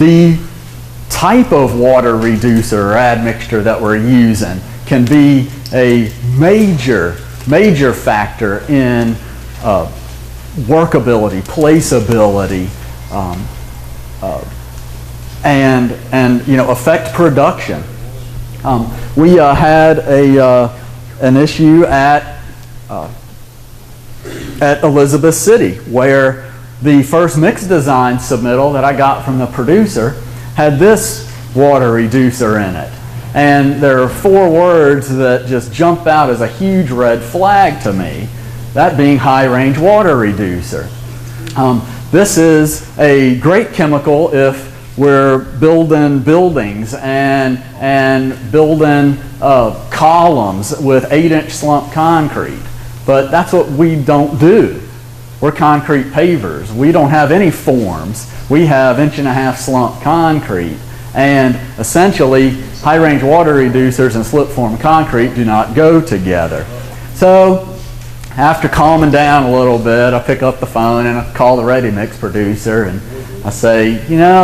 The type of water reducer or admixture that we're using can be a major factor in workability, placeability, and affect production. We had an issue at Elizabeth City where the first mix design submittal that I got from the producer had this water reducer in it. And there are 4 words that just jumped out as a huge red flag to me, that being high range water reducer. This is a great chemical if we're building buildings and building columns with 8-inch slump concrete. But that's what we don't do. We're concrete pavers. We don't have any forms. We have 1.5-inch slump concrete. And essentially, high-range water reducers and slip-form concrete do not go together. So after calming down a little bit, I pick up the phone and I call the ready-mix producer and I say,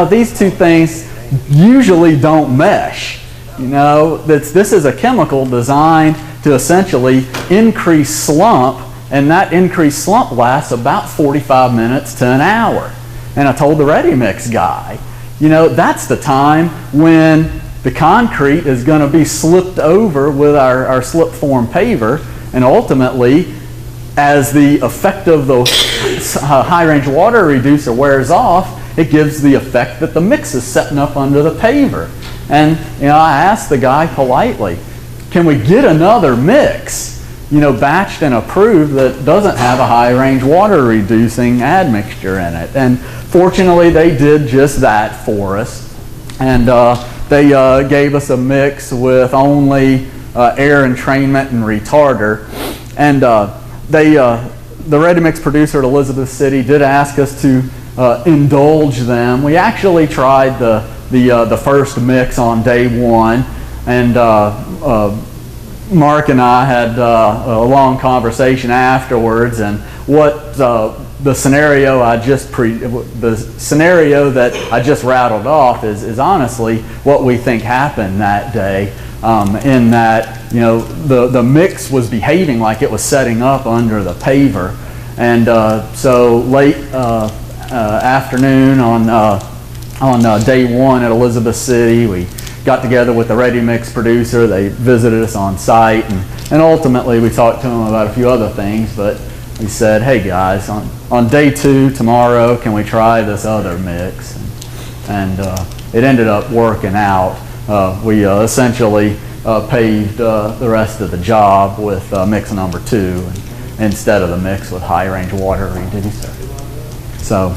these two things usually don't mesh. This is a chemical designed to essentially increase slump, and that increased slump lasts about 45 minutes to an hour. And I told the ready-mix guy, that's the time when the concrete is going to be slipped over with our slip-form paver, and ultimately, as the effect of the high-range water reducer wears off, it gives the effect that the mix is setting up under the paver. And I asked the guy politely, can we get another mix, batched and approved that doesn't have a high-range water reducing admixture in it? And fortunately, they did just that for us. And they gave us a mix with only air entrainment and retarder. And the ready-mix producer at Elizabeth City did ask us to indulge them. We actually tried the first mix on day 1, and Mark and I had a long conversation afterwards, and what the scenario that I just rattled off is honestly what we think happened that day, in that the mix was behaving like it was setting up under the paver. And so late afternoon on day 1 at Elizabeth City, we got together with the ready-mix producer. They visited us on site, and ultimately we talked to them about a few other things, but we said, hey guys, on day 2 tomorrow, can we try this other mix? And it ended up working out. We essentially paved the rest of the job with mix number 2 instead of the mix with high-range water reducer. So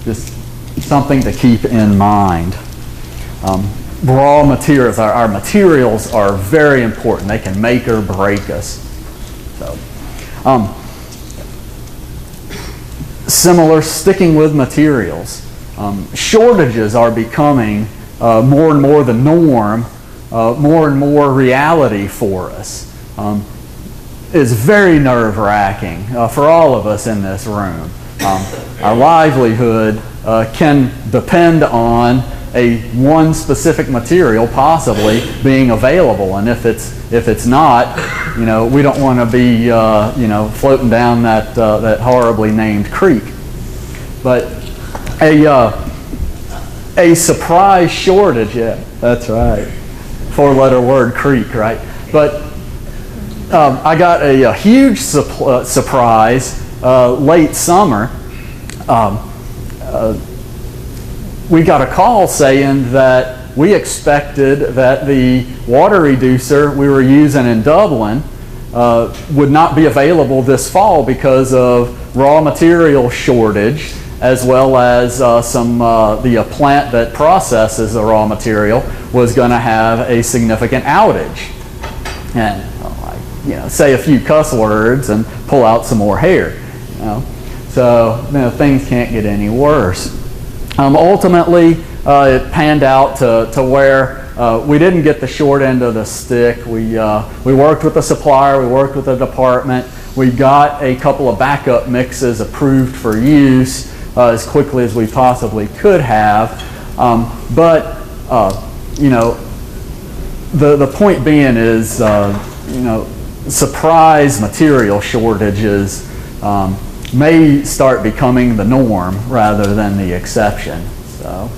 just something to keep in mind. Raw materials, our materials are very important. They can make or break us. So, sticking with materials, shortages are becoming more and more the norm, more and more reality for us. It's very nerve-wracking for all of us in this room. Our livelihood can depend on one specific material possibly being available, and if it's not, we don't want to be floating down that horribly named creek. But a surprise shortage, yeah, that's right, 4-letter word, creek, right? But I got a huge surprise late summer. We got a call saying that we expected that the water reducer we were using in Dublin would not be available this fall because of raw material shortage, as well as the plant that processes the raw material was going to have a significant outage. And say a few cuss words and pull out some more hair. So things can't get any worse. Ultimately, it panned out to where we didn't get the short end of the stick. We worked with the supplier, we worked with the department. We got a couple of backup mixes approved for use. as quickly as we possibly could have. You know, the point being is, you know, surprise material shortages may start becoming the norm rather than the exception. So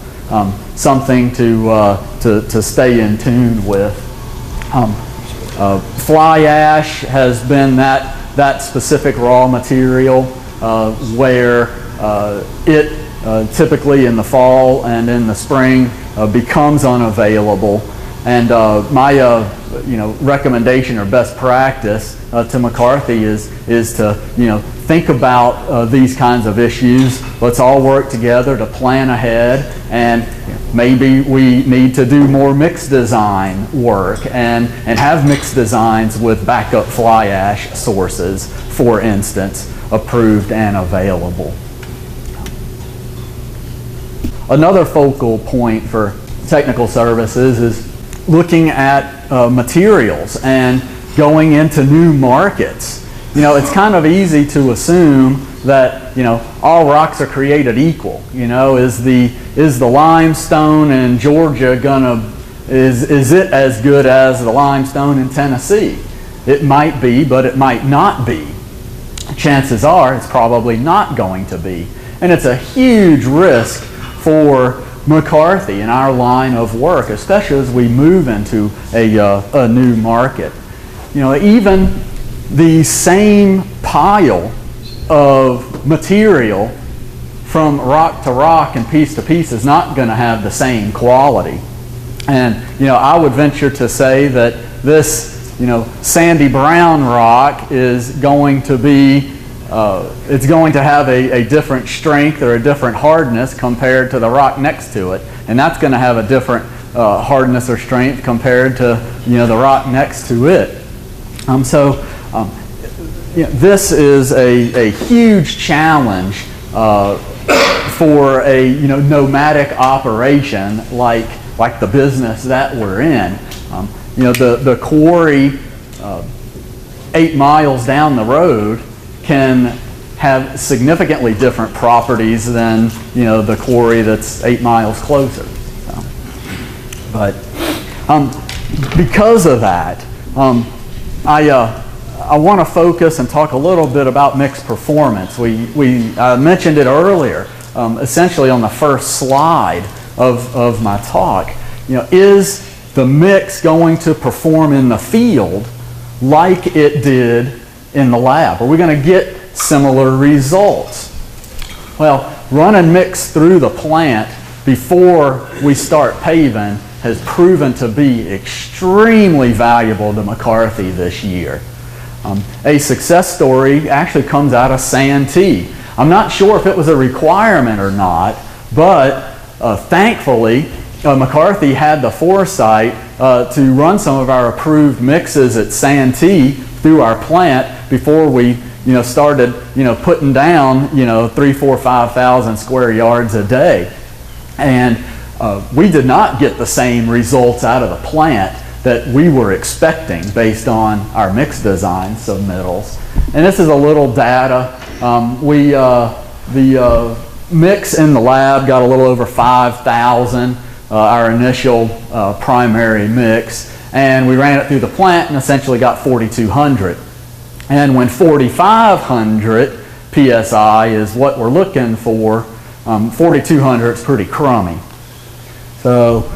something to stay in tune with. Fly ash has been that specific raw material where it typically in the fall and in the spring becomes unavailable. And my you know, recommendation or best practice to McCarthy is to, you know, think about these kinds of issues. Let's all work together to plan ahead, and maybe we need to do more mixed design work and have mixed designs with backup fly ash sources, for instance, approved and available. Another focal point for technical services is looking at materials and going into new markets. You know, it's kind of easy to assume that, you know, all rocks are created equal. You know, is the limestone in Georgia is it as good as the limestone in Tennessee? It might be, but it might not be. Chances are it's probably not going to be. And it's a huge risk for McCarthy in our line of work, especially as we move into a new market. You know, even the same pile of material from rock to rock and piece to piece is not going to have the same quality. And, you know, I would venture to say that this, you know, sandy brown rock is going to be it's going to have a different strength or a different hardness compared to the rock next to it, and that's going to have a different hardness or strength compared to, you know, the rock next to it. You know, this is a huge challenge for a, you know, nomadic operation like the business that we're in. You know, the quarry 8 miles down the road can have significantly different properties than, you know, the quarry that's 8 miles closer. So, but because of that, I want to focus and talk a little bit about mix performance. We mentioned it earlier, essentially on the first slide of my talk. You know, is the mix going to perform in the field like it did in the lab? Are we going to get similar results? Well, running mix through the plant before we start paving has proven to be extremely valuable to McCarthy this year. A success story actually comes out of Santee. I'm not sure if it was a requirement or not, but thankfully McCarthy had the foresight to run some of our approved mixes at Santee through our plant before we, you know, started, you know, putting down, you know, 3,000, 4,000, 5,000 square yards a day. And we did not get the same results out of the plant that we were expecting based on our mix design submittals. And this is a little data. The mix in the lab got a little over 5,000, our initial primary mix, and we ran it through the plant and essentially got 4,200. And when 4,500 PSI is what we're looking for, 4,200 is pretty crummy. So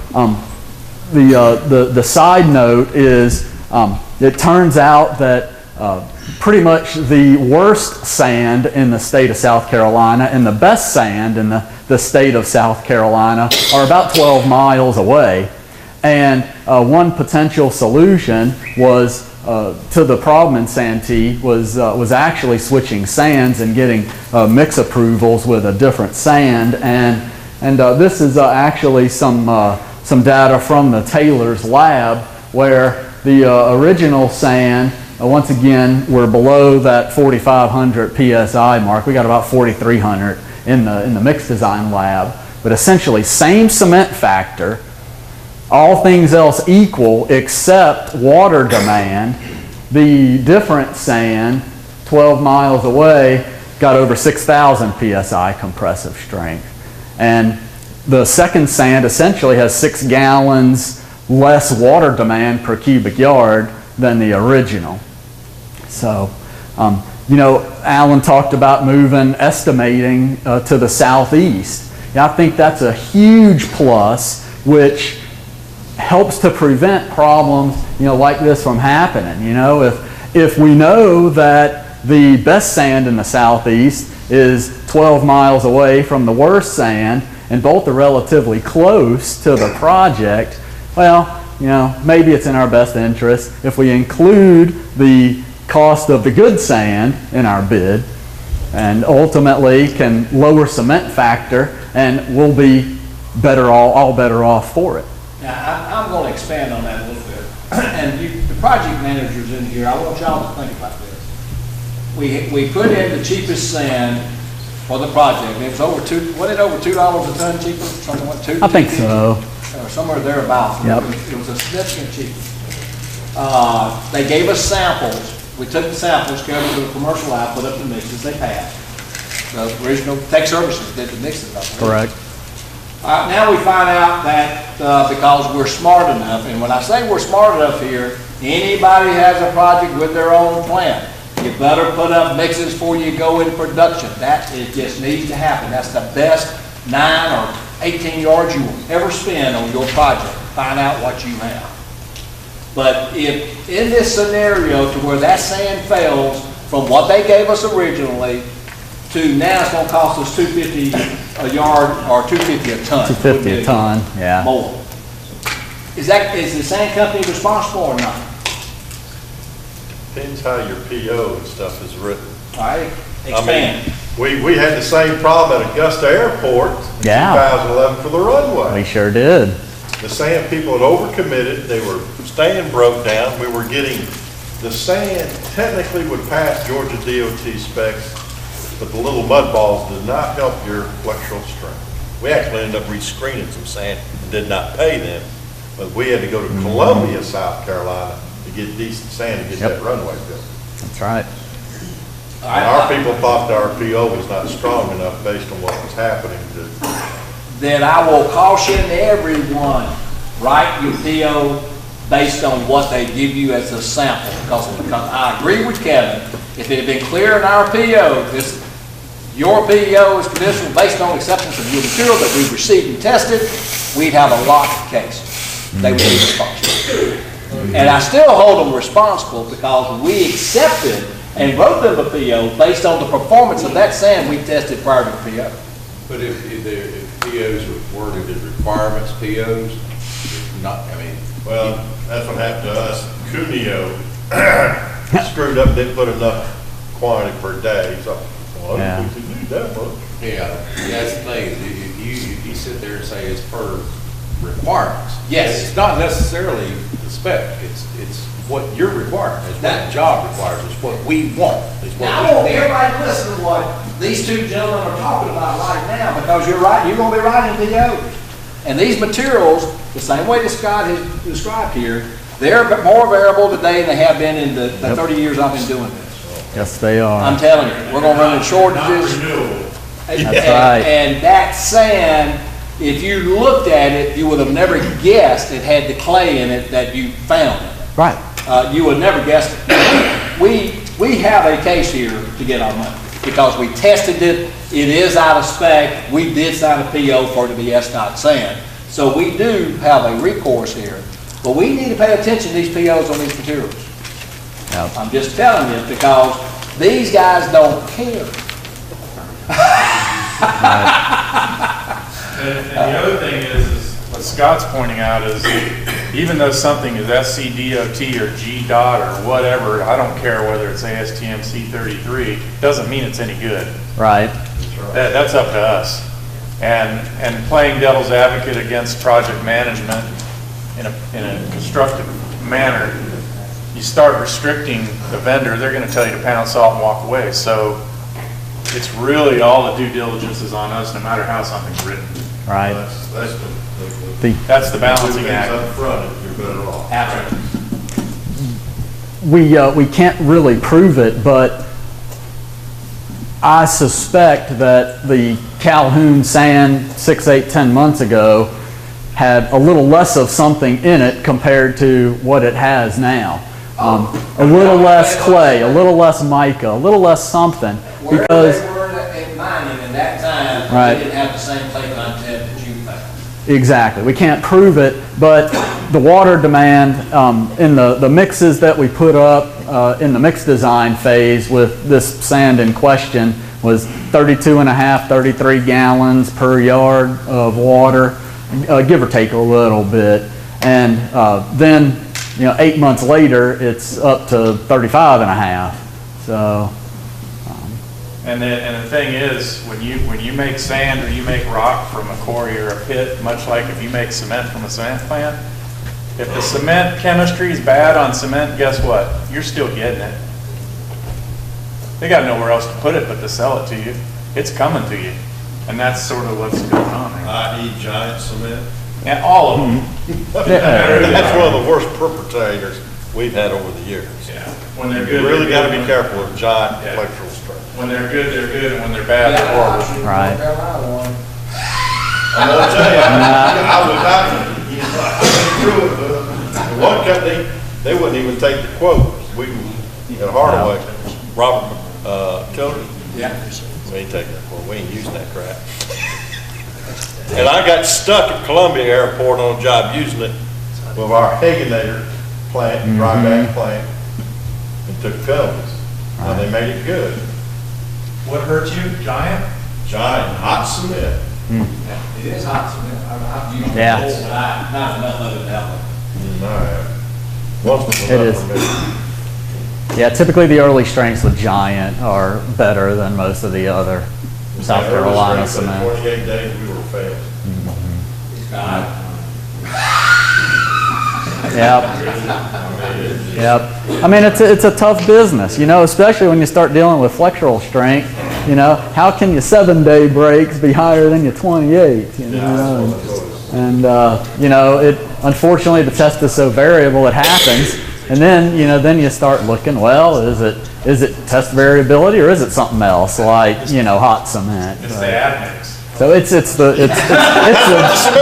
the side note is it turns out that pretty much the worst sand in the state of South Carolina and the best sand in the state of South Carolina are about 12 miles away. And one potential solution was to the problem in Santee was actually switching sands and getting mix approvals with a different sand. And this is actually some data from the Taylor's lab where the original sand, once again, we're below that 4,500 PSI mark. We got about 4,300 in the mix design lab, but essentially same cement factor, all things else equal except water demand. The different sand 12 miles away got over 6,000 psi compressive strength. And the second sand essentially has 6 gallons less water demand per cubic yard than the original. So, you know, Alan talked about estimating to the southeast. Yeah, I think that's a huge plus, which helps to prevent problems, you know, like this from happening. You know, if we know that the best sand in the southeast is 12 miles away from the worst sand, and both are relatively close to the project, well, you know, maybe it's in our best interest if we include the cost of the good sand in our bid, and ultimately can lower cement factor, and we'll be all better off for it. Now, I'm going to expand on that a little bit. And the project managers in here, I want y'all to think about this. We put in the cheapest sand for the project. It was over $2 a ton cheaper? Something like $2. I think so. Or somewhere thereabouts. Yep. It was a significant cheaper. They gave us samples. We took the samples, carried them to the commercial lab, put up the mixes. They passed. The original Tech Services did the mixes up. Correct. Now we find out that because we're smart enough, and when I say we're smart enough here, anybody has a project with their own plant. You better put up mixes before you go into production. It just needs to happen. That's the best 9 or 18 yards you will ever spend on your project. Find out what you have. But if in this scenario to where that sand fails from what they gave us originally to now it's going to cost us $250 a yard or $250 a ton. $250 a ton, yeah. More. Is the sand company responsible or not? Depends how your PO and stuff is written. All right, expand. I mean, we had the same problem at Augusta Airport in 2011 for the runway. We sure did. The sand people had overcommitted. They were staying broke down. We were getting the sand technically would pass Georgia DOT specs, but the little mud balls did not help your flexural strength. We actually ended up rescreening some sand and did not pay them, but we had to go to Columbia, South Carolina to get decent sand to get that runway built. That's right. And our people thought our PO was not strong enough based on what was happening. Then I will caution everyone, write your PO based on what they give you as a sample. Because I agree with Kevin, if it had been clear in our PO, your PO is conditional based on acceptance of your material that we've received and tested, we'd have a lot of cases. They would be responsible. And I still hold them responsible because we accepted and wrote them a PO based on the performance of that sand we tested prior to the PO. But if POs are worded as requirements POs, Well, that's what happened to us. Cuneo screwed up, didn't put enough quantity per day. So, well, I don't think we need that much. yeah, that's the thing. If you sit there and say it's per requirements, Yes. it's not necessarily the spec. It's what you're requiring. It's what the job requires. It's what we want. It's what Now, I want everybody to listen to what these two gentlemen are talking about right now, because you're right, you're going to be writing POs. And these materials, the same way that Scott has described here, they're more variable today than they have been in the 30 years I've been doing this. Yes, they are. I'm telling you, we're going to run into shortages. That's right. And that sand, if you looked at it, you would have never guessed it had the clay in it that you found. Right. You would never guess it. We have a case here to get our money because we tested it. It is out of spec. We did sign a PO for it to be SDOT sand. So we do have a recourse here. But we need to pay attention to these POs on these materials. Yep. I'm just telling you because these guys don't care. And the other thing is what Scott's pointing out is even though something is SCDOT or GDOT or whatever, I don't care whether it's ASTM C33, doesn't mean it's any good. Right. That's up to us. And playing devil's advocate against project management in a constructive manner, you start restricting the vendor, they're going to tell you to pound salt and walk away. So it's really all the due diligence is on us, no matter how something's written. Right. That's the balancing act. Up front, you're better off. Absolutely. We can't really prove it, but I suspect that the Calhoun sand 6, 8, 10 months ago had a little less of something in it compared to what it has now. A little less clay, a little less mica, a little less something. Because they were in mining in that time, right. they didn't have the same clay content that you found. Exactly. We can't prove it, but the water demand in the mixes that we put up in the mix design phase with this sand in question was 32.5, 33 gallons per yard of water, give or take a little bit. And then, 8 months later, it's up to 35.5. So. And the thing is, when you make sand or you make rock from a quarry or a pit, much like if you make cement from a cement plant, if the cement chemistry is bad on cement, guess what? You're still getting it. They got nowhere else to put it but to sell it to you. It's coming to you. And that's sort of what's going on there. I.e. giant cement. And all of them. That's one of the worst perpetrators we've had over the years. Yeah. When they're good, You really they're got to good. be careful with giant Yeah. electrical strength. When they're good, and when they're bad, they're horrible. Right. I'm gonna tell you, I was out, through it, but one company, they wouldn't even take the quote. We, at Hardaway, Robert, Tilden, Yeah. we ain't taking that quote, we ain't using that crap. And I got stuck at Columbia Airport on a job using it with our Hagenator plant, dry bag plant, and took films. And they made it good. What hurt you? Giant? Giant, hot cement. It is hot cement. I've used Yeah. it, but not enough of it to help it. All right. Once was It enough is. for me. Yeah, typically the early strengths with Giant are better than most of the other South Yeah, Carolina early strength, cement. 28 days, we were failed. It's got Yep. Yep. I mean, it's a tough business, especially when you start dealing with flexural strength. How can your 7-day breaks be higher than your 28? And it unfortunately the test is so variable it happens, and then you start looking. Well, is it test variability or is it something else like hot cement? It's the admix. So it's the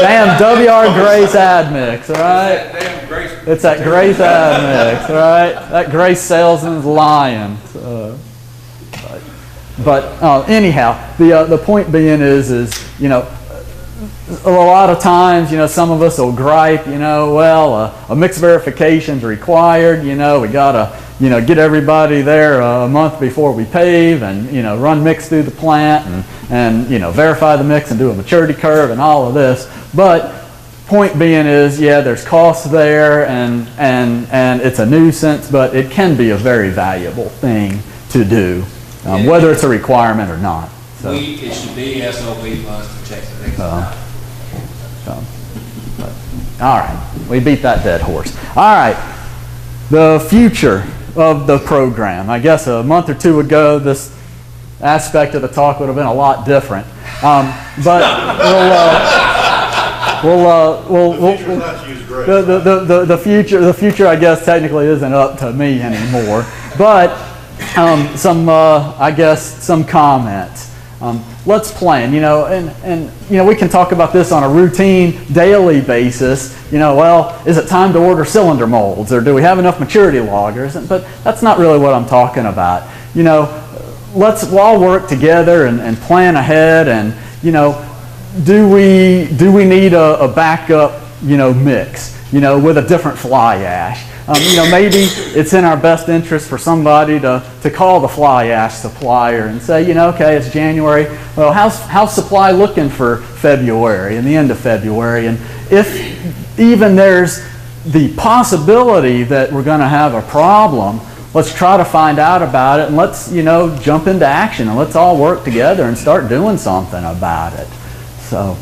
damn W.R. Grace admix, all right? damn great. It's that Grace admix, all right? That Grace salesman's lying. But anyhow, the point being is a lot of times, some of us will gripe, a mix verification's required, we gotta, get everybody there a month before we pave and, run mix through the plant and verify the mix and do a maturity curve and all of this. But point being is, there's costs there and it's a nuisance, but it can be a very valuable thing to do, whether it's a requirement or not. So. It should be SOP funds to check the mix. All right, we beat that dead horse. All right, the future of the program. I guess a month or two ago, this aspect of the talk would have been a lot different. But the future, I guess, technically isn't up to me anymore. But some comments. Let's plan, and we can talk about this on a routine, daily basis. Is it time to order cylinder molds, or do we have enough maturity loggers? But that's not really what I'm talking about. Let's all work together and plan ahead. And do we need a backup, mix, with a different fly ash? Maybe it's in our best interest for somebody to call the fly ash supplier and say, okay, it's January. Well, how's supply looking for February and the end of February? And if even there's the possibility that we're going to have a problem, let's try to find out about it and let's, jump into action and let's all work together and start doing something about it. So,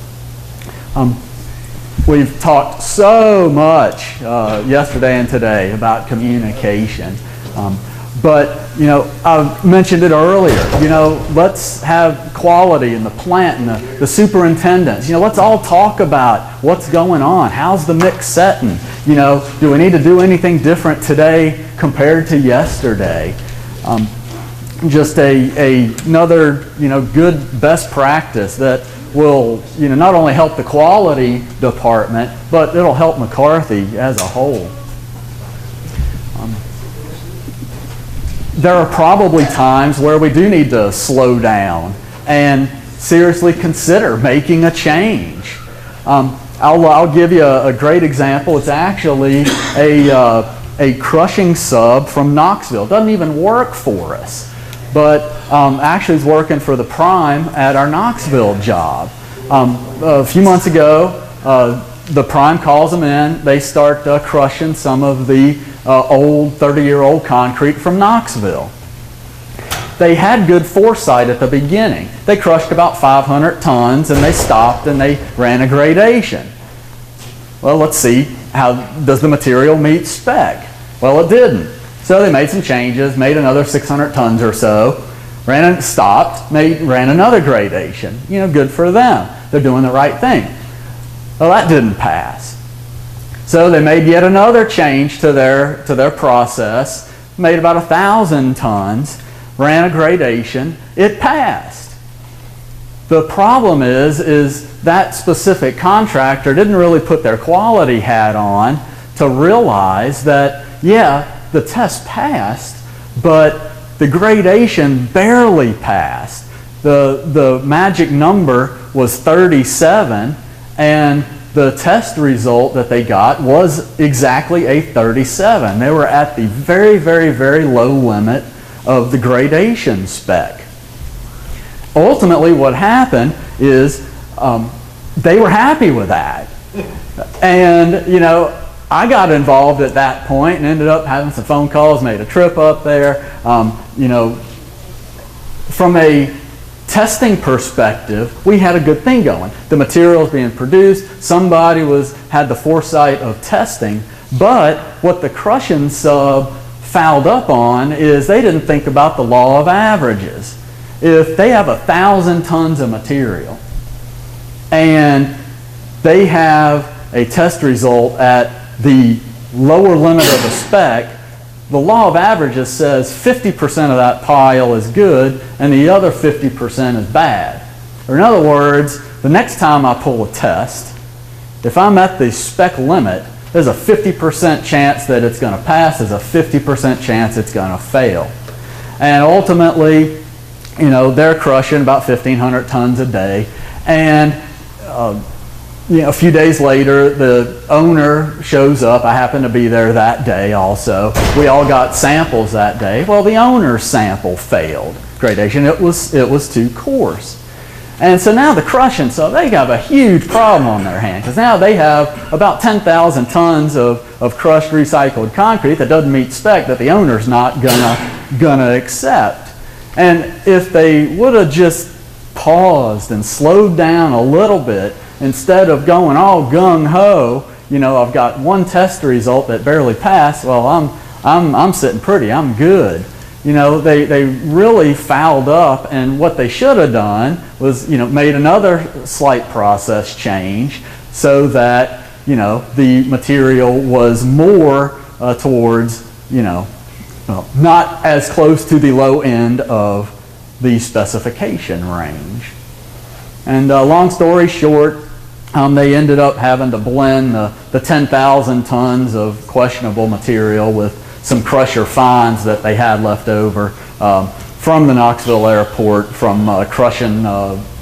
we've talked so much yesterday and today about communication. But, I mentioned it earlier, let's have quality in the plant and the superintendents. Let's all talk about what's going on. How's the mix setting? Do we need to do anything different today compared to yesterday? just another, good best practice that will, not only help the quality department, but it'll help McCarthy as a whole. There are probably times where we do need to slow down and seriously consider making a change. I'll give you a great example. It's actually a crushing sub from Knoxville. It doesn't even work for us, but actually is working for the prime at our Knoxville job. A few months ago, the prime calls them in. They start crushing some of the old 30-year-old concrete from Knoxville. They had good foresight at the beginning. They crushed about 500 tons and they stopped and they ran a gradation. Well, let's see, how does the material meet spec? Well, it didn't. So they made some changes, made another 600 tons or so, stopped, ran another gradation. Good for them. They're doing the right thing. Well, that didn't pass. So they made yet another change to their process, made about 1,000 tons, ran a gradation, it passed. The problem is that specific contractor didn't really put their quality hat on to realize that, yeah, the test passed, but the gradation barely passed. The magic number was 37, and the test result that they got was exactly a 37. They were at the very, very, very low limit of the gradation spec. Ultimately, what happened is they were happy with that. And, I got involved at that point and ended up having some phone calls, made a trip up there. From a testing perspective, we had a good thing going. The materials being produced, somebody had the foresight of testing, but what the crushing sub fouled up on is they didn't think about the law of averages. If they have 1,000 tons of material and they have a test result at the lower limit of the spec, the law of averages says 50% of that pile is good and the other 50% is bad. Or in other words, the next time I pull a test, if I'm at the spec limit, there's a 50% chance that it's going to pass, there's a 50% chance it's going to fail. And ultimately, they're crushing about 1,500 tons a day. And a few days later, the owner shows up. I happened to be there that day also. We all got samples that day. Well, the owner's sample failed gradation. It was too coarse. And so now the crushing, so they have a huge problem on their hands because now they have about 10,000 tons of crushed recycled concrete that doesn't meet spec that the owner's not gonna accept. And if they would have just paused and slowed down a little bit instead of going all gung-ho, I've got one test result that barely passed, well, I'm sitting pretty, I'm good. They really fouled up, and what they should have done was, made another slight process change so that, the material was more towards, not as close to the low end of the specification range. And long story short, they ended up having to blend the 10,000 tons of questionable material with some crusher fines that they had left over from the Knoxville airport from crushing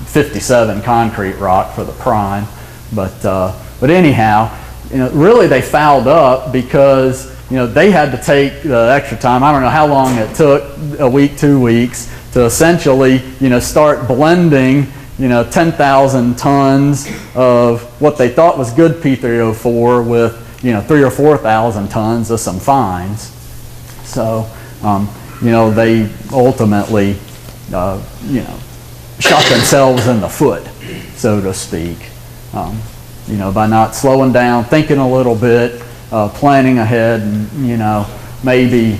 57 concrete rock for the prime. But anyhow, really they fouled up because they had to take the extra time. I don't know how long it took, a week, 2 weeks, to essentially start blending 10,000 tons of what they thought was good P3O4 with 3,000 or 4,000 tons of some fines. So they ultimately shot themselves in the foot, so to speak, by not slowing down, thinking a little bit, planning ahead, and maybe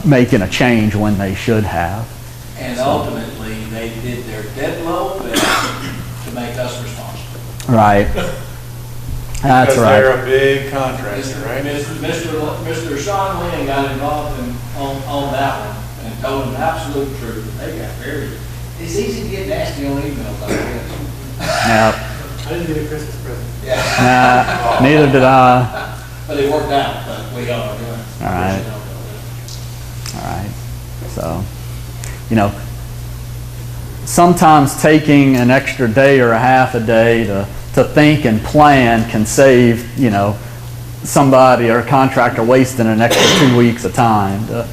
making a change when they should have. And ultimately, they did their dead low best to make us responsible. Right. That's Because right. they're a big contractor, right? Mr. Sean Lynn got involved on that one and Told them the absolute truth. They got very, it's easy to get nasty on emails like this. Yeah. I didn't get a Christmas present. Yeah. Neither did I. But it worked out, but we are doing. All right. All right. So, you know, sometimes taking an extra day or a half a day to think and plan can save, you know, somebody or a contractor wasting an extra 2 weeks of time to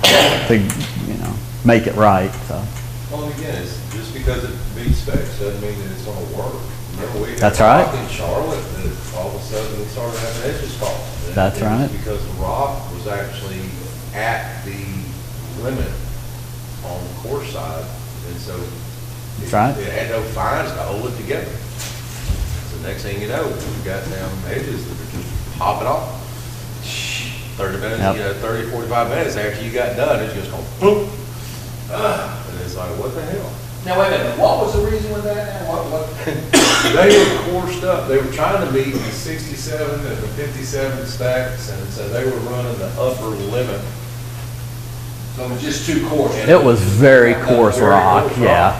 you know, make it right. So. Well, and again, it's just because it meets specs doesn't mean that it's going to work. You know, we had That's a right. rock in Charlotte that all of a sudden we started having edges fall. And That's it was right. because the rock was actually at the limit on the course side, and so That's right. it had no fines to hold it together. So next thing you know, we've got down edges that are just popping off. 30 minutes, Yep. you know, 30, 45 minutes after you got done, it's just going boom. And it's like, what the hell? Now, wait a minute, what was the reason with that now? What? They were coursed up. They were trying to meet the 67 and the 57 stacks, and so they were running the upper limit. So it was just too coarse. It was very coarse Very rock. coarse Yeah. rock.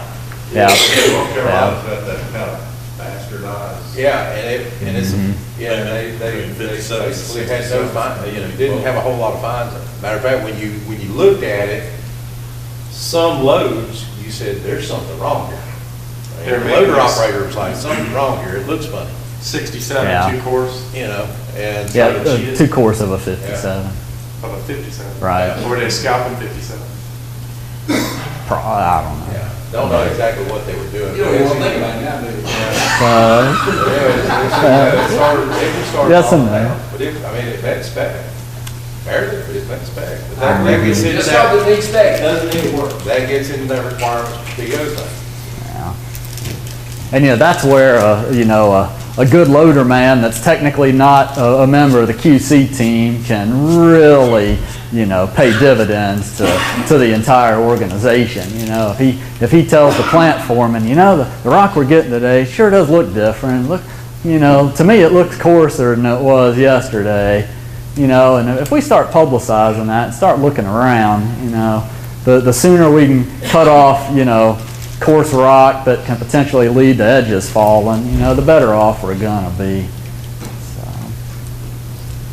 Yeah. North Carolina's got that kind of bastardized. Yeah, and it's, yeah, and they 57, basically had no fines, you know, didn't have a whole lot of fines. Matter of fact, when you looked at it, some loads, you said, there's something wrong here. They're And the loader making us- operator was like, something's wrong here, it looks funny, 67, Yeah. 2 course, you know, and. Yeah, 2 course of a 57. of a 57. Right. Or they scalping 57. I don't know. Yeah, don't know exactly what they were doing. You don't even want to think about it now, do you? Yes and no. But it, I mean, it met spec. Barely, but it met spec. But that gets into Just that, something needs spec, doesn't need work. that gets into that requirements for PO thing. Yeah. And, you know, that's where, you know, a good loader man that's technically not a member of the QC team can really, you know, pay dividends to the entire organization. You know, if he tells the plant foreman, you know, the rock we're getting today sure does look different. Look, you know, to me it looks coarser than it was yesterday. You know, and if we start publicizing that and start looking around, you know, the sooner we can cut off, you know, coarse rock that can potentially lead to edges falling, you know, the better off we're gonna be. So,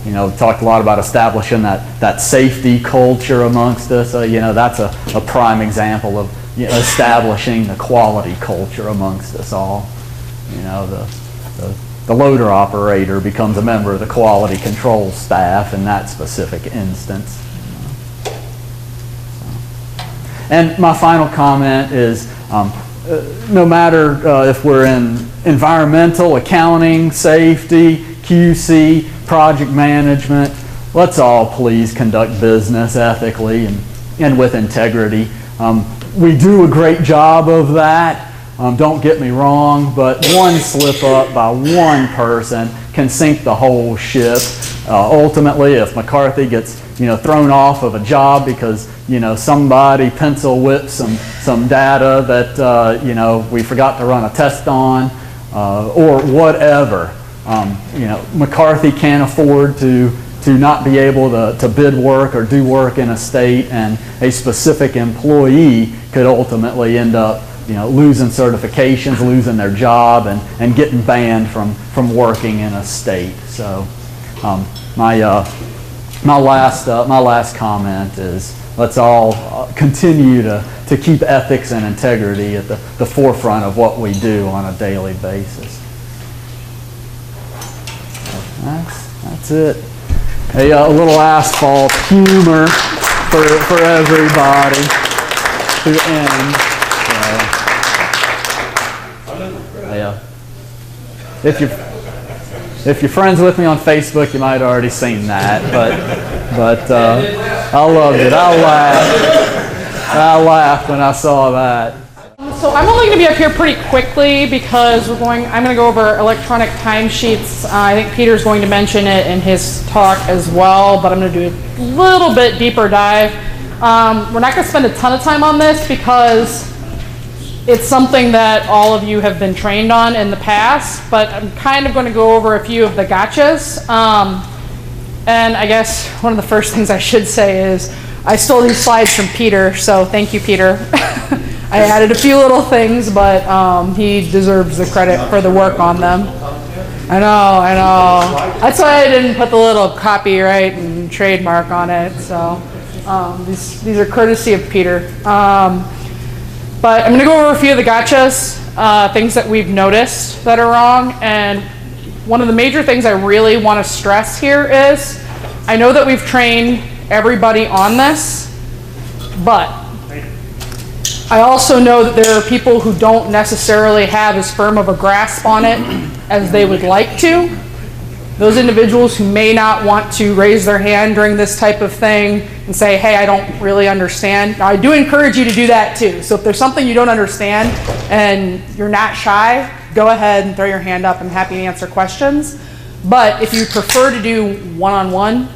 you know, we talked a lot about establishing that safety culture amongst us. You know, that's a prime example of, you know, establishing the quality culture amongst us all. You know, the loader operator becomes a member of the quality control staff in that specific instance. And my final comment is, no matter if we're in environmental, accounting, safety, QC, project management, let's all please conduct business ethically and with integrity. We do a great job of that. Don't get me wrong, but one slip up by one person can sink the whole ship. Ultimately, if McCarthy gets, you know, thrown off of a job because, you know, somebody pencil whipped some data that, you know, we forgot to run a test on, or whatever, you know, McCarthy can't afford to not be able to bid work or do work in a state, and a specific employee could ultimately end up, you know, losing certifications, losing their job, and getting banned from working in a state. So my last comment is, let's all continue to keep ethics and integrity at the forefront of what we do on a daily basis. That's it. A little asphalt humor for everybody to end. Yeah. If you're friends with me on Facebook, you might have already seen that, but I loved it. I laughed when I saw that. So I'm only going to be up here pretty quickly because I'm going to go over electronic timesheets. I think Peter's going to mention it in his talk as well, but I'm going to do a little bit deeper dive. We're not going to spend a ton of time on this because it's something that all of you have been trained on in the past, but I'm kind of going to go over a few of the gotchas. And I guess one of the first things I should say is I stole these slides from Peter, so thank you, Peter. I added a few little things, but he deserves the credit for the work on them. I know. That's why I didn't put the little copyright and trademark on it. So these are courtesy of Peter. But I'm going to go over a few of the gotchas, things that we've noticed that are wrong. And one of the major things I really want to stress here is, I know that we've trained everybody on this, but I also know that there are people who don't necessarily have as firm of a grasp on it as they would like to. Those individuals who may not want to raise their hand during this type of thing and say, hey, I don't really understand. Now, I do encourage you to do that too. So if there's something you don't understand and you're not shy, go ahead and throw your hand up. I'm happy to answer questions. But if you prefer to do one-on-one,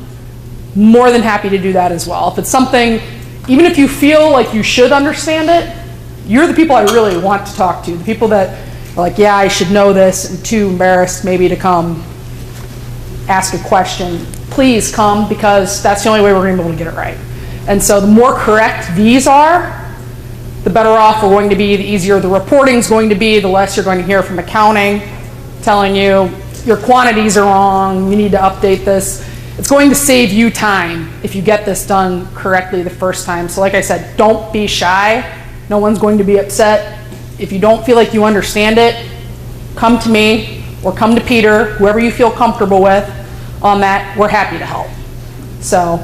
more than happy to do that as well. If it's something, even if you feel like you should understand it, you're the people I really want to talk to. The people that are like, yeah, I should know this, and too embarrassed maybe to come ask a question. Please come, because that's the only way we're going to be able to get it right. And so the more correct these are, the better off we're going to be, the easier the reporting's going to be, the less you're going to hear from accounting telling you your quantities are wrong, you need to update this. It's going to save you time if you get this done correctly the first time. So like I said, don't be shy. No one's going to be upset. If you don't feel like you understand it, come to me or come to Peter, whoever you feel comfortable with on that. We're happy to help. So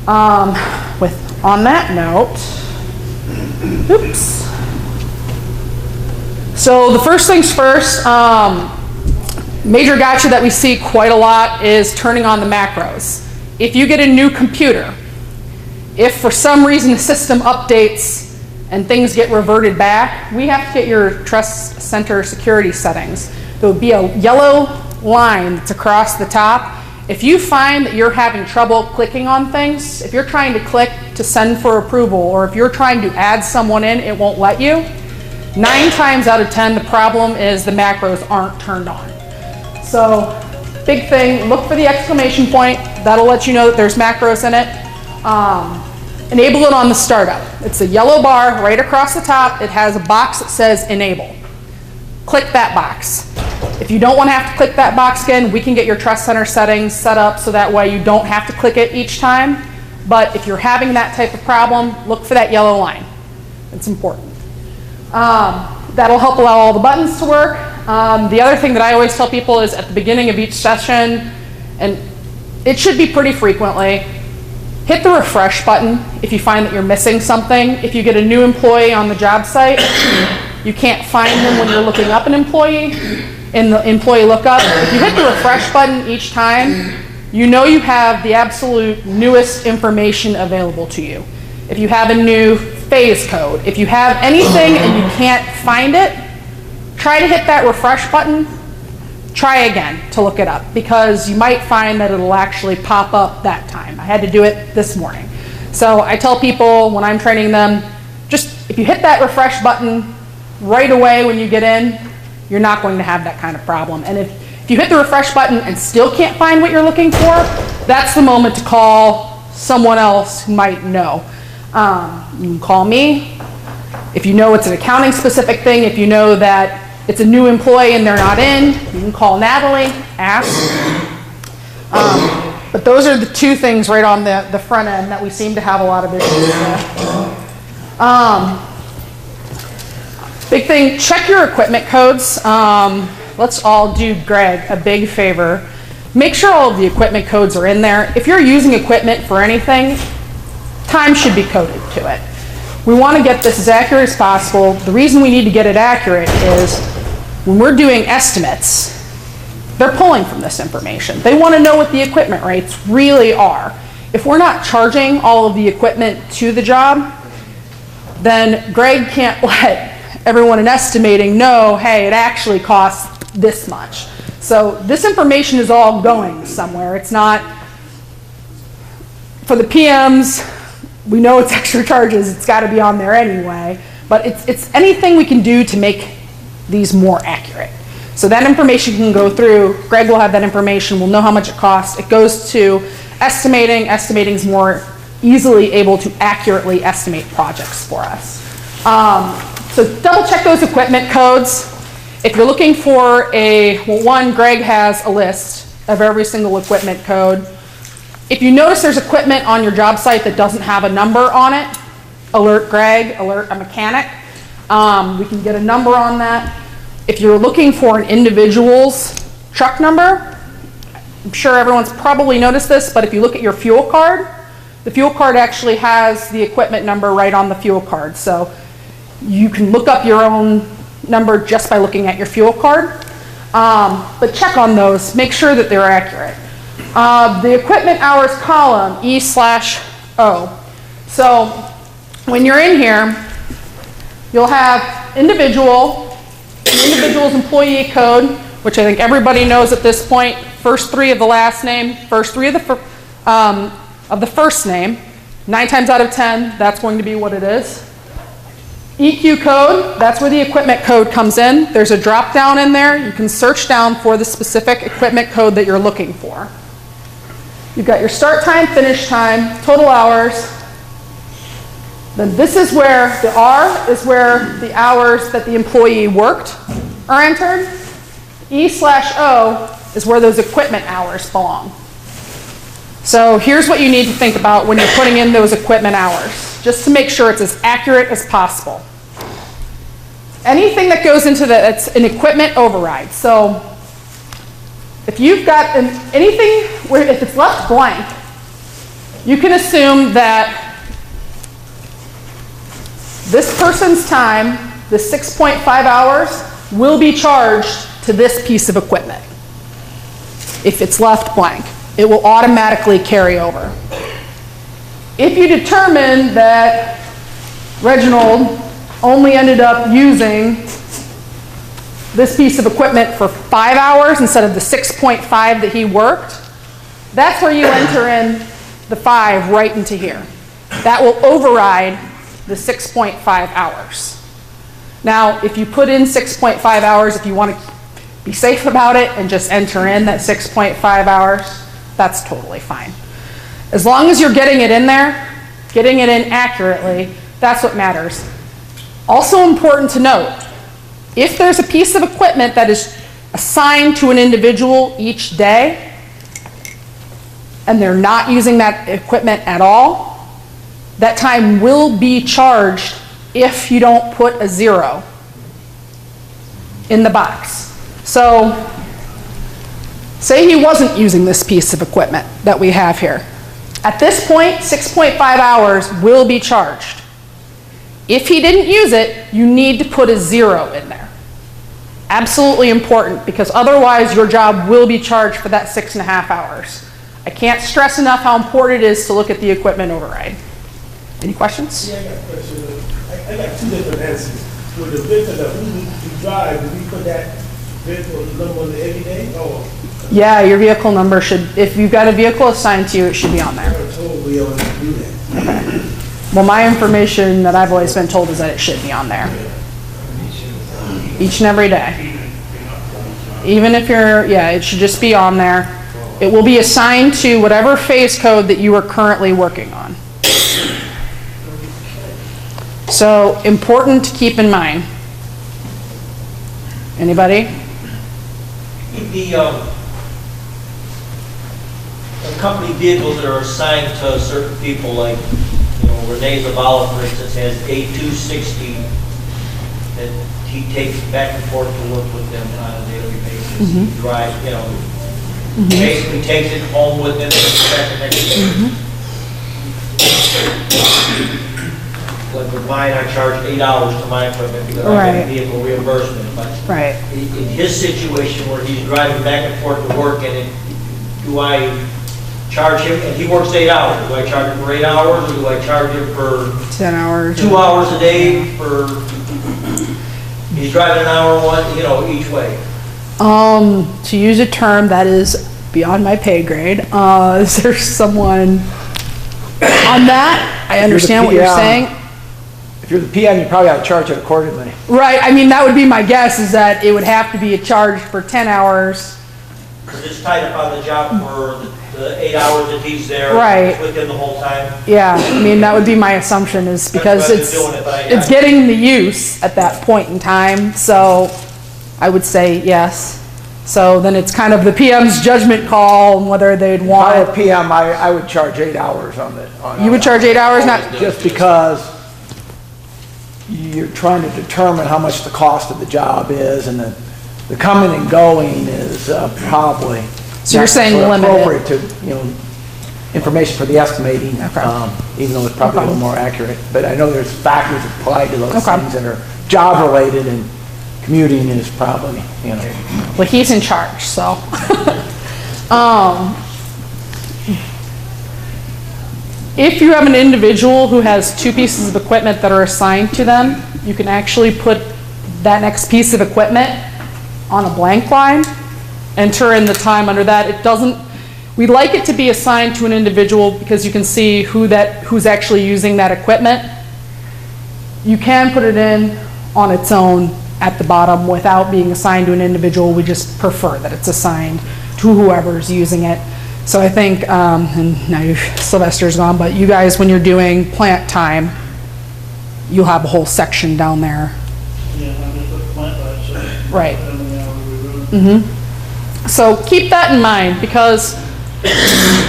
on that note, oops. So the first things first, major gotcha that we see quite a lot is turning on the macros. If you get a new computer, if for some reason the system updates and things get reverted back, we have to get your Trust Center security settings. There will be a yellow line that's across the top. If you find that you're having trouble clicking on things, if you're trying to click to send for approval, or if you're trying to add someone in, it won't let you. 9 times out of 10, the problem is the macros aren't turned on. So, big thing, look for the exclamation point. That'll let you know that there's macros in it. Enable it on the startup. It's a yellow bar right across the top. It has a box that says enable. Click that box. If you don't want to have to click that box again, we can get your Trust Center settings set up so that way you don't have to click it each time. But if you're having that type of problem, look for that yellow line. It's important. That'll help allow all the buttons to work. The other thing that I always tell people is at the beginning of each session, and it should be pretty frequently, hit the refresh button if you find that you're missing something. If you get a new employee on the job site, you can't find them when you're looking up an employee in the employee lookup. If you hit the refresh button each time, you know you have the absolute newest information available to you. If you have a new phase code, if you have anything and you can't find it, try to hit that refresh button, try again to look it up, because you might find that it'll actually pop up that time. I had to do it this morning. So I tell people when I'm training them, just if you hit that refresh button right away when you get in, you're not going to have that kind of problem. And if you hit the refresh button and still can't find what you're looking for, that's the moment to call someone else who might know. You can call me. If you know it's an accounting specific thing, if you know that it's a new employee and they're not in, you can call Natalie, ask. But those are the 2 things right on the front end that we seem to have a lot of issues with. Big thing, check your equipment codes. Let's all do Greg a big favor. Make sure all of the equipment codes are in there. If you're using equipment for anything, time should be coded to it. We want to get this as accurate as possible. The reason we need to get it accurate is when we're doing estimates, they're pulling from this information. They want to know what the equipment rates really are. If we're not charging all of the equipment to the job, then Greg can't let everyone in estimating know, hey, it actually costs this much. So this information is all going somewhere. It's not, for the PMs, we know it's extra charges, it's got to be on there anyway, but it's anything we can do to make these more accurate. So that information can go through, Greg will have that information, we'll know how much it costs. It goes to estimating, estimating's more easily able to accurately estimate projects for us. So double check those equipment codes. If you're looking for well, one, Greg has a list of every single equipment code. If you notice there's equipment on your job site that doesn't have a number on it, alert Greg, alert a mechanic. We can get a number on that. If you're looking for an individual's truck number, I'm sure everyone's probably noticed this, but if you look at your fuel card, the fuel card actually has the equipment number right on the fuel card. So you can look up your own number just by looking at your fuel card. But check on those, make sure that they're accurate. The equipment hours column, E/O. So when you're in here, you'll have individual, the individual's employee code, which I think everybody knows at this point, first three of the last name, first three of the first name. 9 times out of 10, that's going to be what it is. EQ code, that's where the equipment code comes in. There's a drop down in there. You can search down for the specific equipment code that you're looking for. You've got your start time, finish time, total hours. Then this is where the R is where the hours that the employee worked are entered. E/O is where those equipment hours belong. So here's what you need to think about when you're putting in those equipment hours, just to make sure it's as accurate as possible. Anything that goes into that's an equipment override. So if you've got anything where if it's left blank, you can assume that this person's time, the 6.5 hours, will be charged to this piece of equipment. If it's left blank, it will automatically carry over. If you determine that Reginald only ended up using this piece of equipment for 5 hours instead of the 6.5 that he worked, that's where you enter in the 5 right into here. That will override the 6.5 hours. Now, if you put in 6.5 hours, if you want to be safe about it and just enter in that 6.5 hours, that's totally fine. As long as you're getting it in there, getting it in accurately, that's what matters. Also important to note, if there's a piece of equipment that is assigned to an individual each day, and they're not using that equipment at all, that time will be charged if you don't put a 0 in the box. So, say he wasn't using this piece of equipment that we have here. At this point, 6.5 hours will be charged. If he didn't use it, you need to put a 0 in there. Absolutely important, because otherwise your job will be charged for that 6.5 hours. I can't stress enough how important it is to look at the equipment override. Any questions? Yeah, I got a question. I got 2 different answers. For the vehicle that we drive, do we put that vehicle number on the every day? Or Yeah, your vehicle number should, if you've got a vehicle assigned to you, it should be on there. I was told we only do that. Okay. Well, my information that I've always been told is that it should be on there. Each and every day. Even if you're, yeah, it should just be on there. It will be assigned to whatever phase code that you are currently working on. So, important to keep in mind. Anybody? The company vehicles that are assigned to certain people, like, you know, Rene Zavala, for instance, has A260 that he takes back and forth to work with them on a daily basis. He drives, you know, basically takes it home with him and back the next day. Like with mine, I charge $8 to my equipment because I get a vehicle reimbursement. But in his situation where he's driving back and forth to work, and do I charge him, and he works 8 hours, do I charge him for 8 hours, or do I charge him for 10 hours? 2 hours a day for, he's driving an hour one, you know, each way? To use a term that is beyond my pay grade, is there someone on that? I understand what you're saying. If you're the PM, you probably ought to charge it accordingly. Right, I mean, that would be my guess, is that it would have to be a charge for 10 hours. Because it's tied up on the job for the 8 hours that he's there. Right. With him the whole time. Yeah, I mean, that would be my assumption is because That's what I've been doing it, but it's getting the use at that point in time, so I would say yes. So then it's kind of the PM's judgment call on whether they'd If I want were it. PM, I would charge 8 hours on it. You would charge 8 hours, not, Just because you're trying to determine how much the cost of the job is, and the coming and going is probably. So you're not saying sort of limit it. appropriate to, information for the estimating, Okay. even though it's probably a little more accurate. But I know there's factors applied to those Okay. things that are job related, and commuting is probably, well, he's in charge, so. If you have an individual who has two pieces of equipment that are assigned to them, you can actually put that next piece of equipment on a blank line, enter in the time under that. It doesn't, we like it to be assigned to an individual because you can see who's actually using that equipment. You can put it in on its own at the bottom without being assigned to an individual. We just prefer that it's assigned to whoever's using it. So I think, and now Sylvester's gone, but you guys, when you're doing plant time, you'll have a whole section down there. Yeah, I'm just looking at plant life, so. Right. How many hours we run. So keep that in mind because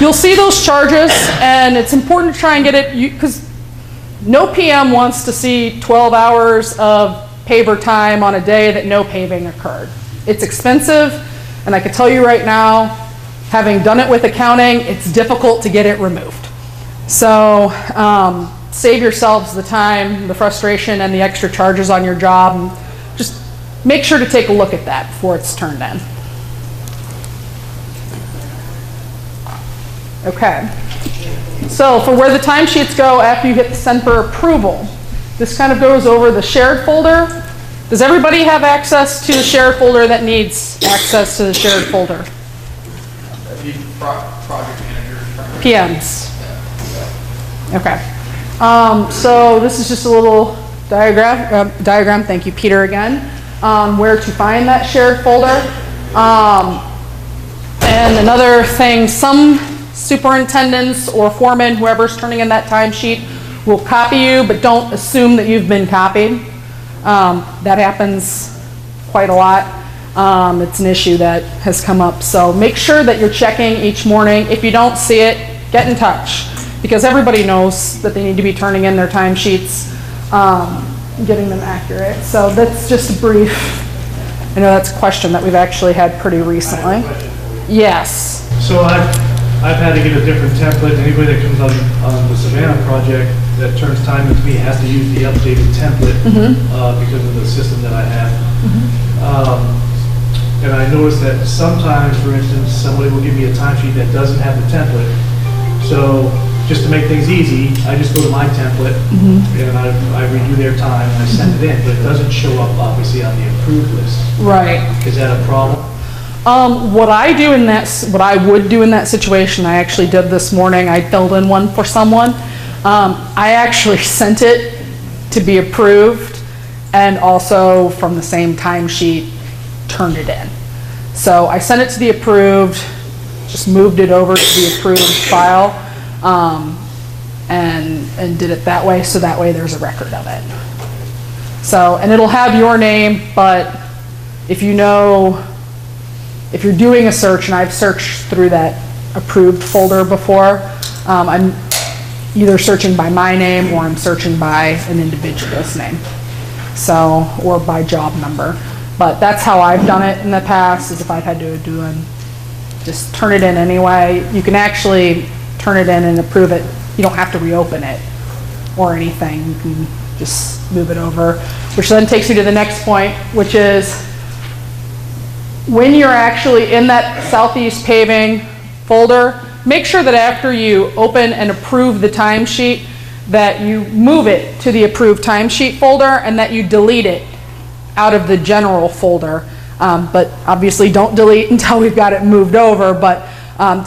you'll see those charges and it's important to try and get it, because no PM wants to see 12 hours of paver time on a day that no paving occurred. It's expensive, and I can tell you right now, having done it with accounting, it's difficult to get it removed. So save yourselves the time, the frustration, and the extra charges on your job. And just make sure to take a look at that before it's turned in. Okay. So for where the timesheets go after you hit the send for approval, this kind of goes over the shared folder. Does everybody have access to the shared folder that needs access to the shared folder? Project managers. PMs. Okay. So this is just a little diagram. Thank you, Peter, again. Where to find that shared folder. And another thing, some superintendents or foremen, whoever's turning in that timesheet, will copy you, but don't assume that you've been copied. That happens quite a lot. It's an issue that has come up. So make sure that you're checking each morning. If you don't see it, get in touch, because everybody knows that they need to be turning in their timesheets, getting them accurate. So that's just a brief, I know that's a question that we've actually had pretty recently. Yes. So I've had to get a different template. Anybody that comes on the Savannah project that turns time into me has to use the updated template because of the system that I have. And I noticed that sometimes, for instance, somebody will give me a timesheet that doesn't have the template. So just to make things easy, I just go to my template and I redo their time and I send it in, but it doesn't show up obviously on the approved list. Right. Is that a problem? What I would do in that situation, I actually did this morning. I filled in one for someone. I actually sent it to be approved, and also from the same timesheet, turned it in. So I sent it to the approved, just moved it over to the approved file, and did it that way. So that way there's a record of it. So, and it'll have your name, but if you know. If you're doing a search, and I've searched through that approved folder before, I'm either searching by my name or I'm searching by an individual's name, so, or by job number. But that's how I've done it in the past, is if I've had to do it, just turn it in anyway. You can actually turn it in and approve it. You don't have to reopen it or anything. You can just move it over, which then takes you to the next point, which is when you're actually in that Southeast Paving folder, make sure that after you open and approve the timesheet, that you move it to the approved timesheet folder and that you delete it out of the general folder. But obviously don't delete until we've got it moved over, but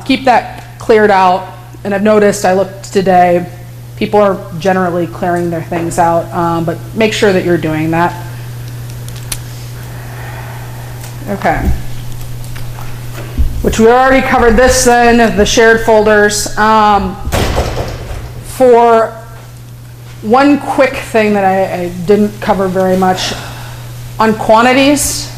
keep that cleared out. And I've noticed, I looked today, people are generally clearing their things out, but make sure that you're doing that. Okay. which we already covered this in the shared folders. For one quick thing that I didn't cover very much, on quantities,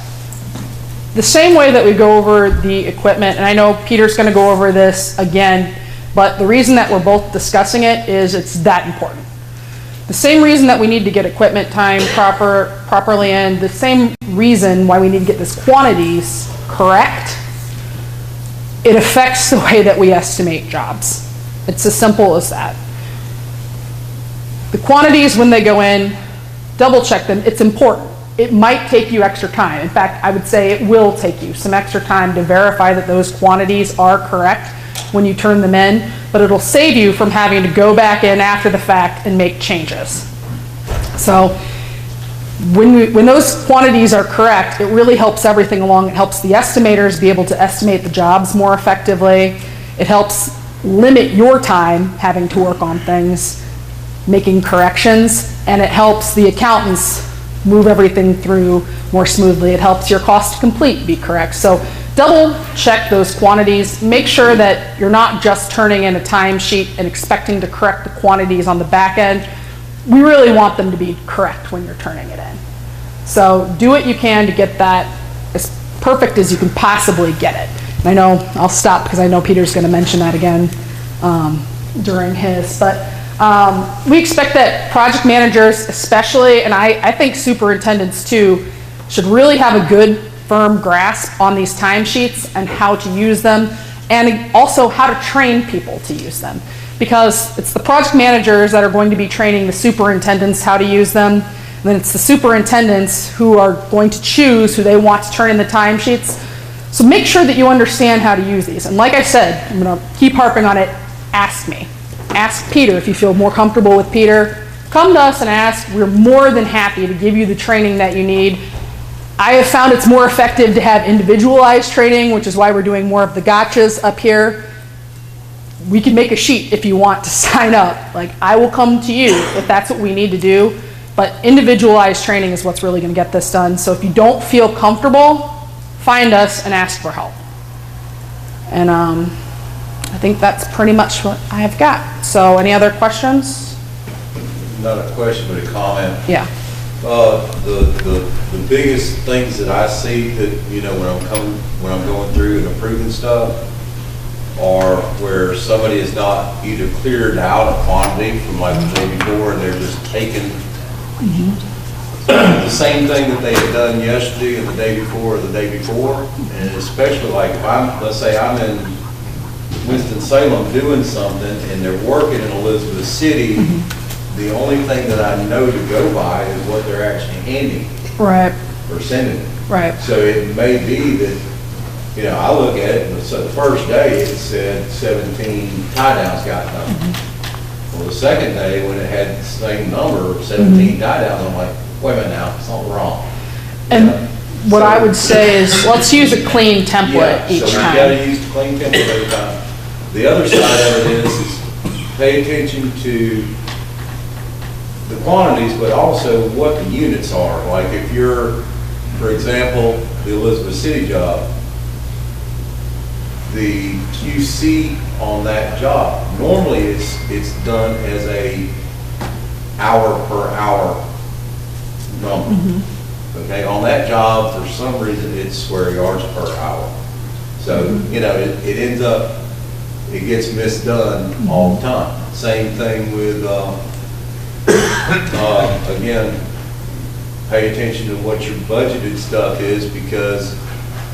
the same way that we go over the equipment, and I know Peter's going to go over this again, but the reason that we're both discussing it is it's that important. The same reason that we need to get equipment time properly in, the same reason why we need to get these quantities correct, it affects the way that we estimate jobs. It's as simple as that. The quantities, when they go in, double check them. It's important. It might take you extra time. In fact, I would say it will take you some extra time to verify that those quantities are correct when you turn them in, but it'll save you from having to go back in after the fact and make changes. So when those quantities are correct, it really helps everything along. It helps the estimators be able to estimate the jobs more effectively. It helps limit your time having to work on things, making corrections, and it helps the accountants move everything through more smoothly. It helps your cost to complete be correct. So double check those quantities. Make sure that you're not just turning in a timesheet and expecting to correct the quantities on the back end. We really want them to be correct when you're turning it in. So do what you can to get that as perfect as you can possibly get it. And I know, I'll stop because I know Peter's going to mention that again during his, but we expect that project managers especially, and I think superintendents too, should really have a good firm grasp on these timesheets and how to use them, and also how to train people to use them. Because it's the project managers that are going to be training the superintendents how to use them, and then it's the superintendents who are going to choose who they want to turn in the timesheets. So make sure that you understand how to use these. And like I said, I'm going to keep harping on it, ask me. Ask Peter if you feel more comfortable with Peter. Come to us and ask. We're more than happy to give you the training that you need. I have found it's more effective to have individualized training, which is why we're doing more of the gotchas up here. We can make a sheet if you want to sign up. Like, I will come to you if that's what we need to do, but individualized training is what's really going to get this done. So if you don't feel comfortable, find us and ask for help. And I think that's pretty much what I have got. So any other questions? Not a question, but a comment. Yeah. The biggest things that I see that, you know, when I'm going through and approving stuff are where somebody has not either cleared out a quantity from like the day before and they're just taking the same thing that they had done yesterday and the day before or the day before. And especially like if let's say I'm in Winston-Salem doing something and they're working in Elizabeth City, the only thing that I know to go by is what they're actually handing Right. or sending. Right. So it may be that, you know, I look at it and so the first day it said 17 tie downs got done. Well, the second day when it had the same number, 17 tie downs, I'm like, wait a minute now, something's wrong. And what I would say is, let's use a clean template each so time. you gotta use the clean template every time. The other side of it is pay attention to the quantities, but also what the units are. Like if you're, for example, the Elizabeth City job, the QC on that job, normally it's done as a hour per hour number. Okay, on that job, for some reason, it's square yards per hour. So, you know, it ends up, it gets misdone all the time. Same thing with, again, pay attention to what your budgeted stuff is because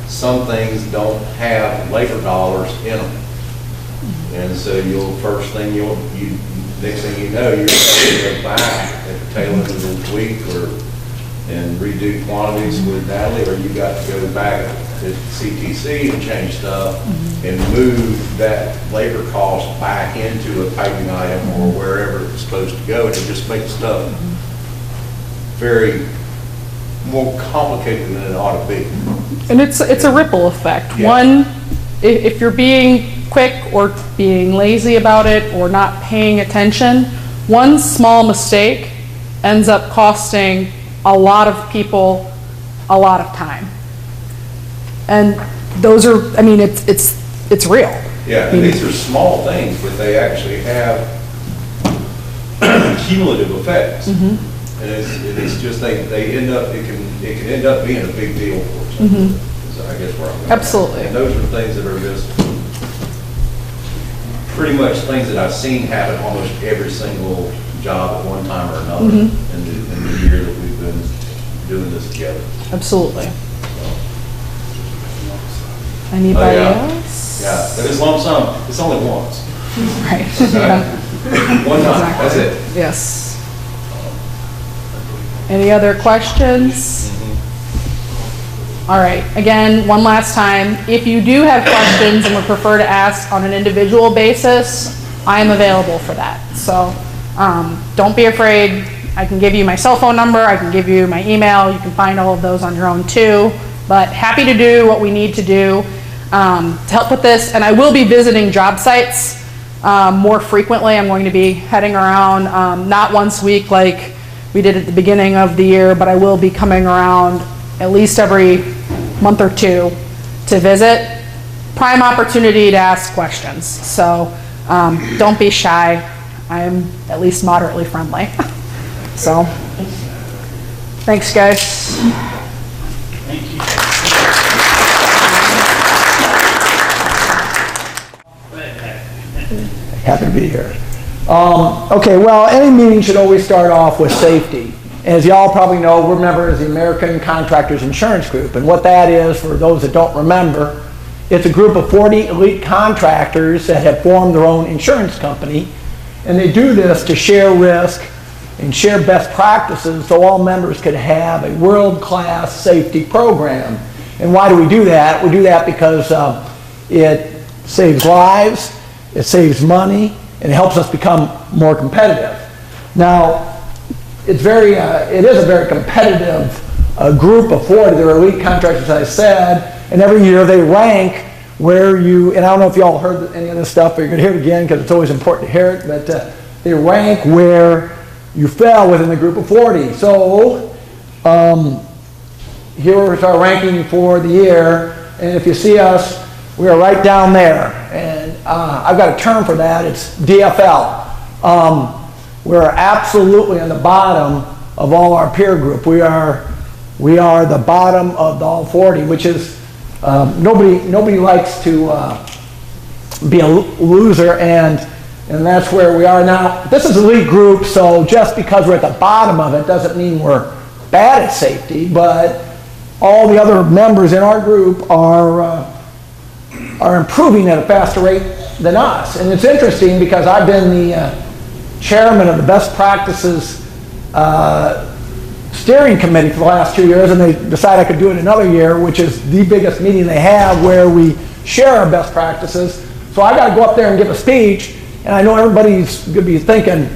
some things don't have labor dollars in them. And so next thing you know, you're going to go back at the tail end of the week and redo quantities with Natalie, or you got to go back to CTC and change stuff and move that labor cost back into a piping item or wherever it's supposed to go, and it just makes stuff very more complicated than it ought to be. And it's a ripple effect. Yeah. One, if you're being quick or being lazy about it or not paying attention, one small mistake ends up costing a lot of people a lot of time. And those are, I mean, it's real. Yeah, and these are small things, but they actually have cumulative effects. And it's just, they end up, it can end up being a big deal for us. So I guess where I'm going. Absolutely. And those are things that are just pretty much things that I've seen happen almost every single job at one time or another in the year that we've been doing this together. Absolutely. Anybody else? Yeah, but it's lump sum, it's only once. Right. Yeah. One time, Exactly. that's it. Yes. Any other questions? All right, again, one last time, if you do have questions and would prefer to ask on an individual basis, I am available for that. So don't be afraid. I can give you my cell phone number, I can give you my email, you can find all of those on your own too. But happy to do what we need to do to help with this. And I will be visiting job sites more frequently. I'm going to be heading around, not once a week like we did at the beginning of the year, but I will be coming around at least every month or two to visit. Prime opportunity to ask questions. So don't be shy. I'm at least moderately friendly. So thanks, guys. Thank you. Happy to be here. Okay, well, any meeting should always start off with safety. As y'all probably know, we're members of the American Contractors Insurance Group, and what that is, for those that don't remember, it's a group of 40 elite contractors that have formed their own insurance company, and they do this to share risk and share best practices so all members could have a world-class safety program. And why do we do that? We do that because it saves lives, it saves money, and it helps us become more competitive. Now, it is a very competitive group of 40. They're elite contractors, as I said, and every year they rank where you, and I don't know if y'all heard any of this stuff, but you're going to hear it again because it's always important to hear it, but they rank where you fell within the group of 40. So here's our ranking for the year, and if you see us, we are right down there. And I've got a term for that, it's DFL. We're absolutely on the bottom of all our peer group. We are the bottom of all 40, which is, nobody likes to be a loser, and that's where we are now. This is an elite group, so just because we're at the bottom of it doesn't mean we're bad at safety, but all the other members in our group are improving at a faster rate than us. And it's interesting because I've been the chairman of the best practices steering committee for the last 2 years, and they decided I could do it another year, which is the biggest meeting they have where we share our best practices. So I got to go up there and give a speech, and I know everybody's going to be thinking,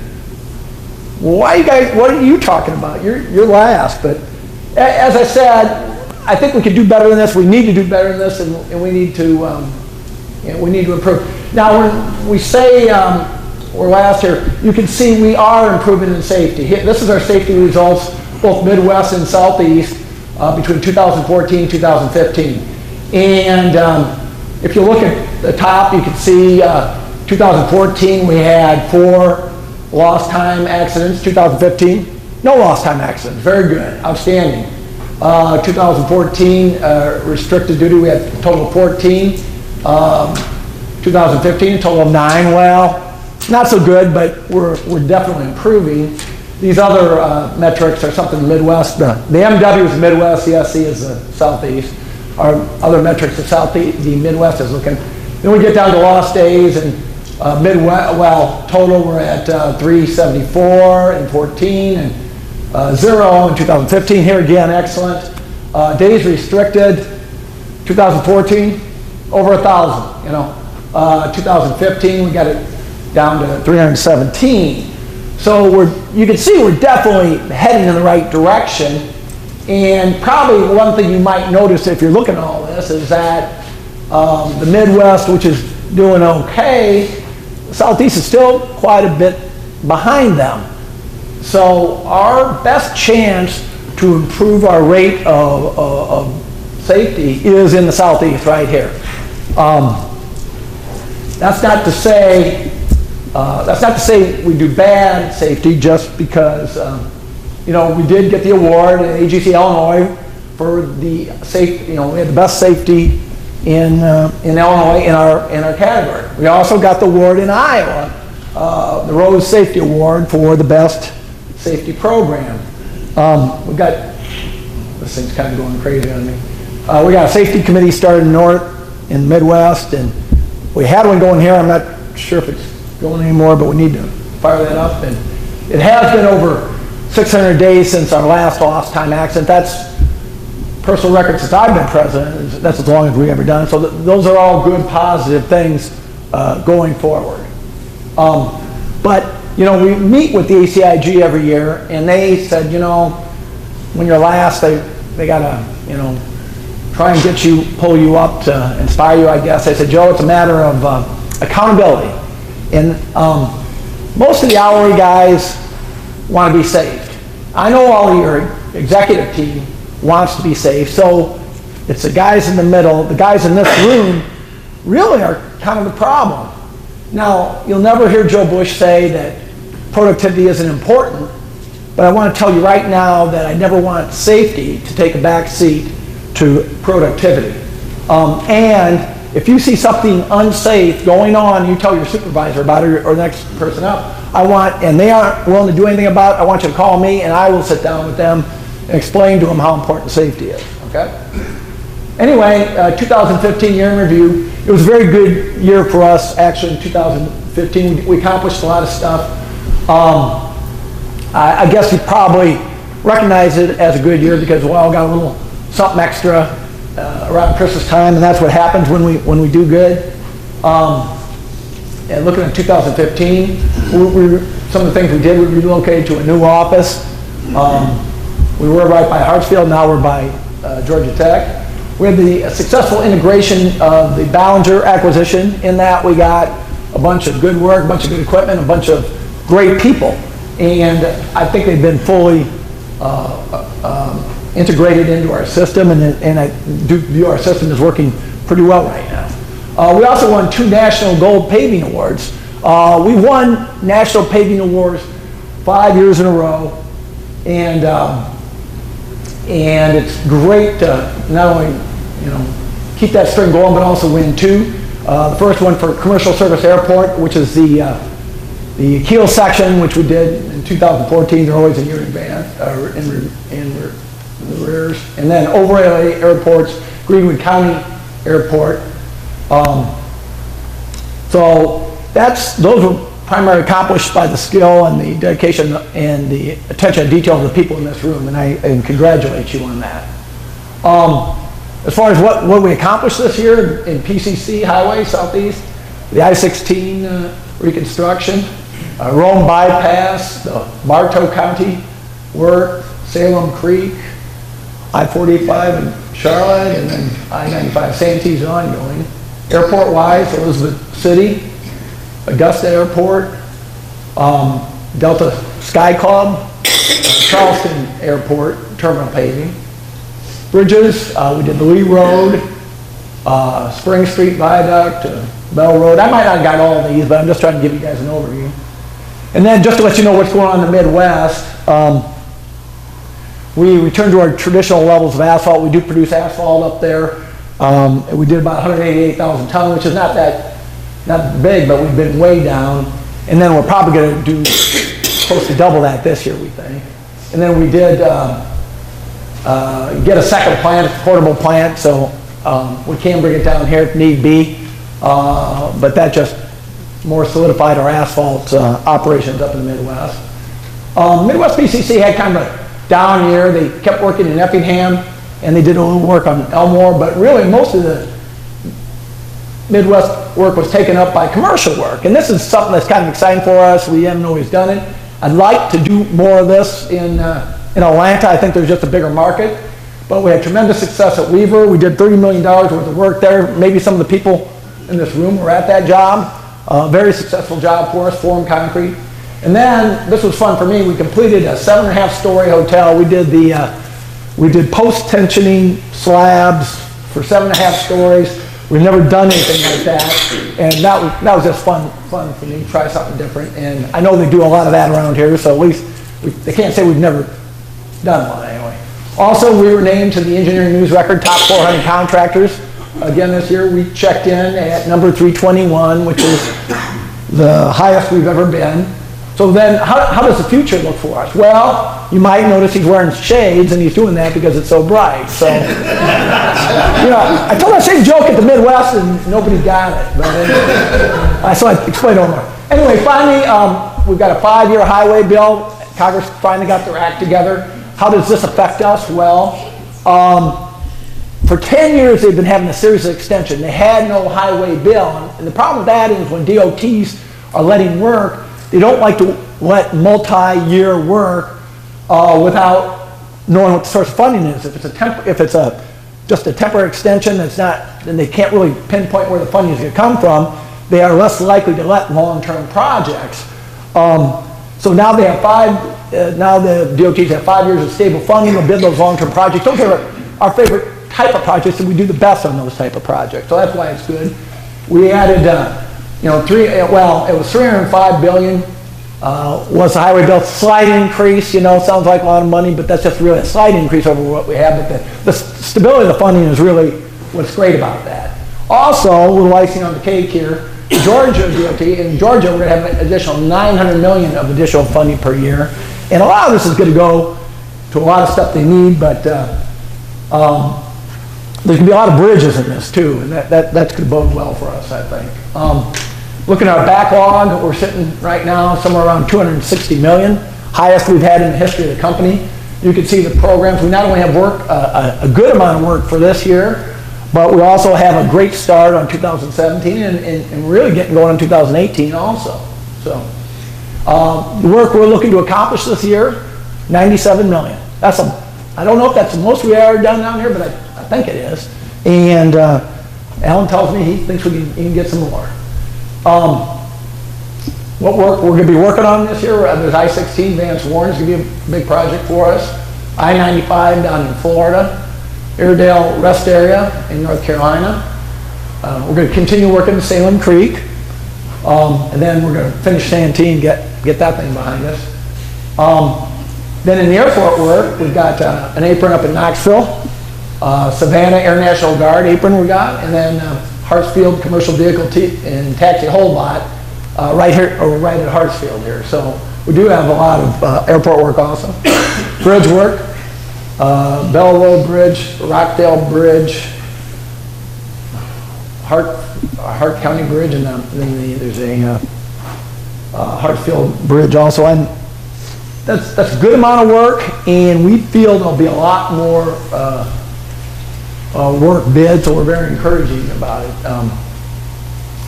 why you guys, what are you talking about? You're last. But as I said, I think we could do better than this. We need to do better than this, and we need to improve. Now, when we say we're last here, you can see we are improving in safety. This is our safety results, both Midwest and Southeast, between 2014 and 2015. And if you look at the top, you can see 2014 we had 4 lost time accidents. 2015, no lost time accidents. Very good, outstanding. 2014 restricted duty, we had a total of 14. 2015, a total of 9. Well, not so good, but we're definitely improving. These other metrics are something Midwest. The MW is the Midwest, the SC is the Southeast. Our other metrics, the Midwest is looking. Then we get down to lost days, and Midwest, well, total we're at 374 in 14 and 0 in 2015. Here again, excellent. Days restricted, 2014, over 1,000, you know. 2015, we got it down to 317. So you can see we're definitely heading in the right direction. And probably one thing you might notice if you're looking at all this is that the Midwest, which is doing okay, the Southeast is still quite a bit behind them. So our best chance to improve our rate of safety is in the southeast right here. That's not to say we do bad safety just because you know, we did get the award at AGC Illinois for the safe. You know, we had the best safety in Illinois in our category. We also got the award in Iowa, the Rose Safety Award for the best safety program. We got, this thing's kind of going crazy on me. We got a safety committee started in the Midwest, and we had one going here. I'm not sure if it's going anymore, but we need to fire that up. And it has been over 600 days since our last lost time accident. That's personal record since I've been president. That's as long as we've ever done. So those are all good, positive things going forward. But you know, we meet with the ACIG every year, and they said, you know, when you're last, they gotta, you know, try and pull you up to inspire you, I guess. I said, Joe, it's a matter of accountability. And most of the hourly guys want to be saved. I know all of your executive team wants to be safe, so it's the guys in the middle, the guys in this room really are kind of the problem. Now, you'll never hear Joe Bush say that productivity isn't important, but I want to tell you right now that I never want safety to take a back seat to productivity. And if you see something unsafe going on, you tell your supervisor about it or the next person up. And they aren't willing to do anything about it, I want you to call me and I will sit down with them and explain to them how important safety is, okay? Anyway, 2015 year in review. It was a very good year for us, actually, in 2015. We accomplished a lot of stuff. I guess you probably recognize it as a good year because we all got a little something extra around Christmas time, and that's what happens when we do good. And looking at 2015, some of the things we did, we relocated to a new office. We were right by Hartsfield, now we're by Georgia Tech. We had the successful integration of the Ballinger acquisition. In that, we got a bunch of good work, a bunch of good equipment, a bunch of great people. And I think they've been fully integrated into our system, and I do view our system as working pretty well right now. We also won 2 National Gold Paving Awards. We won National Paving Awards 5 years in a row, and it's great to not only keep that string going, but also win 2. The first one for Commercial Service Airport, which is the Keel section, which we did in 2014. They're always a year in advance, or in the rears. And then Overlay Airport's Greenwood County Airport. So those were primarily accomplished by the skill and the dedication and the attention to detail of the people in this room, and I congratulate you on that. As far as what we accomplished this year in PCC Highway Southeast, the I-16 reconstruction, Rome Bypass, the Bartow County work, Salem Creek, I-45 in Charlotte, and then I-95 Santee's ongoing. Airport-wise, Elizabeth City, Augusta Airport, Delta Sky Club, Charleston Airport, terminal paving. Bridges, we did the Lee Road, Spring Street Viaduct, Bell Road. I might not have got all of these, but I'm just trying to give you guys an overview. And then just to let you know what's going on in the Midwest, we returned to our traditional levels of asphalt. We do produce asphalt up there. We did about 188,000 tons, which is not big, but we've been way down. And then we're probably going to do close to double that this year, we think. And then we did get a second plant, a portable plant, so we can bring it down here if need be. But that just more solidified our asphalt operations up in the Midwest. Midwest PCC had kind of a down year. They kept working in Effingham, and they did a little work on Elmore, but really most of the Midwest work was taken up by commercial work. And this is something that's kind of exciting for us. We haven't always done it. I'd like to do more of this in Atlanta. I think there's just a bigger market. But we had tremendous success at Weaver. We did $30 million worth of work there. Maybe some of the people in this room were at that job. Very successful job for us, Form Concrete. And then, this was fun for me, we completed a 7.5-story hotel. We did the We did post-tensioning slabs for 7.5 stories. We've never done anything like that, and that was just fun for me to try something different. And I know they do a lot of that around here, so at least they can't say we've never done one anyway. Also, we were named to the Engineering News Record Top 400 Contractors. Again, this year we checked in at number 321, which is the highest we've ever been. So then, how does the future look for us? Well, you might notice he's wearing shades, and he's doing that because it's so bright. So, you know, I told that same joke at the Midwest, and nobody got it. But anyway, so I explained it more. Anyway, finally, we've got a 5-year highway bill. Congress finally got their act together. How does this affect us? Well, for 10 years, they've been having a series of extensions. They had no highway bill, and the problem with that is when DOTs are letting work, they don't like to let multi-year work without knowing what the source of funding is. If it's just a temporary extension that's not, then they can't really pinpoint where the funding is going to come from. They are less likely to let long-term projects. So now they have now the DOTs have 5 years of stable funding. They'll bid those long-term projects. Those are our favorite type of projects, and we do the best on those type of projects. So that's why it's good. We added, it was $305 billion. Was the highway bill slight increase? Sounds like a lot of money, but that's just really a slight increase over what we have. But the stability of the funding is really what's great about that. Also, a little icing on the cake here, Georgia DOT. In Georgia, we're going to have an additional $900 million of additional funding per year. And a lot of this is going to go to a lot of stuff they need, but there's going to be a lot of bridges in this too, and that's going to bode well for us, I think. Looking at our backlog, we're sitting right now somewhere around $260 million, highest we've had in the history of the company. You can see the programs. We not only have work, a good amount of work for this year, but we also have a great start on 2017 and really getting going on 2018 also. So the work we're looking to accomplish this year, $97 million. I don't know if that's the most we ever done down here, but I think it is. And Alan tells me he thinks we can even get some more. What work we're going to be working on this year, there's I-16 Vance Warren is going to be a big project for us. I-95 down in Florida. Airedale Rest Area in North Carolina. We're going to continue working in Salem Creek. And then we're going to finish Santee and get that thing behind us. Then in the airport work, we've got an apron up in Knoxville, Savannah Air National Guard apron we got, and then Hartsfield Commercial Vehicle and Taxi Whole Lot right here, or right at Hartsfield here. So we do have a lot of airport work also. Bridge work, Bell Road Bridge, Rockdale Bridge, Hart County Bridge, and then there's a Hartsfield Bridge also. And that's a good amount of work, and we feel there'll be a lot more work bid, so we're very encouraging about it.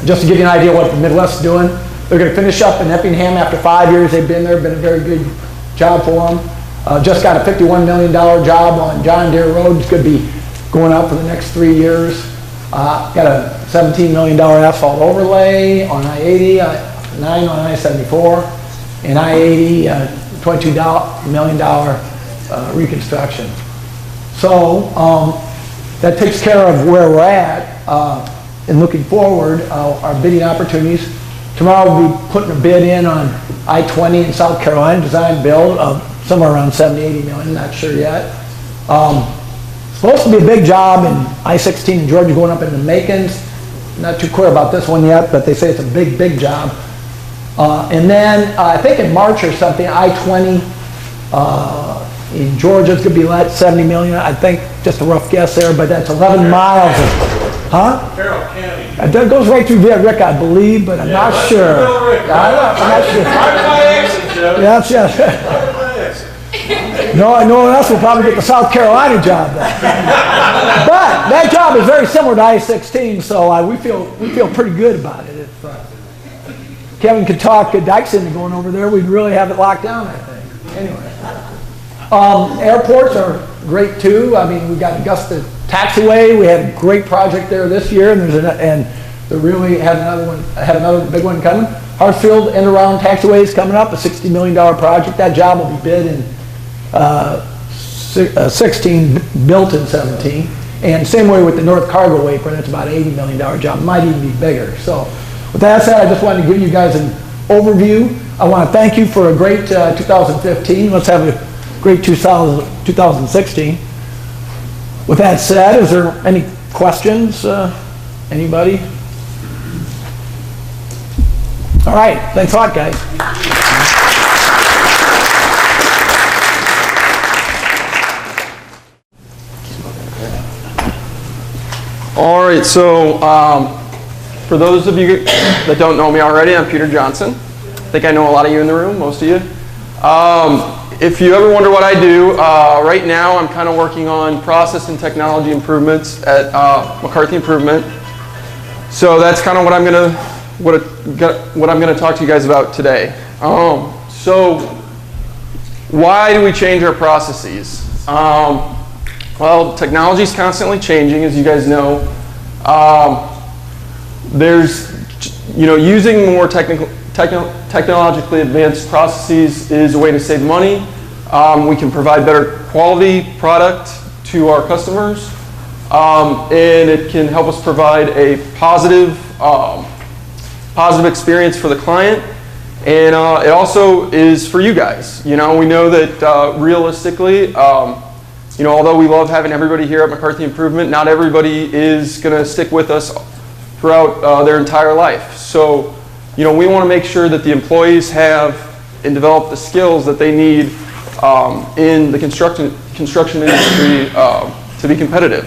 Just to give you an idea of what the Midwest is doing, they're going to finish up in Effingham after 5 years they've been there. Been a very good job for them. Just got a $51 million job on John Deere Road. It's going to be going out for the next 3 years. Got a $17 million asphalt overlay on I-80, 9 on I-74, and I-80, $22 million reconstruction. So that takes care of where we're at. And looking forward, our bidding opportunities. Tomorrow we'll be putting a bid in on I-20 in South Carolina, design build of somewhere around 70, 80 million, not sure yet. Supposed to be a big job in I-16 in Georgia going up into Macon. Not too clear about this one yet, but they say it's a big, big job. And then I think in March or something, I-20 in Georgia is going to be let 70 million. I think just a rough guess there, but that's 11 miles. Huh? Carroll County. That goes right through Via Rick, I believe, but I'm not sure. I'm not sure. Yes, yes. No one else will probably get the South Carolina job then. But that job is very similar to I-16, so we feel pretty good about it. If Kevin could talk Dykes into going over there, we'd really have it locked down, I think. Anyway. Airports are great too. I mean, we've got Augusta Taxiway. We had a great project there this year, and they really have another big one coming. Hartsfield end around taxiways coming up, a $60 million project. That job will be bid in 16, built in 17. And same way with the North Cargo Apron, it's about an $80 million job, might even be bigger. So with that said, I just wanted to give you guys an overview. I want to thank you for a great 2015. Let's have a great 2016. With that said, is there any questions? Anybody? All right, thanks a lot, guys. All right, so for those of you that don't know me already, I'm Peter Johnson. I think I know a lot of you in the room, most of you. If you ever wonder what I do, right now I'm kind of working on process and technology improvements at McCarthy Improvement. So that's kind of what I'm gonna talk to you guys about today. So why do we change our processes? Well, technology is constantly changing, as you guys know. There's, using more technologically advanced processes is a way to save money. We can provide better quality product to our customers, and it can help us provide a positive experience for the client, and it also is for you guys. We know that realistically, although we love having everybody here at McCarthy Improvement, not everybody is going to stick with us throughout their entire life. So, we want to make sure that the employees have and develop the skills that they need in the construction industry to be competitive.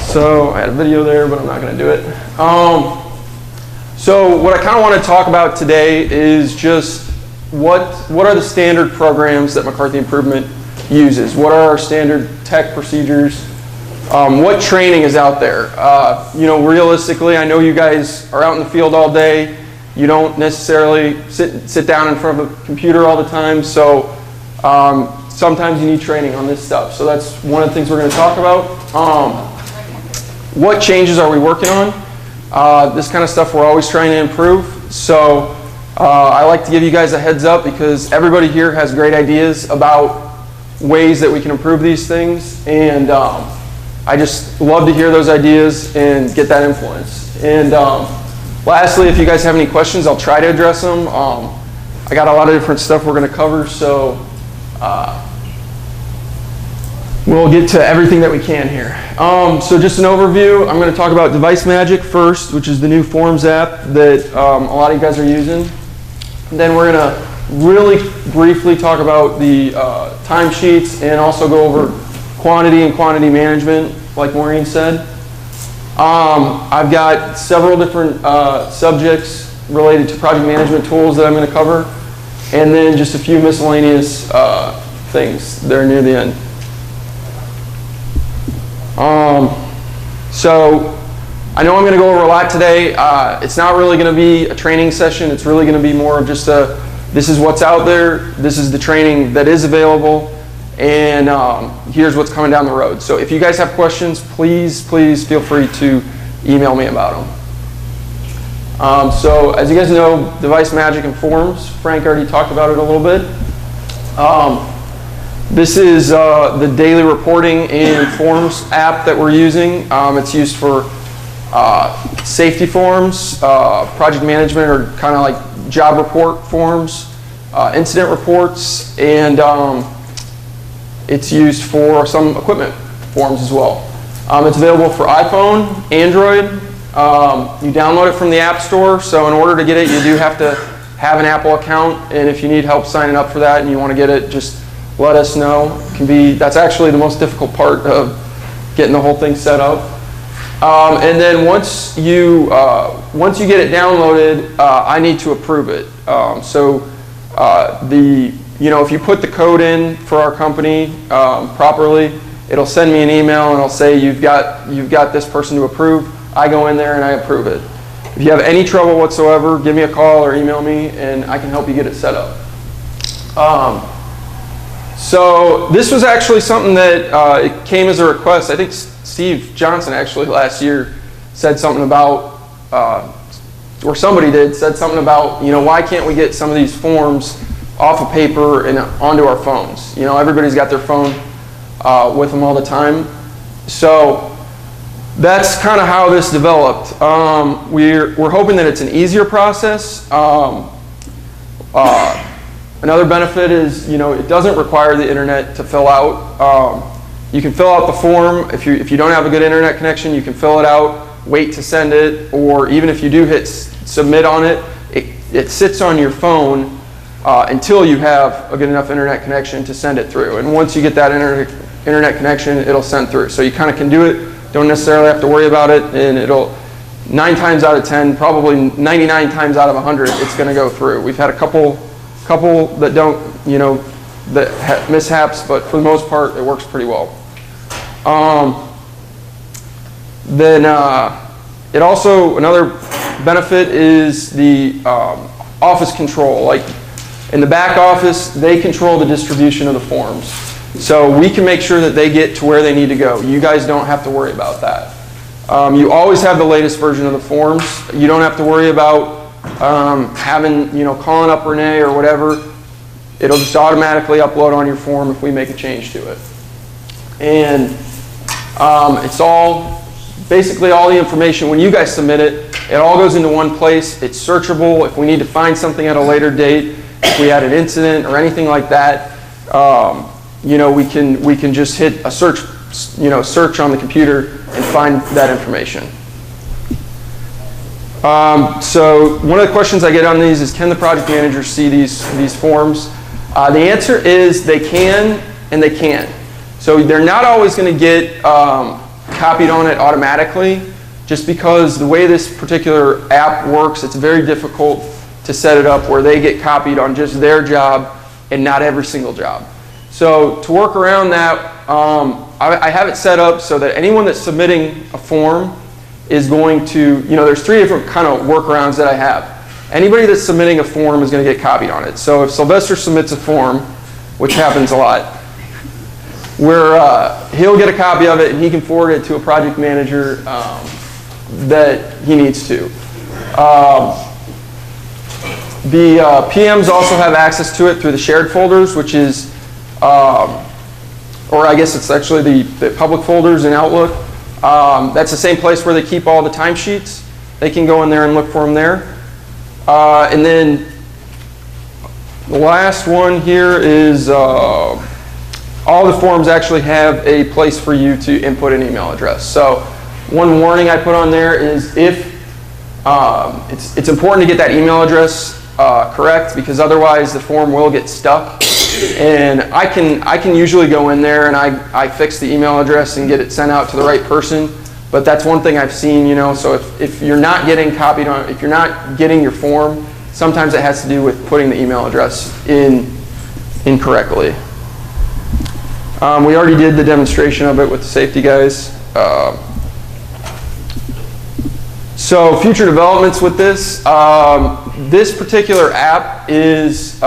So I had a video there, but I'm not going to do it. So what I kind of want to talk about today is just what are the standard programs that McCarthy Improvement uses? What are our standard tech procedures? What training is out there? Realistically, I know you guys are out in the field all day. You don't necessarily sit down in front of a computer all the time, so sometimes you need training on this stuff. So that's one of the things we're going to talk about. What changes are we working on? This kind of stuff we're always trying to improve. So I like to give you guys a heads up because everybody here has great ideas about ways that we can improve these things, and I just love to hear those ideas and get that influence. And lastly, if you guys have any questions, I'll try to address them. I got a lot of different stuff we're going to cover, so we'll get to everything that we can here. So just an overview, I'm going to talk about Device Magic first, which is the new Forms app that a lot of you guys are using. And then we're going to really briefly talk about the timesheets and also go over quantity and quantity management, like Maureen said. I've got several different subjects related to project management tools that I'm going to cover, and then just a few miscellaneous things there near the end. So I know I'm going to go over a lot today. It's not really going to be a training session. It's really going to be more of just this is what's out there, this is the training that is available, and here's what's coming down the road. So if you guys have questions, please feel free to email me about them. So as you guys know, Device Magic and Forms, Frank already talked about it a little bit. This is the daily reporting and Forms app that we're using. It's used for safety forms, project management, or kind of like job report forms, incident reports, and it's used for some equipment forms as well. It's available for iPhone, Android. You download it from the App Store, so in order to get it, you do have to have an Apple account, and if you need help signing up for that and you want to get it, just let us know. That's actually the most difficult part of getting the whole thing set up. And then once you get it downloaded, I need to approve it. If you put the code in for our company properly, it'll send me an email and it'll say you've got this person to approve. I go in there and I approve it. If you have any trouble whatsoever, give me a call or email me and I can help you get it set up. So this was actually something that it came as a request. I think Steve Johnson actually last year said something about, or somebody said something about, why can't we get some of these forms off of paper and onto our phones. You know, everybody's got their phone with them all the time. So that's kind of how this developed. We're hoping that it's an easier process. Another benefit is, you know, it doesn't require the internet to fill out. You can fill out the form. If you don't have a good internet connection, you can fill it out, wait to send it, or even if you do hit submit on it, it sits on your phone until you have a good enough internet connection to send it through. And once you get that internet connection, it'll send through. So you kind of can do it, don't necessarily have to worry about it, and it'll, 9 times out of 10, probably 99 times out of 100, it's going to go through. We've had a couple that don't, you know, that have mishaps, but for the most part, it works pretty well. Then it also, another benefit is the office control. Like in the back office, they control the distribution of the forms. So we can make sure that they get to where they need to go. You guys don't have to worry about that. You always have the latest version of the forms. You don't have to worry about having, you know, calling up Rene or whatever. It'll just automatically upload on your form if we make a change to it. And it's all, basically all the information, when you guys submit it, it all goes into one place. It's searchable. If we need to find something at a later date, if we had an incident or anything like that, you know, we can just hit a search, you know, search on the computer and find that information. So one of the questions I get on these is, can the project manager see these forms? The answer is they can and they can't. So they're not always going to get copied on it automatically, just because the way this particular app works, it's very difficult to set it up where they get copied on just their job and not every single job. So to work around that, I have it set up so that anyone that's submitting a form is going to, you know, there's 3 different kind of workarounds that I have. Anybody that's submitting a form is going to get copied on it. So if Sylvester submits a form, which happens a lot, where he'll get a copy of it and he can forward it to a project manager that he needs to. The PMs also have access to it through the shared folders, which is, or I guess it's actually the public folders in Outlook. That's the same place where they keep all the timesheets. They can go in there and look for them there. And then the last one here is all the forms actually have a place for you to input an email address. So one warning I put on there is if it's important to get that email address correct, because otherwise the form will get stuck. And I can usually go in there and I fix the email address and get it sent out to the right person. But that's one thing I've seen, you know, so if you're not getting copied on, if you're not getting your form, sometimes it has to do with putting the email address in incorrectly. We already did the demonstration of it with the safety guys. So future developments with this, this particular app is,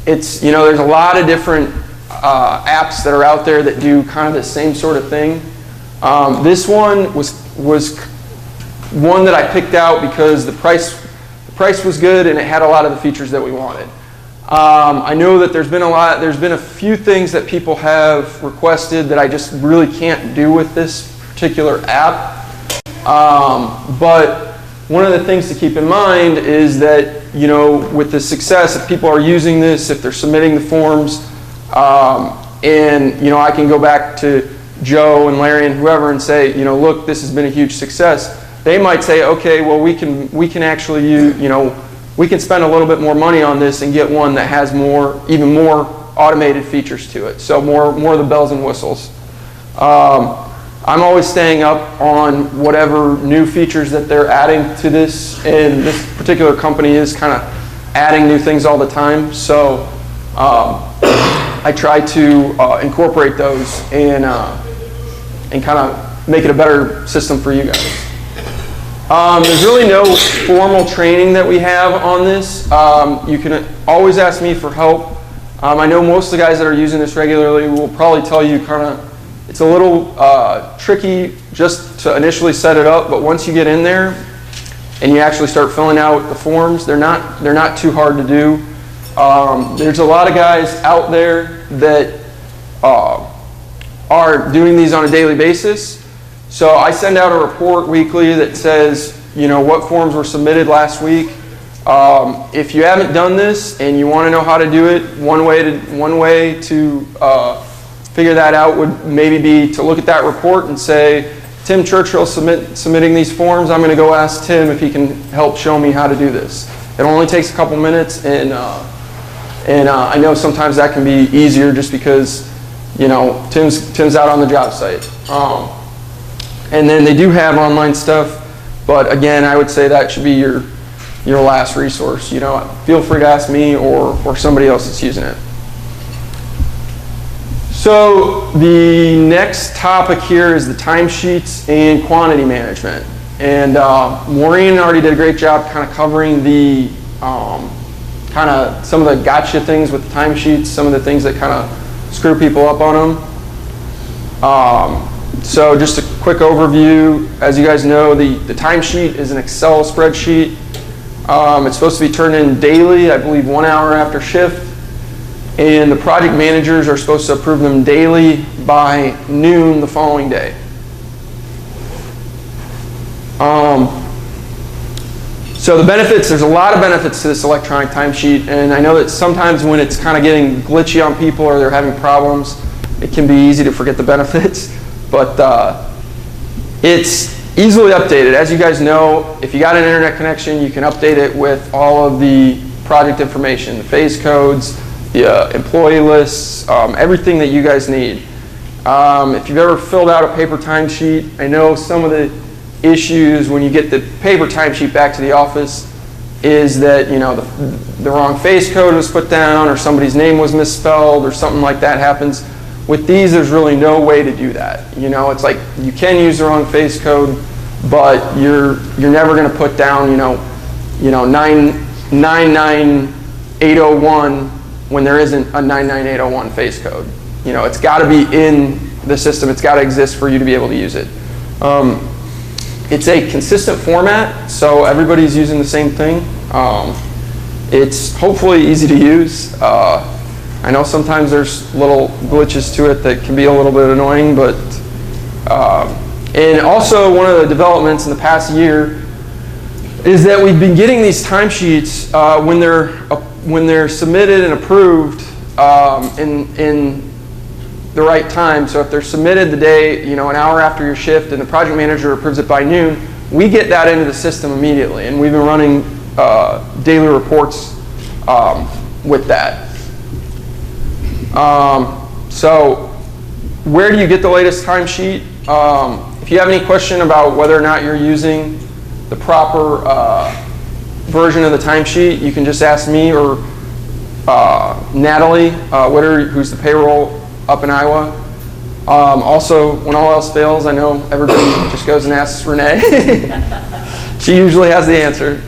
it's, you know, there's a lot of different apps that are out there that do kind of the same sort of thing. This one was one that I picked out because the price was good and it had a lot of the features that we wanted. I know that there's been a few things that people have requested that I just really can't do with this particular app. But one of the things to keep in mind is that, you know, with the success, if people are using this, if they're submitting the forms, and, you know, I can go back to Joe and Larry and whoever and say, you know, look, this has been a huge success. They might say, okay, well, we can actually use, you know, we can spend a little bit more money on this and get one that has even more automated features to it. So more of the bells and whistles. I'm always staying up on whatever new features that they're adding to this, and this particular company is kind of adding new things all the time. So I try to incorporate those and kind of make it a better system for you guys. There's really no formal training that we have on this. You can always ask me for help. I know most of the guys that are using this regularly will probably tell you kind of it's a little tricky just to initially set it up, but once you get in there and you actually start filling out the forms, they're not too hard to do. There's a lot of guys out there that are doing these on a daily basis. So I send out a report weekly that says, you know, what forms were submitted last week. If you haven't done this and you want to know how to do it, one way to figure that out would maybe be to look at that report and say, Tim Churchill submitting these forms. I'm going to go ask Tim if he can help show me how to do this. It only takes a couple minutes, and I know sometimes that can be easier just because, you know, Tim's out on the job site. And then they do have online stuff, but again, I would say that should be your last resource. You know, feel free to ask me or somebody else that's using it. So the next topic here is the timesheets and quantity management. And Maureen already did a great job kind of covering the kind of some of the gotcha things with the timesheets, some of the things that kind of screw people up on them. So just a quick overview. As you guys know, the timesheet is an Excel spreadsheet. It's supposed to be turned in daily, I believe 1 hour after shift. And the project managers are supposed to approve them daily by noon the following day. So the benefits, there's a lot of benefits to this electronic timesheet, and I know that sometimes when it's kind of getting glitchy on people or they're having problems, it can be easy to forget the benefits, but it's easily updated. As you guys know, if you got an internet connection, you can update it with all of the project information, the phase codes, the employee lists, everything that you guys need. If you've ever filled out a paper timesheet, I know some of the issues when you get the paper timesheet back to the office is that, you know, the wrong phase code was put down or somebody's name was misspelled or something like that happens. With these, there's really no way to do that. You know, it's like you can use the wrong phase code, but you're never going to put down, you know 99801 when there isn't a 99801 phase code. You know, it's got to be in the system. It's got to exist for you to be able to use it. It's a consistent format, so everybody's using the same thing. It's hopefully easy to use. I know sometimes there's little glitches to it that can be a little bit annoying, but and also one of the developments in the past year is that we've been getting these timesheets when they're submitted and approved in the right time. So if they're submitted the day, you know, an hour after your shift and the project manager approves it by noon, we get that into the system immediately. And we've been running daily reports with that. So where do you get the latest timesheet? If you have any question about whether or not you're using the proper version of the timesheet, you can just ask me or Natalie Witter, who's the payroll up in Iowa. Also, when all else fails, I know everybody just goes and asks Renee. She usually has the answer.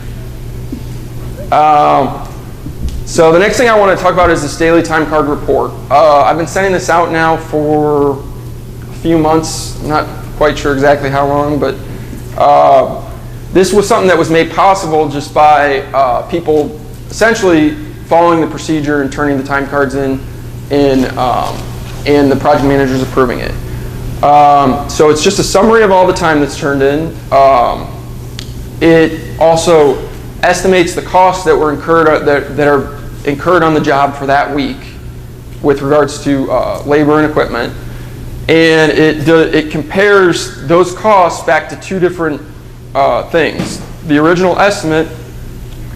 So the next thing I want to talk about is this daily time card report. I've been sending this out now for a few months. I'm not quite sure exactly how long, but this was something that was made possible just by people essentially following the procedure and turning the time cards in and the project manager's approving it. So it's just a summary of all the time that's turned in. It also estimates the costs that were incurred that are incurred on the job for that week with regards to labor and equipment, and it compares those costs back to two different things: the original estimate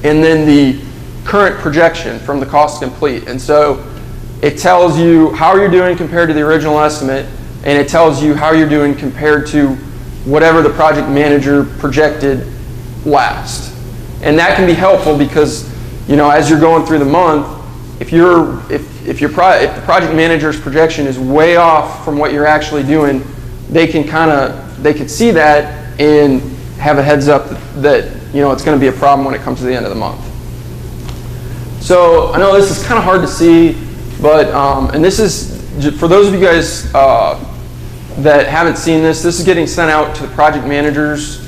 and then the current projection from the cost to complete. And so it tells you how you're doing compared to the original estimate, and it tells you how you're doing compared to whatever the project manager projected last. And that can be helpful because, you know, as you're going through the month, if the project manager's projection is way off from what you're actually doing, they can see that and have a heads up that, you know, it's going to be a problem when it comes to the end of the month. So I know this is kind of hard to see, but and this is for those of you guys that haven't seen this. This is getting sent out to the project managers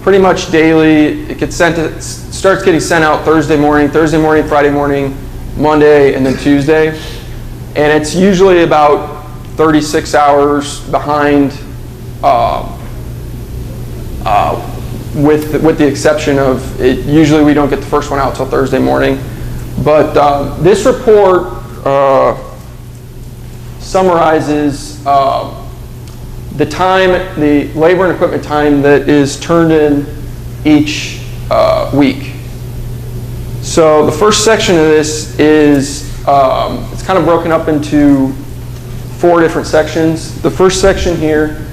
pretty much daily. It gets starts getting sent out Thursday morning, Friday morning, Monday, and then Tuesday. And it's usually about 36 hours behind, with the exception of it. Usually we don't get the first one out till Thursday morning. But this report summarizes the time, the labor and equipment time that is turned in each week. So the first section of this is, it's kind of broken up into 4 different sections. The first section here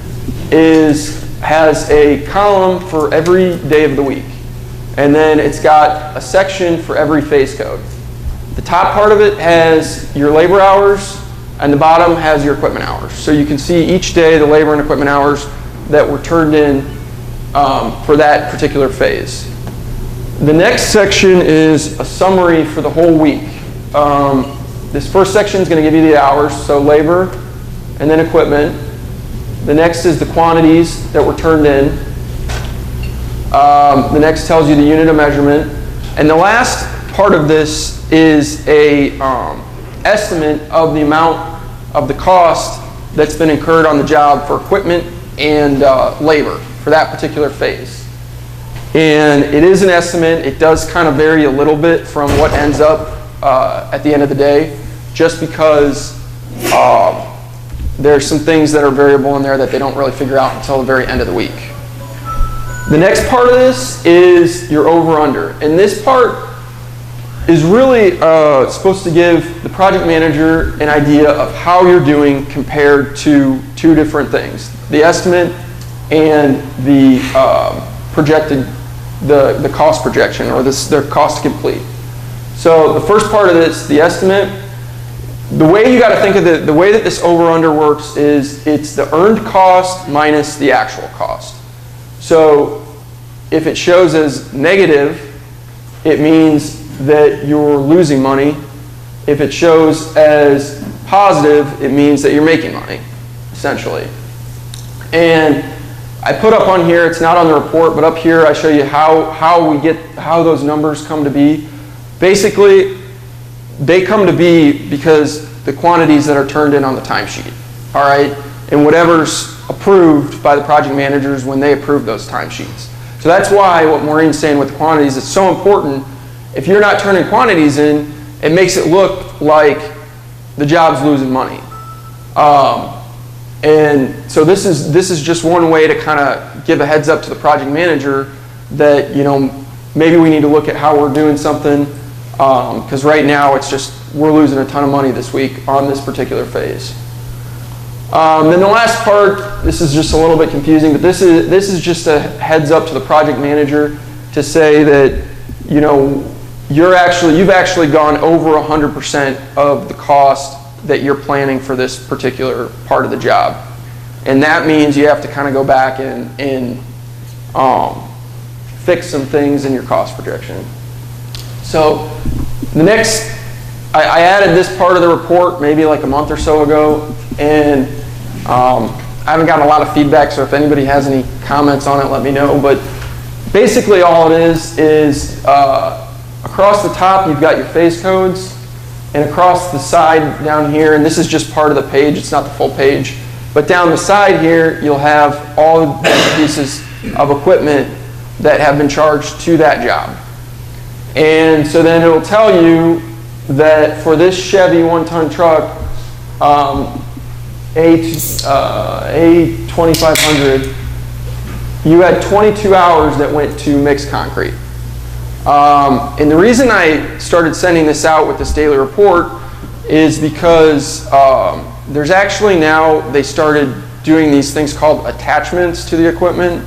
has a column for every day of the week. And then it's got a section for every phase code. The top part of it has your labor hours, and the bottom has your equipment hours. So you can see each day the labor and equipment hours that were turned in for that particular phase. The next section is a summary for the whole week. This first section is going to give you the hours, so labor and then equipment. The next is the quantities that were turned in. The next tells you the unit of measurement. And the last part of this is a estimate of the amount of the cost that's been incurred on the job for equipment and labor for that particular phase. And it is an estimate. It does kind of vary a little bit from what ends up at the end of the day, just because there's some things that are variable in there that they don't really figure out until the very end of the week. The next part of this is your over-under. And this part is really supposed to give the project manager an idea of how you're doing compared to 2 different things: the estimate and the projected, the cost projection, or their cost to complete. So the first part of this, the estimate, the way you got to think of the way that this over-under works is it's the earned cost minus the actual cost. So if it shows as negative, it means that you're losing money. If it shows as positive, it means that you're making money, essentially. And I put up on here, it's not on the report, but up here I show you how those numbers come to be. Basically, they come to be because the quantities that are turned in on the timesheet, all right, and whatever's approved by the project managers when they approve those timesheets. So that's why what Maureen's saying with the quantities, it's so important. If you're not turning quantities in, it makes it look like the job's losing money. And so this is just one way to kind of give a heads up to the project manager that, you know, maybe we need to look at how we're doing something, because right now it's just we're losing a ton of money this week on this particular phase. Then the last part, this is just a little bit confusing, but this is just a heads up to the project manager to say that, you know, you've actually gone over 100% of the cost that you're planning for this particular part of the job. And that means you have to kind of go back and fix some things in your cost projection. So the next, I added this part of the report maybe like a month or so ago, and I haven't gotten a lot of feedback, so if anybody has any comments on it, let me know. But basically all it is across the top you've got your phase codes, and across the side down here, and this is just part of the page, it's not the full page, but down the side here you'll have all the pieces of equipment that have been charged to that job. And so then it'll tell you that for this Chevy 1-ton truck, A2500, you had 22 hours that went to mixed concrete. And the reason I started sending this out with this daily report is because there's actually now, they started doing these things called attachments to the equipment.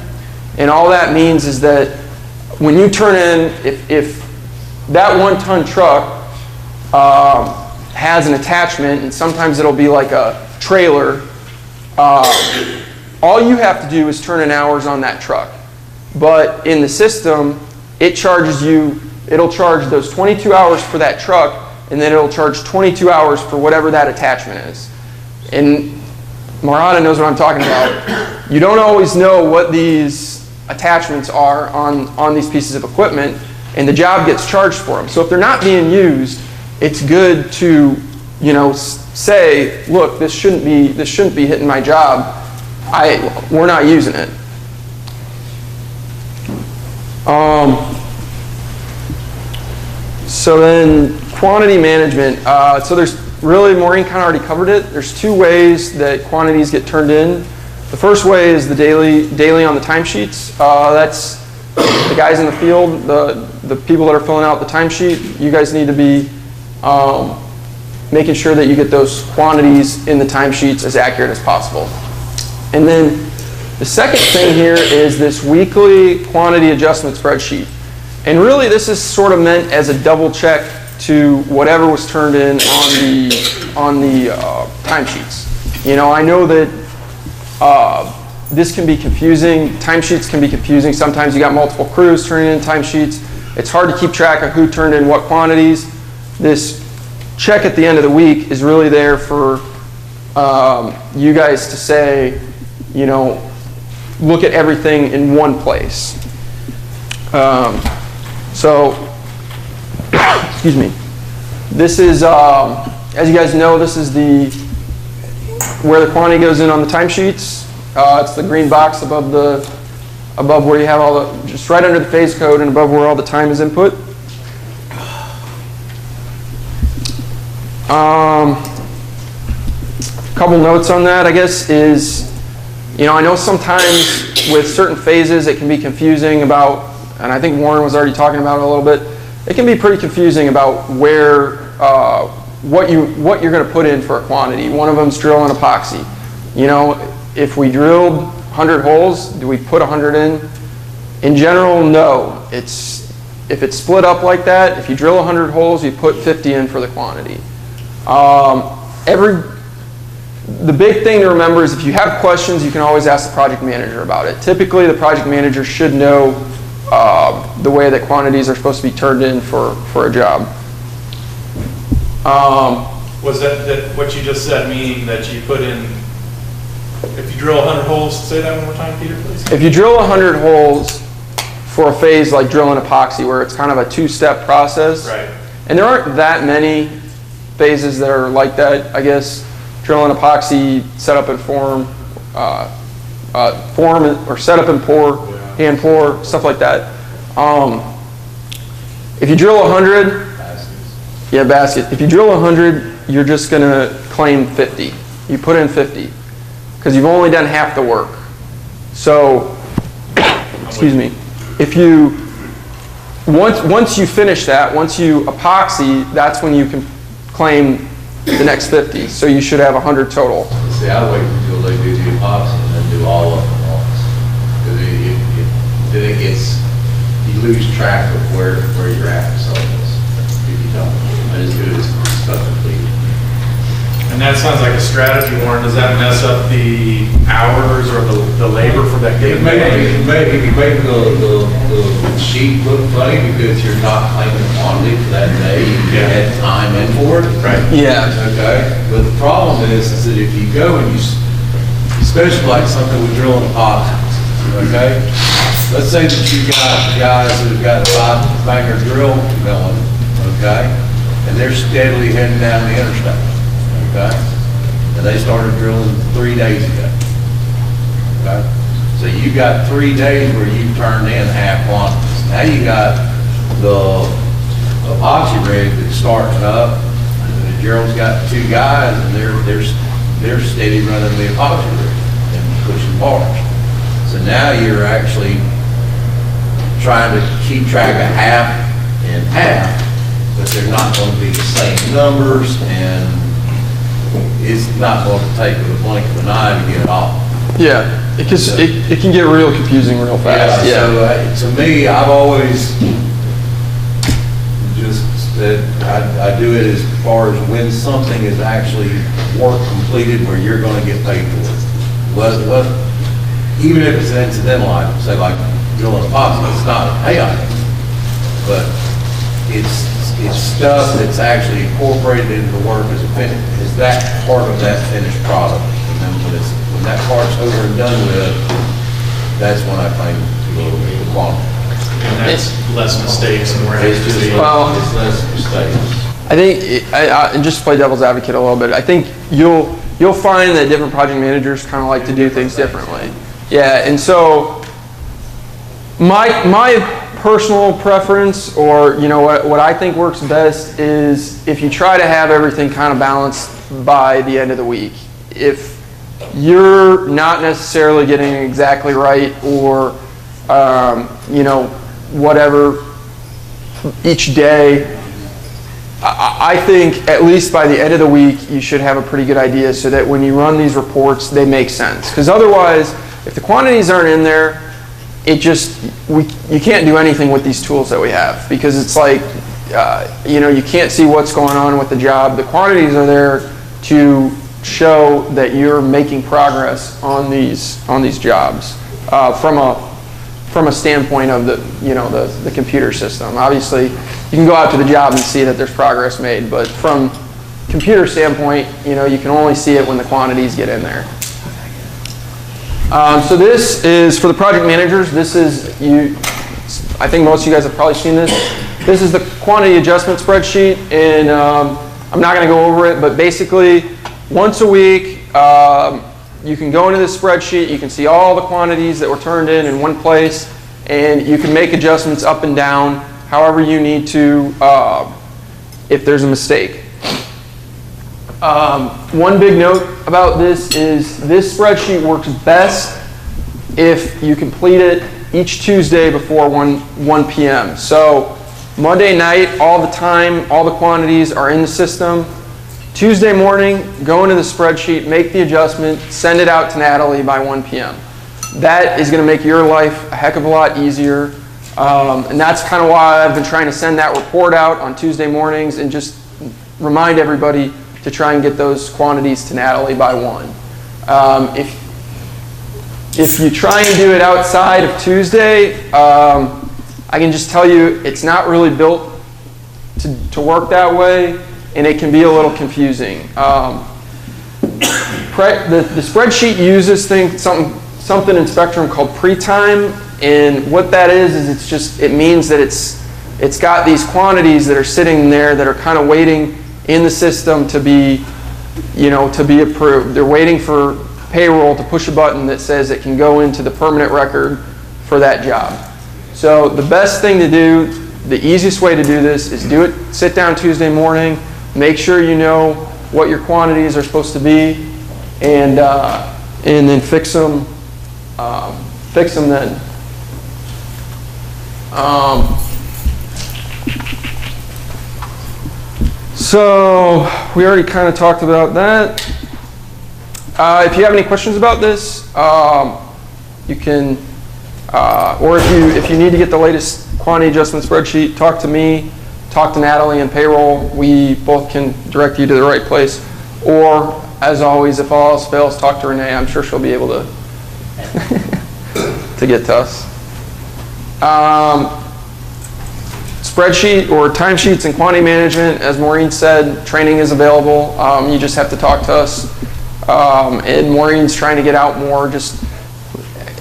And all that means is that when you turn in, if that 1-ton truck has an attachment, and sometimes it'll be like a trailer, all you have to do is turn in hours on that truck. But in the system, it charges you, it'll charge those 22 hours for that truck, and then it'll charge 22 hours for whatever that attachment is. And Marana knows what I'm talking about. You don't always know what these attachments are on these pieces of equipment, and the job gets charged for them. So if they're not being used, it's good to, you know, say, look, this shouldn't be hitting my job. We're not using it. So then quantity management. So there's really, Maureen kind of already covered it. There's two ways that quantities get turned in. The first way is the daily on the timesheets. That's the guys in the field, the people that are filling out the timesheet. You guys need to be making sure that you get those quantities in the timesheets as accurate as possible. And then the second thing here is this weekly quantity adjustment spreadsheet. And really this is sort of meant as a double check to whatever was turned in on the timesheets. You know, I know that this can be confusing. Timesheets can be confusing. Sometimes you got multiple crews turning in timesheets. It's hard to keep track of who turned in what quantities. This check at the end of the week is really there for you guys to say, you know, look at everything in one place. Excuse me. This is, as you guys know, this is where the quantity goes in on the timesheets. It's the green box above where you have all the, just right under the phase code and above where all the time is input. Couple notes on that, I guess, is, you know, I know sometimes with certain phases it can be confusing about, and I think Warren was already talking about it a little bit, it can be pretty confusing about where, what you're going to put in for a quantity. One of them's drill and epoxy. You know, if we drilled 100 holes, do we put 100 in? In general, no. If it's split up like that, if you drill 100 holes, you put 50 in for the quantity. The big thing to remember is if you have questions, you can always ask the project manager about it. Typically, the project manager should know the way that quantities are supposed to be turned in for a job. Was that what you just said, meaning that you put in, if you drill 100 holes, say that one more time, Peter, please? If you drill 100 holes for a phase like drilling epoxy, where it's kind of a two-step process, right, and there aren't that many phases that are like that, I guess. Drilling epoxy, set up and form, or set up and pour, hand pour, stuff like that. If you drill 100, yeah, basket. If you drill 100, you're just going to claim 50. You put in 50 because you've only done half the work. So, excuse me. If you once you finish that, once you epoxy, that's when you can claim the next 50. So you should have 100 total. See, I wait until they do the epoxy and then do all of them once. Because then it gets, you lose track of where you're at. So if you don't, as good as stuff completed. And that sounds like a strategy, Warren. Does that mess up the hours or the labor for that given day? It may make the sheet look funny because you're not claiming quantity for that day. You had time in for it. Right. Yeah. Okay. But the problem is that if you go and you specialize something with drilling epoxy, okay? Let's say that you got guys that have got a 5-banger drill going, okay? And they're steadily heading down the interstate. Okay? And they started drilling 3 days ago. Okay? So you got 3 days where you turned in half quantities. Now you got the epoxy rig that's starting up. And Gerald's got 2 guys and they're steady running the epoxy rig and pushing bars. So now you're actually trying to keep track of half and half, but they're not going to be the same numbers, and it's not going to take with a blink of an eye to get it off. Yeah, it can get real confusing real fast. Yeah. So to me, I've always just said I do it as far as when something is actually work completed where you're going to get paid for it. Even if it's an incidental item, say like drilling epoxy, it's not a pay item, but it's stuff that's actually incorporated into the work as a finish, is that part of that finished product. And then when that part's over and done with, that's when I find the quantity. And that's less mistakes and more It's just, accuracy. Well- it's less mistakes. I think, and just to play devil's advocate a little bit, I think you'll find that different project managers kind of like to do things differently. Yeah, and so my personal preference, or what I think works best, is if you try to have everything kind of balanced by the end of the week. If you're not necessarily getting it exactly right, or whatever each day, I think at least by the end of the week you should have a pretty good idea, so that when you run these reports they make sense. Because otherwise, if the quantities aren't in there, you can't do anything with these tools that we have, because it's like you can't see what's going on with the job. The quantities are there to show that you're making progress on these jobs from a standpoint of the computer system. Obviously, you can go out to the job and see that there's progress made, but from computer standpoint, you can only see it when the quantities get in there. So this is for the project managers. This is I think most of you guys have probably seen this. This is the quantity adjustment spreadsheet, and I'm not going to go over it, but basically once a week, you can go into this spreadsheet, you can see all the quantities that were turned in one place, and you can make adjustments up and down however you need to if there's a mistake. One big note about this is this spreadsheet works best if you complete it each Tuesday before 1 p.m. So Monday night, all the time, all the quantities are in the system. Tuesday morning, go into the spreadsheet, make the adjustment, send it out to Natalie by 1 p.m. That is going to make your life a heck of a lot easier. And that's kind of why I've been trying to send that report out on Tuesday mornings and just remind everybody to try and get those quantities to Natalie by 1. If you try and do it outside of Tuesday, I can just tell you it's not really built to work that way, and it can be a little confusing. The spreadsheet uses something in Spectrum called pre-time, and what that is it means that it's got these quantities that are sitting there that are kind of waiting in the system to be approved. They're waiting for payroll to push a button that says it can go into the permanent record for that job. So the best thing to do, the easiest way to do this is sit down Tuesday morning, make sure you know what your quantities are supposed to be, and then fix them then. So we already kind of talked about that. If you have any questions about this, you can, or if you need to get the latest quantity adjustment spreadsheet, talk to me, talk to Natalie and payroll. We both can direct you to the right place. Or, as always, if all else fails, talk to Renee. I'm sure she'll be able to to get to us. Spreadsheet or timesheets and quantity management, as Maureen said, training is available. You just have to talk to us. And Maureen's trying to get out more.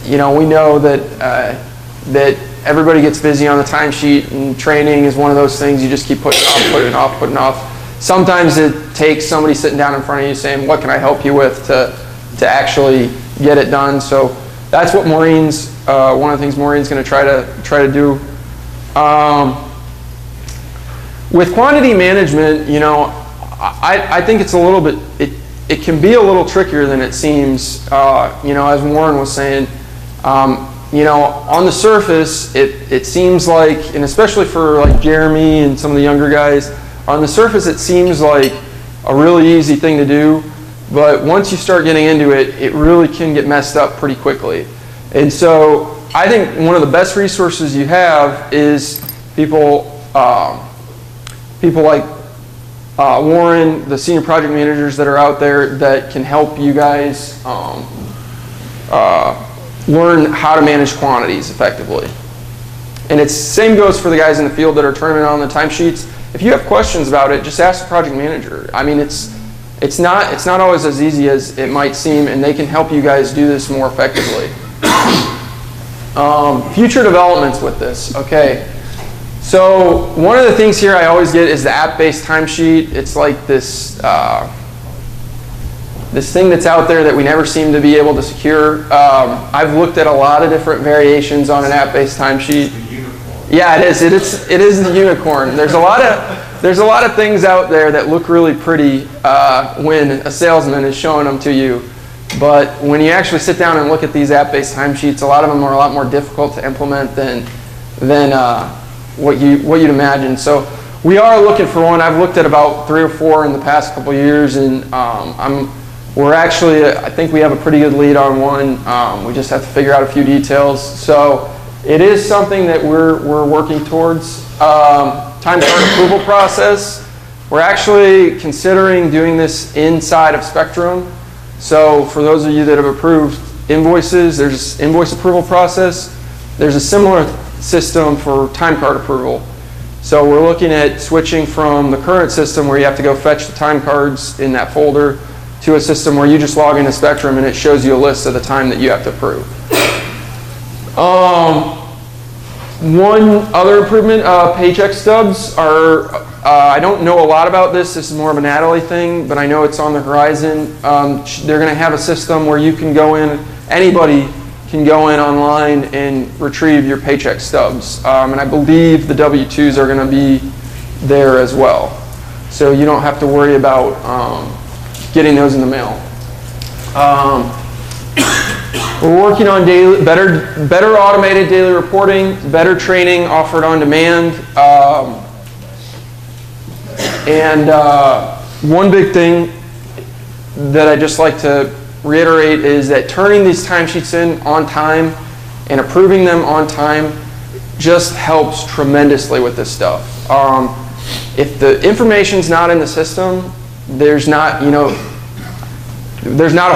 We know that everybody gets busy on the timesheet, and training is one of those things you just keep putting off. Sometimes it takes somebody sitting down in front of you saying, "What can I help you with?" to actually get it done. So that's what Maureen's one of the things Maureen's going to try to do. With quantity management, I think it's a little bit, it can be a little trickier than it seems. As Warren was saying, on the surface, it seems like, and especially for like Jeremy and some of the younger guys, on the surface it seems like a really easy thing to do, but once you start getting into it, it really can get messed up pretty quickly. And so I think one of the best resources you have is people like Warren, the senior project managers that are out there that can help you guys learn how to manage quantities effectively. And it's same goes for the guys in the field that are turning on the timesheets. If you have questions about it, just ask the project manager. I mean, it's not always as easy as it might seem, and they can help you guys do this more effectively. Future developments with this. Okay. So one of the things here I always get is the app-based timesheet. It's like this this thing that's out there that we never seem to be able to secure. I've looked at a lot of different variations on an app-based timesheet. Yeah, it is. It is the unicorn. There's a lot of things out there that look really pretty when a salesman is showing them to you. But when you actually sit down and look at these app-based timesheets, a lot of them are a lot more difficult to implement than what you'd imagine. So we are looking for one. I've looked at about 3 or 4 in the past couple years, and we're actually, I think we have a pretty good lead on one. We just have to figure out a few details. So it is something that we're working towards. Time card approval process. We're actually considering doing this inside of Spectrum. So for those of you that have approved invoices, there's invoice approval process. There's a similar system for time card approval. So we're looking at switching from the current system where you have to go fetch the time cards in that folder to a system where you just log into Spectrum and it shows you a list of the time that you have to approve. One other improvement, paycheck stubs are, I don't know a lot about this. This is more of a Natalie thing, but I know it's on the horizon. They're going to have a system where you can go in, anybody can go in online and retrieve your paycheck stubs. And I believe the W-2s are going to be there as well. So you don't have to worry about getting those in the mail. We're working on better automated daily reporting, better training offered on demand. One big thing that I just like to reiterate is that turning these timesheets in on time and approving them on time just helps tremendously with this stuff. If the information's not in the system, there's not a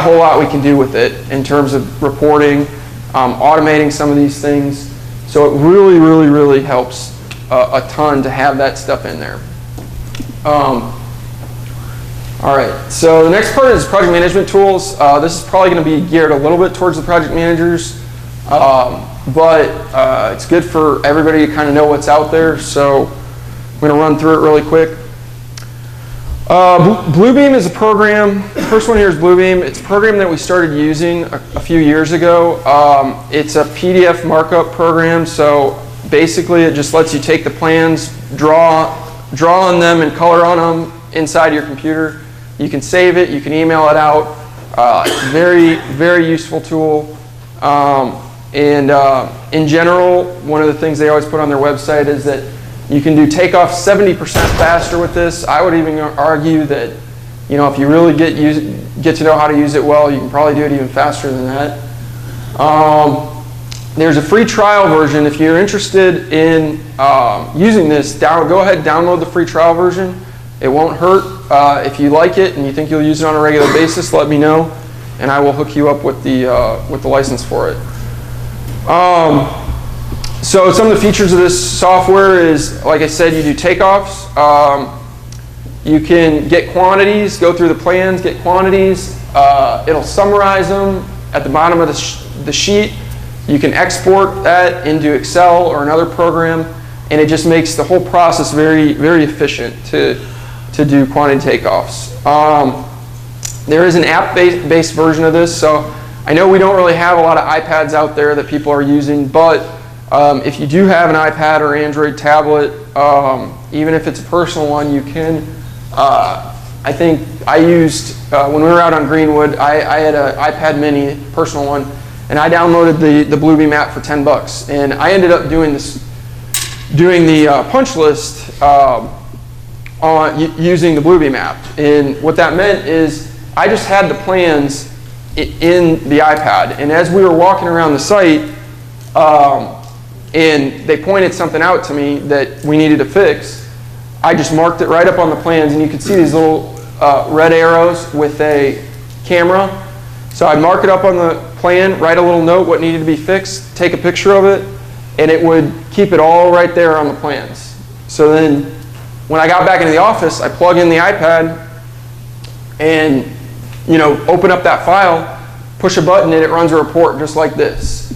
whole lot we can do with it in terms of reporting, automating some of these things. So it really, really, really helps a ton to have that stuff in there. All right, so the next part is project management tools. This is probably going to be geared a little bit towards the project managers, but it's good for everybody to kind of know what's out there. So I'm going to run through it really quick. Bluebeam is a program. The first one here is Bluebeam. It's a program that we started using a few years ago. It's a PDF markup program, so basically it just lets you take the plans, draw on them and color on them inside your computer. You can save it, you can email it out. It's a very, very useful tool. In general, one of the things they always put on their website is that you can do takeoff 70% faster with this. I would even argue that, if you really get to know how to use it well, you can probably do it even faster than that. There's a free trial version. If you're interested in using this, go ahead and download the free trial version. It won't hurt. If you like it and you think you'll use it on a regular basis, let me know, and I will hook you up with the license for it. So some of the features of this software is, like I said, you do takeoffs. You can get quantities, go through the plans, get quantities. It'll summarize them at the bottom of the sheet. You can export that into Excel or another program, and it just makes the whole process very, very efficient to do quantity takeoffs. There is an app-based version of this, so I know we don't really have a lot of iPads out there that people are using, but if you do have an iPad or Android tablet, even if it's a personal one, you can. I think I used, when we were out on Greenwood, I had an iPad mini, personal one, and I downloaded the Bluebeam app for $10. And I ended up doing the punch list using the Bluebeam app. And what that meant is I just had the plans in the iPad. And as we were walking around the site, and they pointed something out to me that we needed to fix, I just marked it right up on the plans, and you can see these little red arrows with a camera. So I'd mark it up on the plan, write a little note what needed to be fixed, take a picture of it, and it would keep it all right there on the plans. So then when I got back into the office, I plug in the iPad and open up that file, push a button, and it runs a report just like this.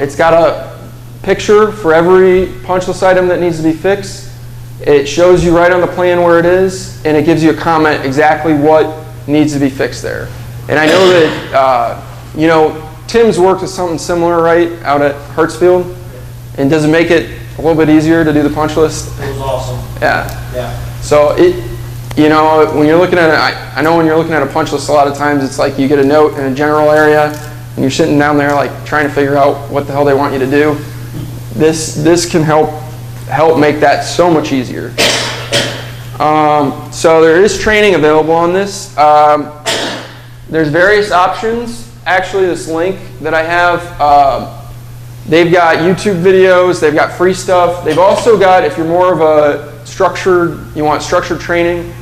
It's got a picture for every punch list item that needs to be fixed. It shows you right on the plan where it is, and it gives you a comment exactly what needs to be fixed there. And I know that, you know, Tim's worked with something similar, right, out at Hartsfield. And does it make it a little bit easier to do the punch list? It was awesome. Yeah. Yeah. So it, you know, when you're looking at it, I know when you're looking at a punch list, a lot of times it's like you get a note in a general area, and you're sitting down there like trying to figure out what the hell they want you to do. This can help make that so much easier. So there is training available on this. There's various options. Actually, this link that I have, they've got YouTube videos, they've got free stuff. They've also got, if you're more of a you want structured training,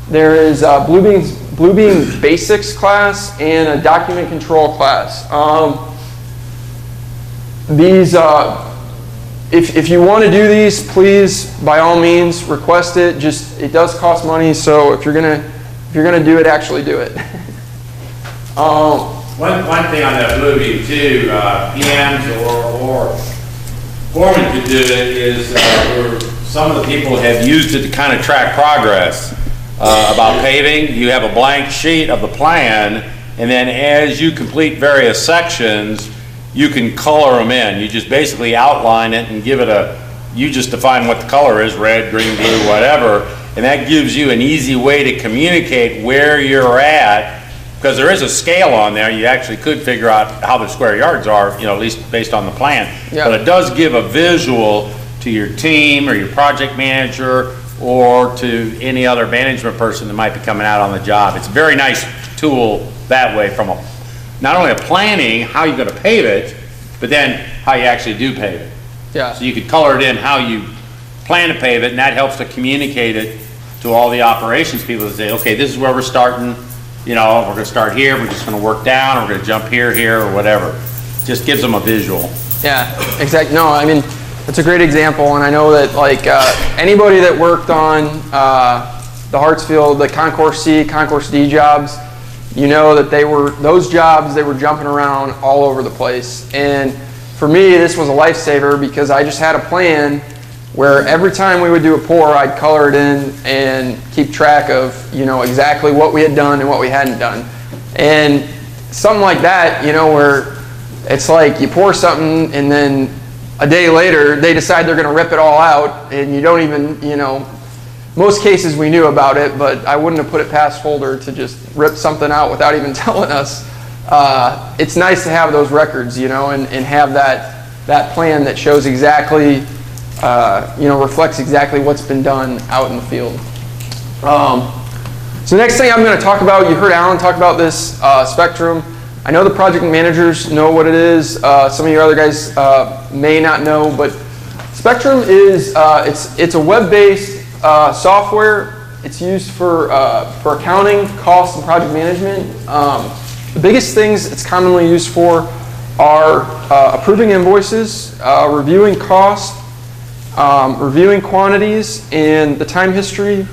there is Bluebeam Basics class and a document control class. If you want to do these, please, by all means, request it. Just, it does cost money, so if you're gonna do it, actually do it. One thing on that Bluebeam too, PMs or foremen could do it is where some of the people have used it to kind of track progress about paving. You have a blank sheet of the plan, and then as you complete various sections, you can color them in. You just basically outline it and give it you just define what the color is, red, green, blue, whatever, and that gives you an easy way to communicate where you're at. Because there is a scale on there, you actually could figure out how the square yards are, you know, at least based on the plan. Yeah. But it does give a visual to your team or your project manager or to any other management person that might be coming out on the job. It's a very nice tool that way from not only a planning, how you're going to pave it, but then how you actually do pave it. Yeah. So you could color it in how you plan to pave it, and that helps to communicate it to all the operations people to say, okay, this is where we're starting. You know, we're going to start here, we're just going to work down, or we're going to jump here, or whatever. Just gives them a visual. Yeah, exactly. No, I mean, it's a great example, and I know that, like, anybody that worked on the Hartsfield, the Concourse C, Concourse D jobs, you know that those jobs, they were jumping around all over the place. And for me, this was a lifesaver because I just had a plan where every time we would do a pour, I'd color it in and keep track of, you know, exactly what we had done and what we hadn't done. And something like that, you know, where it's like you pour something and then a day later they decide they're going to rip it all out and you don't even, you know, most cases we knew about it, but I wouldn't have put it past Holder to just rip something out without even telling us. It's nice to have those records, you know, and have that plan that shows exactly, you know, reflects exactly what's been done out in the field. So next thing I'm going to talk about, you heard Alan talk about this Spectrum. I know the project managers know what it is. Some of your other guys may not know, but Spectrum is it's a web-based software. It's used for accounting, cost, and project management. The biggest things it's commonly used for are approving invoices, reviewing cost, reviewing quantities and the time history,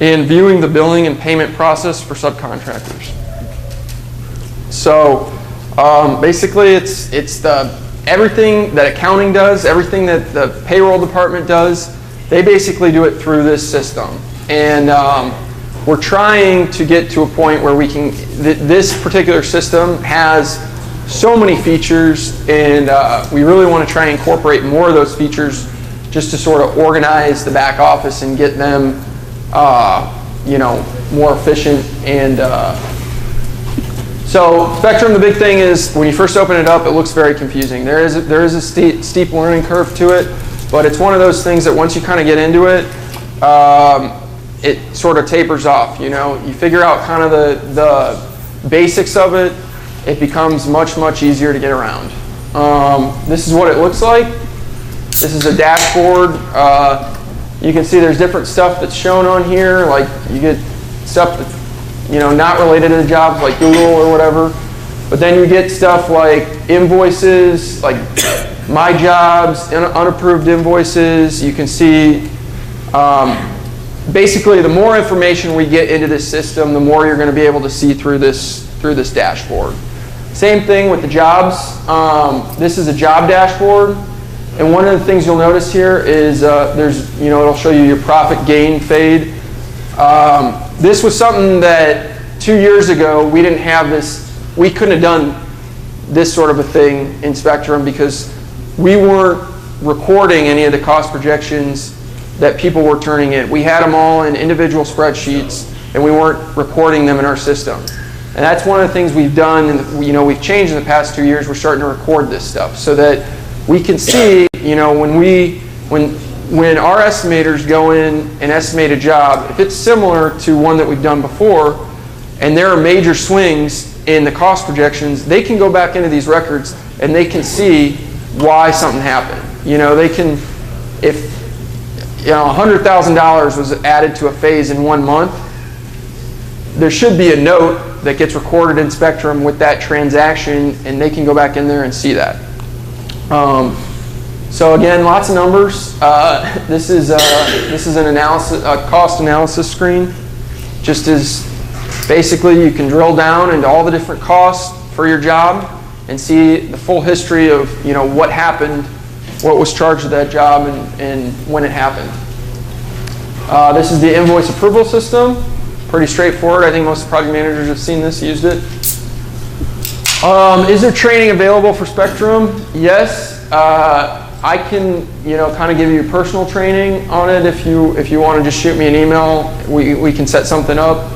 and viewing the billing and payment process for subcontractors. So basically it's everything that accounting does, everything that the payroll department does, they basically do it through this system. And we're trying to get to a point where we can, this particular system has so many features, and we really want to try and incorporate more of those features just to sort of organize the back office and get them, you know, more efficient. And so Spectrum, the big thing is when you first open it up, it looks very confusing. There is a steep learning curve to it, but it's one of those things that once you kind of get into it, it sort of tapers off. You know, you figure out kind of the basics of it, it becomes much, much easier to get around. This is what it looks like. This is a dashboard. You can see there's different stuff that's shown on here. Like you get stuff that's, you know, not related to the jobs like Google or whatever. But then you get stuff like invoices, like my jobs, unapproved invoices. You can see basically the more information we get into this system, the more you're going to be able to see through this dashboard. Same thing with the jobs. This is a job dashboard. And one of the things you'll notice here is it'll show you your profit gain fade. This was something that 2 years ago we didn't have this. We couldn't have done this sort of a thing in Spectrum because we weren't recording any of the cost projections that people were turning in. We had them all in individual spreadsheets, and we weren't recording them in our system. And that's one of the things we've done, and we've changed in the past 2 years. We're starting to record this stuff so that we can see, when our estimators go in and estimate a job, if it's similar to one that we've done before, and there are major swings in the cost projections, they can go back into these records and they can see why something happened. They can, if $100,000 was added to a phase in 1 month, there should be a note that gets recorded in Spectrum with that transaction, and they can go back in there and see that. So again, lots of numbers. This is an analysis, a cost analysis screen. Just as basically you can drill down into all the different costs for your job and see the full history of what happened, what was charged to that job, and when it happened. This is the invoice approval system. Pretty straightforward. I think most project managers have seen this, used it. Is there training available for Spectrum? Yes. I can, kind of give you personal training on it if you want to just shoot me an email. We can set something up.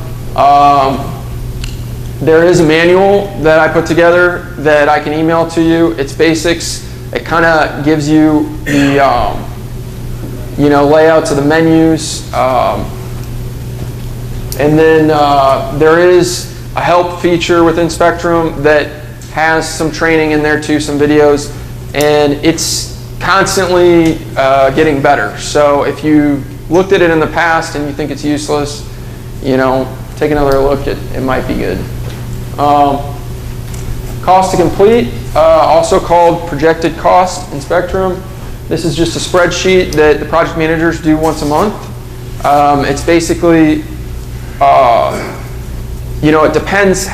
There is a manual that I put together that I can email to you. It's basics. It kind of gives you the layouts of the menus. And then there is a help feature within Spectrum that has some training in there too, some videos, and it's constantly getting better. So if you looked at it in the past and you think it's useless, take another look. It might be good. Cost to complete, also called projected cost in Spectrum. This is just a spreadsheet that the project managers do once a month. It's basically it depends.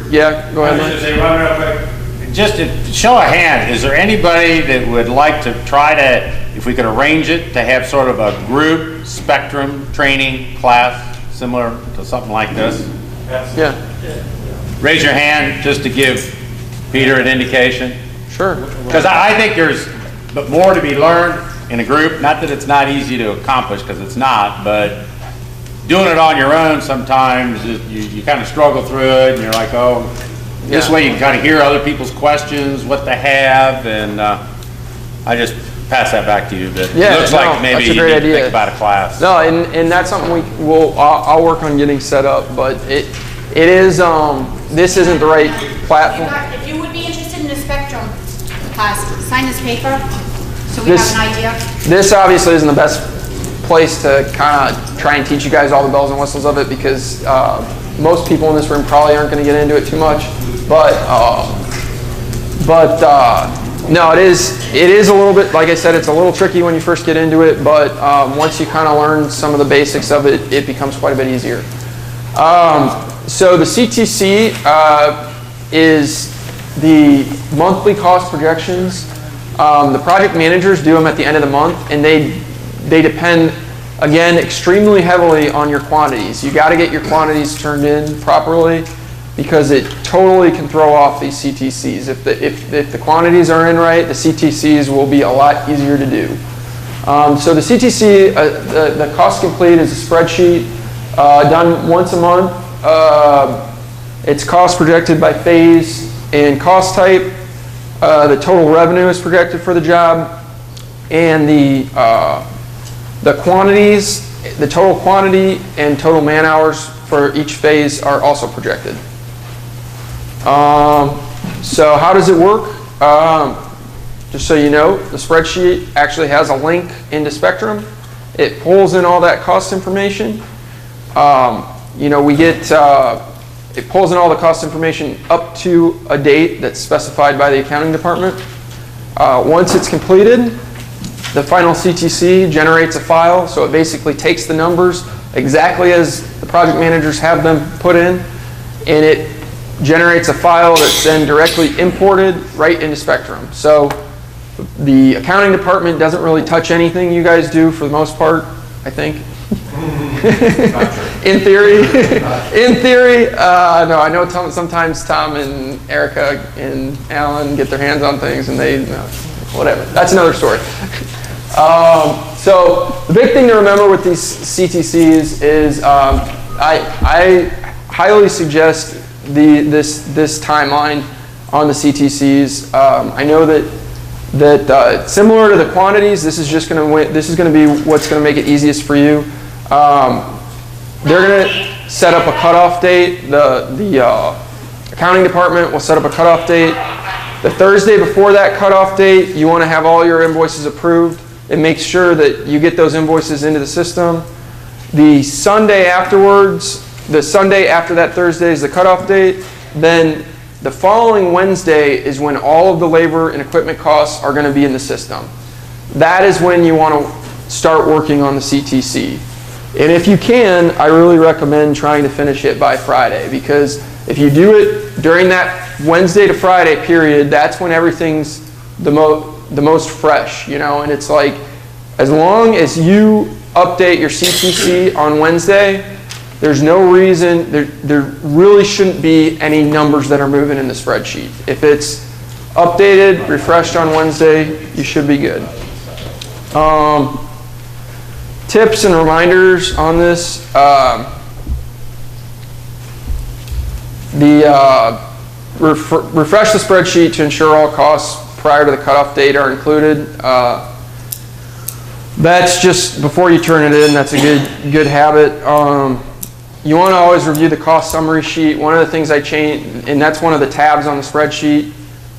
Yeah, go ahead. I was just say, run real quick. Just to show a hand, is there anybody that would like to try to, if we could arrange it, to have sort of a group Spectrum training class similar to something like this? Yeah. Raise your hand just to give Peter an indication. Sure. Because I think there's more to be learned in a group. Not that it's not easy to accomplish, because it's not, but doing it on your own sometimes, you kind of struggle through it, and you're like, oh, this way you can kind of hear other people's questions, what they have, and I just pass that back to you. But it looks like maybe you need to think about a class. No, and that's something I'll work on getting set up, but it is, this isn't the right platform. If you would be interested in the Spectrum class, sign this paper so we have an idea. This obviously isn't the best place to kind of try and teach you guys all the bells and whistles of it, because most people in this room probably aren't going to get into it too much. But no, it is a little bit, like I said, it's a little tricky when you first get into it, but once you kind of learn some of the basics of it, it becomes quite a bit easier. So the CTC is the monthly cost projections. The project managers do them at the end of the month, and they depend, again, extremely heavily on your quantities. You got to get your quantities turned in properly, because it totally can throw off these CTCs. If the quantities are in right, the CTCs will be a lot easier to do. So the CTC, the cost complete is a spreadsheet done once a month. It's cost projected by phase and cost type. The total revenue is projected for the job, and the quantities, the total quantity and total man hours for each phase are also projected. So how does it work? Just so you know, the spreadsheet actually has a link into Spectrum. It pulls in all that cost information. It pulls in all the cost information up to a date that's specified by the accounting department. Once it's completed, the final CTC generates a file, so it basically takes the numbers exactly as the project managers have them put in, and it generates a file that's then directly imported right into Spectrum. So the accounting department doesn't really touch anything you guys do for the most part, I think. In theory. In theory, no, I know sometimes Tom and Erica and Alan get their hands on things and they, whatever. That's another story. So the big thing to remember with these CTCs is I highly suggest this timeline on the CTCs. I know that similar to the quantities, this is just going to be what's going to make it easiest for you. They're going to set up a cutoff date. The accounting department will set up a cutoff date. The Thursday before that cutoff date, you want to have all your invoices approved. It makes sure that you get those invoices into the system. The Sunday afterwards, the Sunday after that Thursday is the cutoff date. Then the following Wednesday is when all of the labor and equipment costs are going to be in the system. That is when you want to start working on the CTC. And if you can, I really recommend trying to finish it by Friday, because if you do it during that Wednesday to Friday period, that's when everything's the most fresh, you know, and it's like, as long as you update your CTC on Wednesday, there's no reason, there really shouldn't be any numbers that are moving in the spreadsheet. If it's updated, refreshed on Wednesday, you should be good. Tips and reminders on this. Refresh the spreadsheet to ensure all costs prior to the cutoff date are included. That's just before you turn it in. That's a good habit. You want to always review the cost summary sheet. One of the things I changed, and that's one of the tabs on the spreadsheet.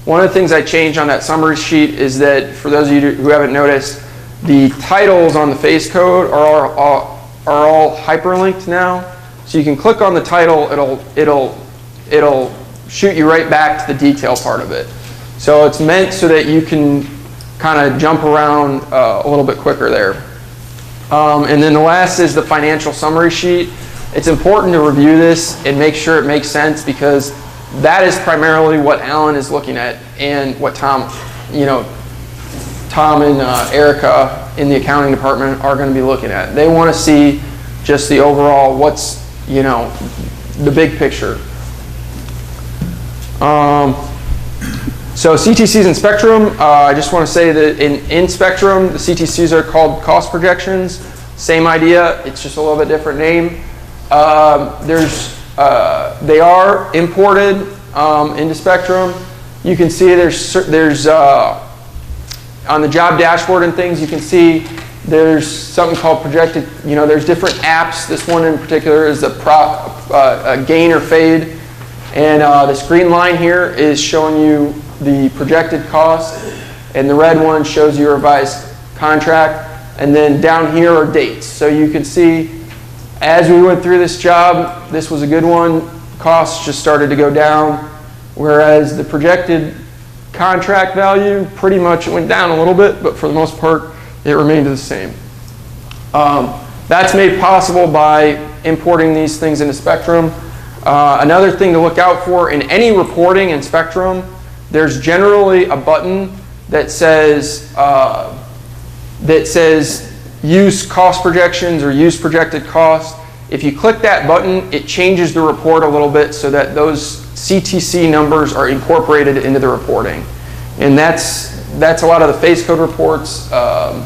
One of the things I changed on that summary sheet is that, for those of you who haven't noticed, the titles on the phase code are all hyperlinked now. So you can click on the title, it'll shoot you right back to the detail part of it. So it's meant so that you can kind of jump around a little bit quicker there. And then the last is the financial summary sheet. It's important to review this and make sure it makes sense, because that is primarily what Alan is looking at and what Tom and Erica in the accounting department are going to be looking at. They want to see just the overall, what's, the big picture. So CTCs in Spectrum, I just want to say that in Spectrum, the CTCs are called cost projections. Same idea, it's just a little bit different name. They are imported into Spectrum. You can see there's on the job dashboard and things, you can see there's something called projected, there's different apps. This one in particular is a gain or fade. And this green line here is showing you the projected cost, and the red one shows you a revised contract. And then down here are dates. So you can see as we went through this job, this was a good one. Costs just started to go down, whereas the projected contract value pretty much went down a little bit, but for the most part, it remained the same. That's made possible by importing these things into Spectrum. Another thing to look out for in any reporting in Spectrum, there's generally a button that says use cost projections or use projected cost. If you click that button, it changes the report a little bit so that those CTC numbers are incorporated into the reporting. And that's a lot of the phase code reports, a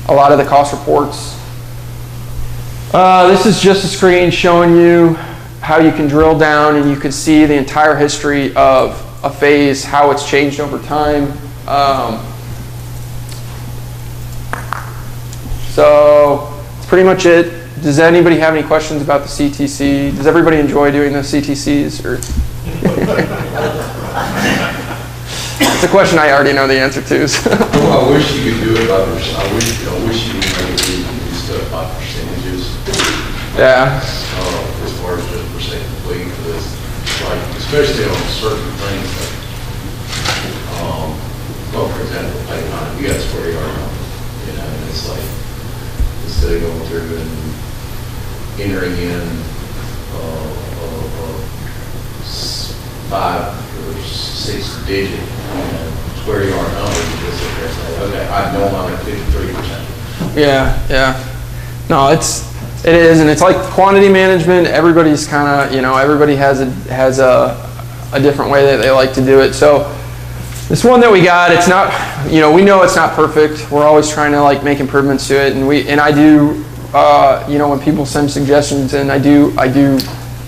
lot of the cost reports. This is just a screen showing you how you can drill down and you can see the entire history of a phase, how it's changed over time. So that's pretty much it. Does anybody have any questions about the CTC? Does everybody enjoy doing the CTCs? Or it's a question I already know the answer to. So. Well, I wish you could do it by percent. I wish you could make it do stuff by percentages. Yeah. As far as just percent complete for this, like especially on certain things. Like, for example, you got a square yard, and it's like instead of going through and entering in 5 or 6 digit square yard number, you just sit there and say, okay, I know I'm at 53%. Yeah. No, it is, and it's like quantity management. Everybody's kind of, everybody has a different way that they like to do it. So this one that we got, it's not, we know it's not perfect. We're always trying to like make improvements to it, and I do, when people send suggestions, and I do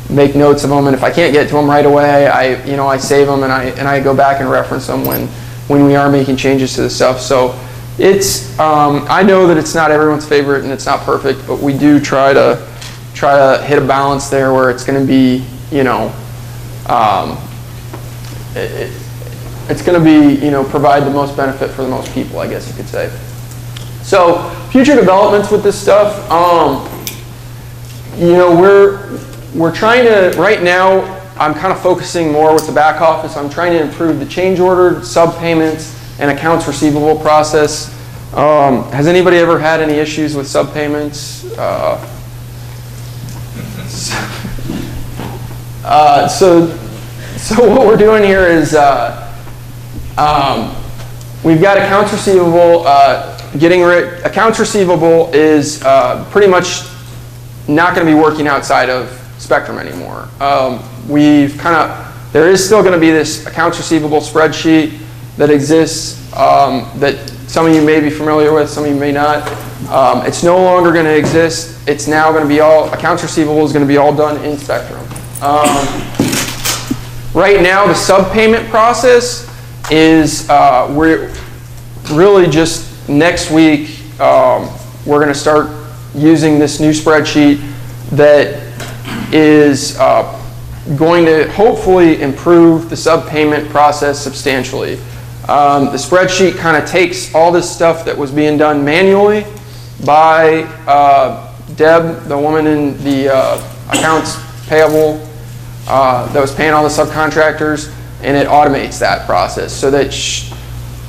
make notes of them, and if I can't get to them right away, I save them and I go back and reference them when we are making changes to the stuff. So it's, I know that it's not everyone's favorite and it's not perfect, but we do try to hit a balance there where it's going to be, it's going to be, provide the most benefit for the most people, I guess you could say. So future developments with this stuff, we're trying to, right now, I'm kind of focusing more with the back office. I'm trying to improve the change order, subpayments, and accounts receivable process. Has anybody ever had any issues with subpayments? So what we're doing here is we've got accounts receivable. Accounts receivable is pretty much not going to be working outside of Spectrum anymore. There is still going to be this accounts receivable spreadsheet that exists that some of you may be familiar with, some of you may not. It's no longer going to exist. It's now going to be accounts receivable is going to be all done in Spectrum. Right now, the subpayment process is, we're really just next week, we're going to start using this new spreadsheet that is going to hopefully improve the subpayment process substantially. The spreadsheet kind of takes all this stuff that was being done manually by Deb, the woman in the accounts payable that was paying all the subcontractors, and it automates that process so that she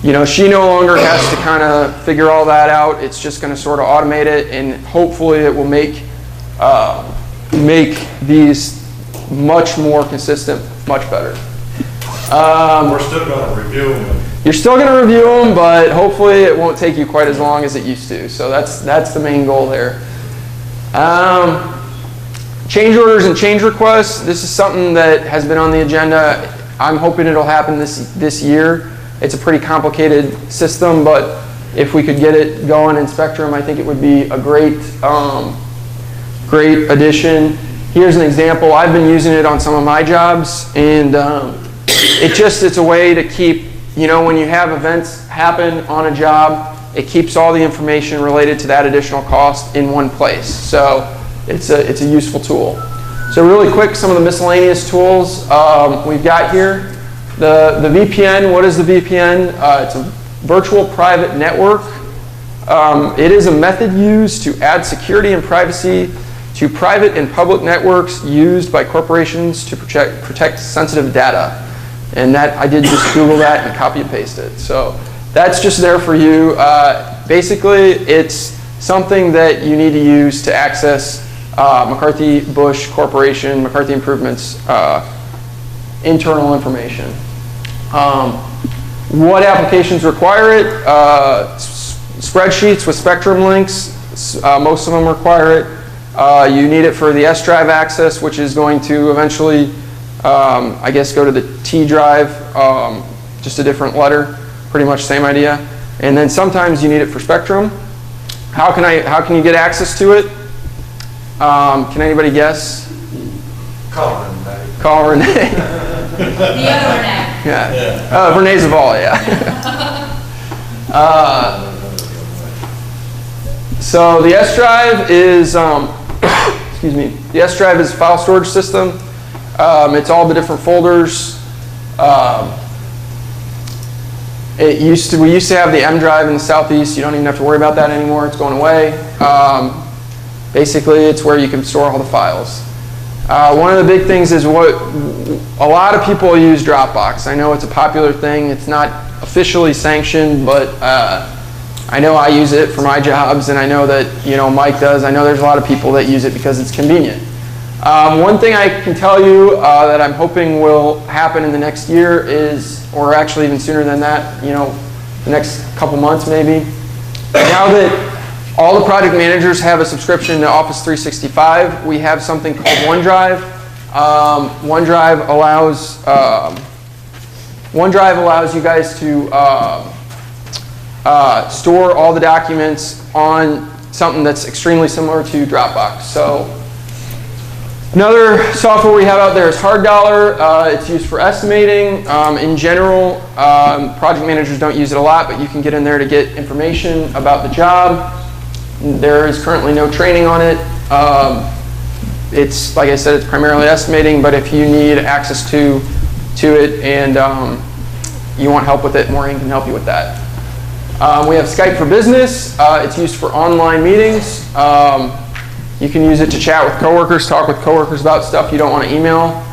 no longer has to kind of figure all that out. It's just going to sort of automate it, and hopefully it will make these much more consistent, much better. We're still going to review them. You're still going to review them, but hopefully it won't take you quite as long as it used to. So that's the main goal there. Change orders and change requests. This is something that has been on the agenda. I'm hoping it'll happen this year. It's a pretty complicated system, but if we could get it going in Spectrum, I think it would be a great addition. Here's an example. I've been using it on some of my jobs, and it's a way to keep, when you have events happen on a job, it keeps all the information related to that additional cost in one place. So it's a useful tool. So really quick, some of the miscellaneous tools we've got here. The VPN, what is the VPN? It's a virtual private network. It is a method used to add security and privacy to private and public networks used by corporations to protect sensitive data. And that, I did just Google that and copy and paste it. So that's just there for you. Basically, it's something that you need to use to access McCarthy Bush Corporation, McCarthy Improvements, internal information. What applications require it? Spreadsheets with Spectrum links. Most of them require it. You need it for the S drive access, which is going to eventually, I guess, go to the T drive, just a different letter, pretty much same idea. And then sometimes you need it for Spectrum. How can you get access to it? Can anybody guess? Call Renee. Call Renee. The other Renee. Yeah. Renee Zavala, yeah. So the S drive is, excuse me, the S drive is a file storage system. It's all the different folders. We used to have the M drive in the southeast. You don't even have to worry about that anymore. It's going away. Basically, it's where you can store all the files. One of the big things is what a lot of people use Dropbox. I know it's a popular thing. It's not officially sanctioned, but I know I use it for my jobs, and I know that Mike does. I know there's a lot of people that use it because it's convenient. One thing I can tell you that I'm hoping will happen in the next year is, or actually even sooner than that, you know, the next couple months maybe. Now that all the project managers have a subscription to Office 365, we have something called OneDrive. OneDrive allows you guys to store all the documents on something that's extremely similar to Dropbox. So another software we have out there is Hard Dollar. It's used for estimating. In general, project managers don't use it a lot, but you can get in there to get information about the job. There is currently no training on it. It's, like I said, it's primarily estimating, but if you need access to it and you want help with it, Maureen can help you with that. We have Skype for Business. It's used for online meetings. You can use it to chat with coworkers, talk with coworkers about stuff you don't want to email.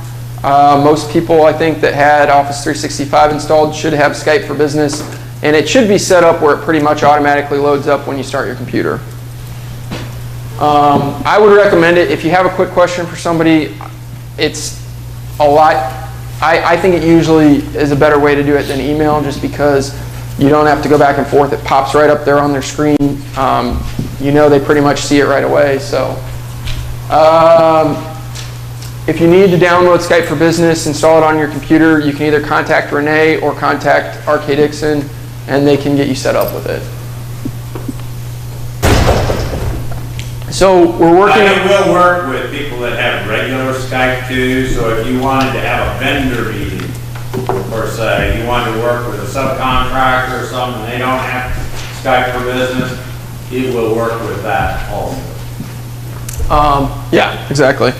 Most people, I think, that had Office 365 installed should have Skype for Business, and it should be set up where it pretty much automatically loads up when you start your computer. I would recommend it if you have a quick question for somebody. It's a lot. I think it usually is a better way to do it than email, just because you don't have to go back and forth. It pops right up there on their screen. You know they pretty much see it right away. So if you need to download Skype for Business, install it on your computer, you can either contact Renee or contact RK Dixon, and they can get you set up with it. So we're working. It will work with people that have regular Skype too. So if you wanted to have a vendor meeting, per se, you wanted to work with a subcontractor or something, they don't have Skype for Business, it will work with that also. Yeah, exactly.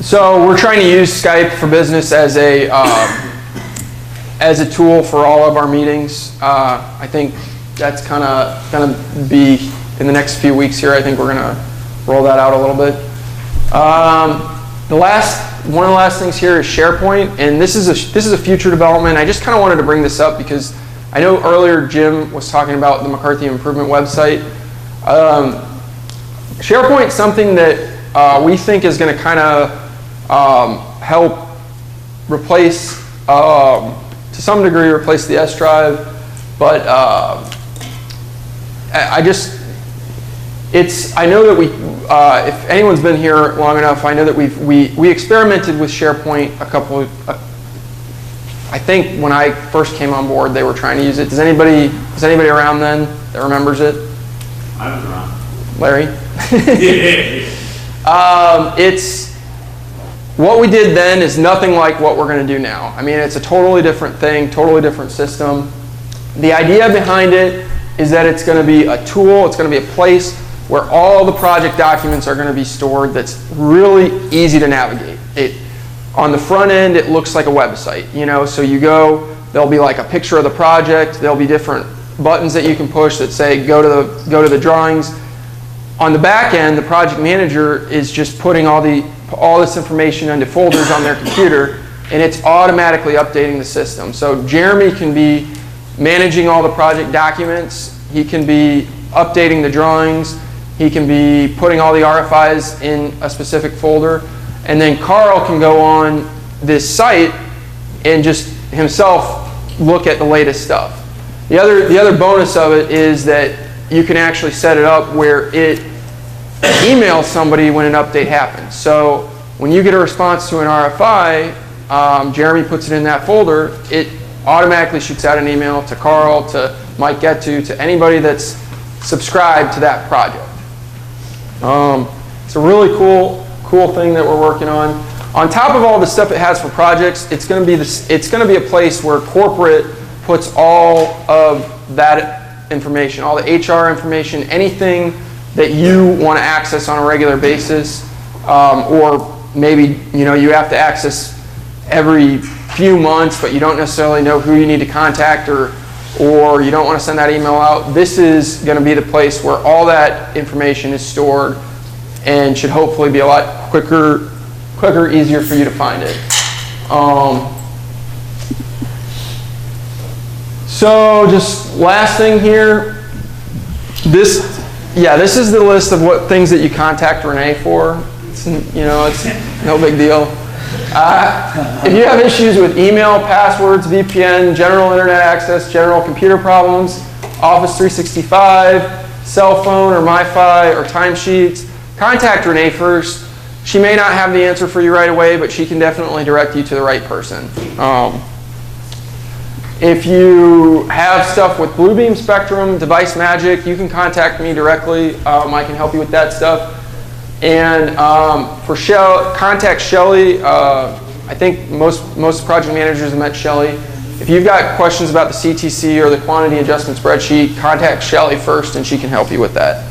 So we're trying to use Skype for Business as a tool for all of our meetings. I think that's kind of going to be in the next few weeks here. I think we're going to roll that out a little bit. One of the last things here is SharePoint, and this is a future development. I just kind of wanted to bring this up because I know earlier Jim was talking about the McCarthy Improvement website. SharePoint is something that we think is going to kind of help replace, to some degree, replace the S drive, but I know that if anyone's been here long enough, I know that we experimented with SharePoint I think when I first came on board, they were trying to use it. Was anybody around then that remembers it? I was around. Larry? What we did then is nothing like what we're going to do now. I mean, it's a totally different thing, totally different system. The idea behind it is that it's going to be a tool, it's going to be a place where all the project documents are going to be stored that's really easy to navigate. On the front end, it looks like a website, you know, so you go, there'll be like a picture of the project, there'll be different buttons that you can push that say go to the drawings. On the back end, the project manager is just putting all this information into folders on their computer, and it's automatically updating the system. So Jeremy can be managing all the project documents, he can be updating the drawings, he can be putting all the RFIs in a specific folder, and then Carl can go on this site and just himself look at the latest stuff. The other bonus of it is that you can actually set it up where it emails somebody when an update happens. So when you get a response to an RFI, Jeremy puts it in that folder, it automatically shoots out an email to Carl, to Mike Gettu, to anybody that's subscribed to that project. It's a really cool thing that we're working on. On top of all the stuff it has for projects, it's going to be a place where corporate puts all of that information, all the HR information, anything that you want to access on a regular basis, or maybe you have to access every few months, but you don't necessarily know who you need to contact, or you don't want to send that email out. This is going to be the place where all that information is stored, and should hopefully be a lot quicker, easier for you to find it. So just last thing here, this Yeah, this is the list of what things that you contact Renee for. It's, you know, it's no big deal. If you have issues with email, passwords, VPN, general internet access, general computer problems, Office 365, cell phone or MiFi or timesheets, contact Renee first. She may not have the answer for you right away, but she can definitely direct you to the right person. If you have stuff with Bluebeam Spectrum, Device Magic, you can contact me directly. I can help you with that stuff. And for contact Shelly. I think most project managers have met Shelly. If you've got questions about the CTC or the quantity adjustment spreadsheet, contact Shelly first, and she can help you with that.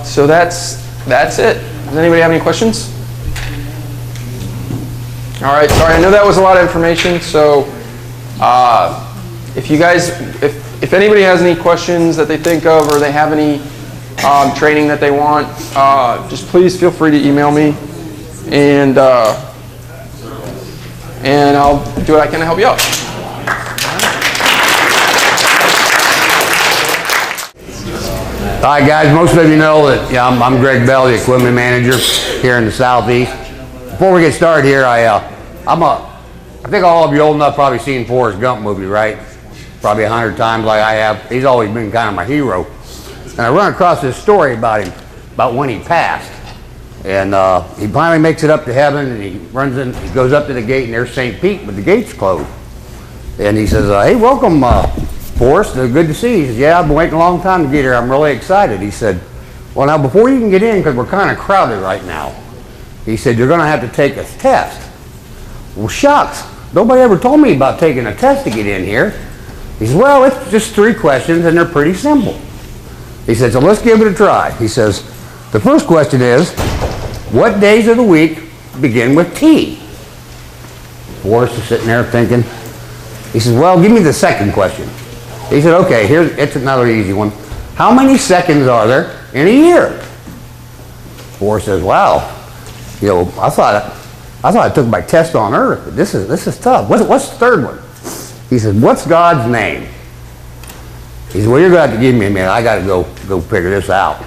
So that's it. Does anybody have any questions? All right. Sorry, I know that was a lot of information. So. If you guys, if anybody has any questions that they think of or they have any training that they want, just please feel free to email me, and I'll do what I can to help you out. Hi guys, most of you know that I'm Greg Bell, the equipment manager here in the Southeast. Before we get started here, I think all of you old enough probably seen Forrest Gump movie, right? Probably 100 times like I have. He's always been kind of my hero. And I run across this story about him, about when he passed. And he finally makes it up to heaven, and he goes up to the gate, and there's St. Pete, but the gate's closed. And he says, hey, welcome, Forrest, good to see you. He says, yeah, I've been waiting a long time to get here. I'm really excited. He said, well, now before you can get in, because we're kind of crowded right now, he said, you're going to have to take a test. Well, shucks. Nobody ever told me about taking a test to get in here. He says, well, it's just 3 questions, and they're pretty simple. He said, so let's give it a try. He says, the first question is, what days of the week begin with T? Forrest is sitting there thinking. He says, well, give me the second question. He said, okay, it's another easy one. How many seconds are there in a year? Forrest says, wow, I thought I took my test on Earth, but this is tough. What's the third one? He said, what's God's name? He said, well, you're going to have to give me a minute. I got to go figure this out.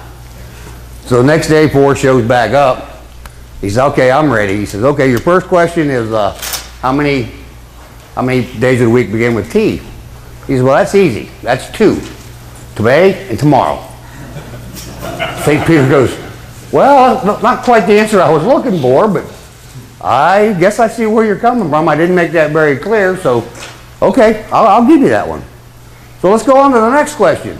So the next day, Forrest shows back up. He says, okay, I'm ready. He says, okay, your first question is how many days of the week begin with T? He says, well, that's easy. That's 2. Today and tomorrow. St. Peter goes, well, not quite the answer I was looking for, but I guess I see where you're coming from. I didn't make that very clear, so okay, I'll give you that one. So let's go on to the next question.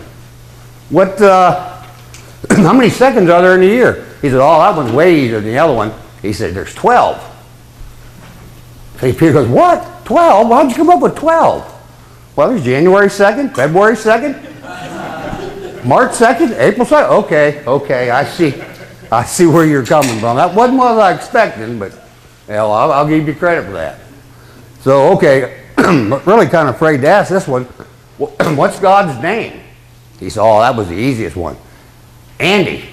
How many seconds are there in a year? He said, oh, that one's way easier than the other one. He said, there's 12. St. Peter goes, what? 12? How'd you come up with 12? Well, there's January 2nd, February 2nd, March 2nd, April 2nd. Okay, I see where you're coming from. That wasn't what I was expecting, but I'll give you credit for that. So, okay, really kind of afraid to ask this one. What's God's name? He said, oh, that was the easiest one. Andy.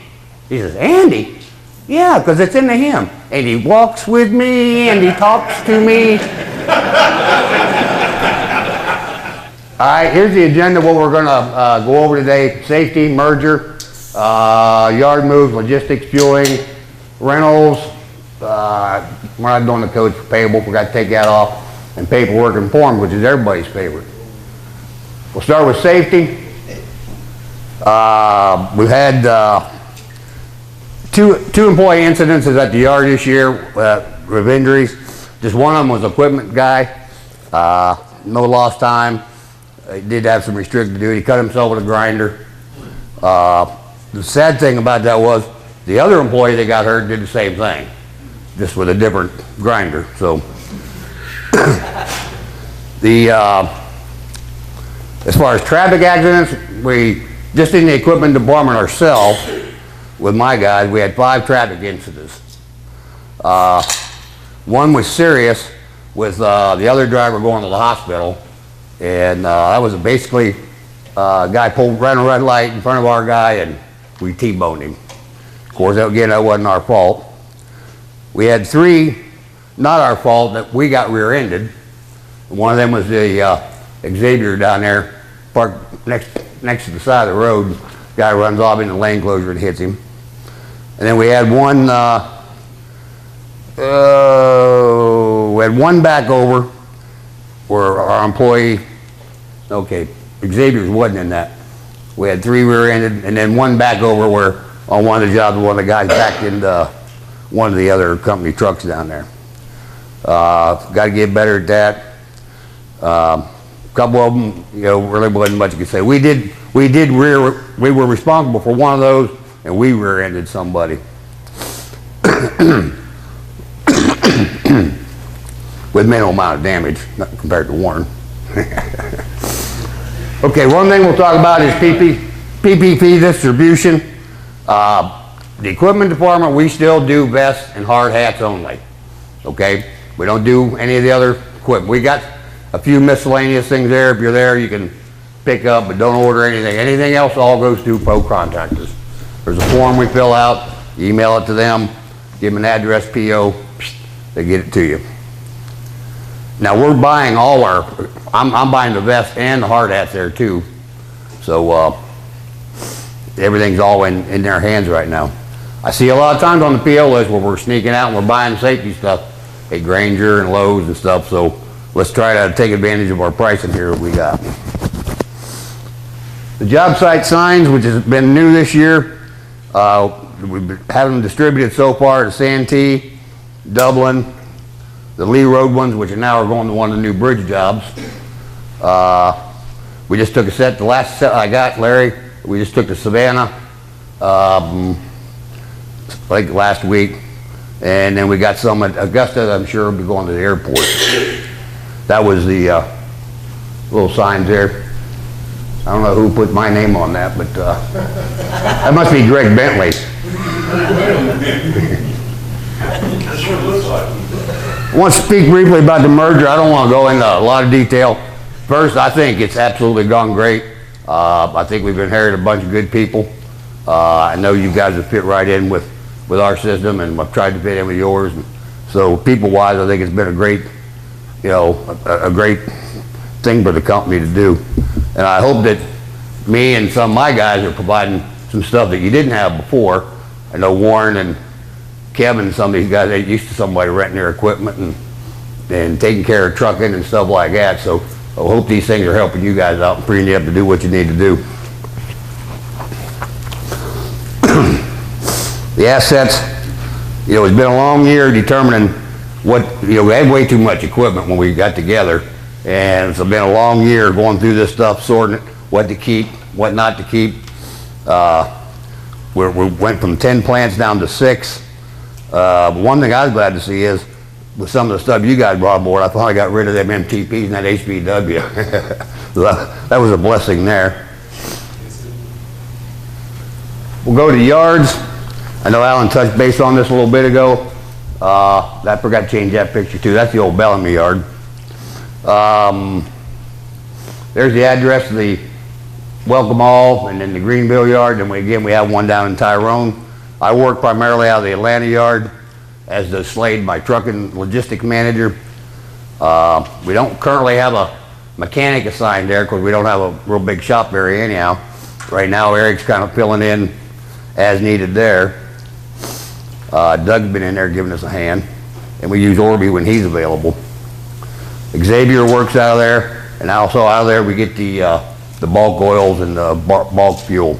He says, Andy? Yeah, because it's in the hymn. And he walks with me, and he talks to me. All right, here's the agenda, what we're going to go over today. Safety, merger, yard moves, logistics, fueling, rentals. We're not doing the codes for payable. We've got to take that off. And paperwork and forms, which is everybody's favorite. We'll start with safety. We've had two employee incidences at the yard this year with injuries. Just one of them was an equipment guy. No lost time. He did have some restricted duty. He cut himself with a grinder. The sad thing about that was the other employee that got hurt did the same thing, just with a different grinder. So as far as traffic accidents, we just in the equipment department ourselves, with my guys, we had 5 traffic incidents. One was serious with the other driver going to the hospital, and that was basically a guy pulled ran a red light in front of our guy, and we T-boned him. Of course, again, that wasn't our fault. We had 3, not our fault, that we got rear-ended. One of them was the Xavier down there, parked next to the side of the road. Guy runs off in the lane closure and hits him. And then we had one back over where our employee, okay, Xavier's wasn't in that. We had 3 rear-ended, and then one back over where on one of the jobs, one of the guys backed into one of the other company trucks down there. Got to get better at that. A couple of them, you know, really wasn't much you could say. We were responsible for one of those, and we rear-ended somebody. With minimal amount of damage, not compared to Warren. Okay, one thing we'll talk about is PPP distribution. The equipment department, we still do vests and hard hats only. Okay, we don't do any of the other equipment. We got a few miscellaneous things there. If you're there, you can pick up, but don't order anything. Anything else all goes through pro contractors. There's a form we fill out, you email it to them, give them an address, PO, they get it to you. Now we're buying all I'm buying the vest and the hard hats there too. So everything's all in their hands right now. I see a lot of times on the PO list where we're sneaking out and we're buying safety stuff at Granger and Lowe's and stuff, so let's try to take advantage of our pricing here that we got. The job site signs, which has been new this year, we've been having them distributed so far to Santee, Dublin, the Lee Road ones, which now are going to one of the new bridge jobs. We just took a set, the last set I got, Larry, we just took to Savannah, like last week, and then we got some at Augusta. I'm sure will be going to the airport. That was the little signs there. I don't know who put my name on that, but that must be Greg Bentley. I want to speak briefly about the merger. I don't want to go into a lot of detail. First, I think it's absolutely gone great. I think we've inherited a bunch of good people. I know you guys have fit right in with our system, and I've tried to fit in with yours. And so people-wise, I think it's been a great, you know, a great thing for the company to do. And I hope that me and some of my guys are providing some stuff that you didn't have before. I know Warren and Kevin, some of these guys, they used to somebody renting their equipment and taking care of trucking and stuff like that. So I hope these things are helping you guys out and freeing you up to do what you need to do. The assets, you know, it's been a long year determining what, you know, we had way too much equipment when we got together. And it's been a long year going through this stuff, sorting it, what to keep, what not to keep. We went from 10 plants down to 6. One thing I was glad to see is, with some of the stuff you guys brought aboard, I finally got rid of them MTPs and that HBW. That was a blessing there. We'll go to yards. I know Alan touched base on this a little bit ago. I forgot to change that picture too. That's the old Bellamy yard. There's the address of the Welcome All and then the Greenville yard, and we have one down in Tyrone. I work primarily out of the Atlanta yard, as does Slade, my trucking logistics manager. We don't currently have a mechanic assigned there because we don't have a real big shop area anyhow. Right now Eric's kind of filling in as needed there. Doug's been in there giving us a hand, and we use Orby when he's available. Xavier works out of there, and also out of there we get the bulk oils and the bulk fuel.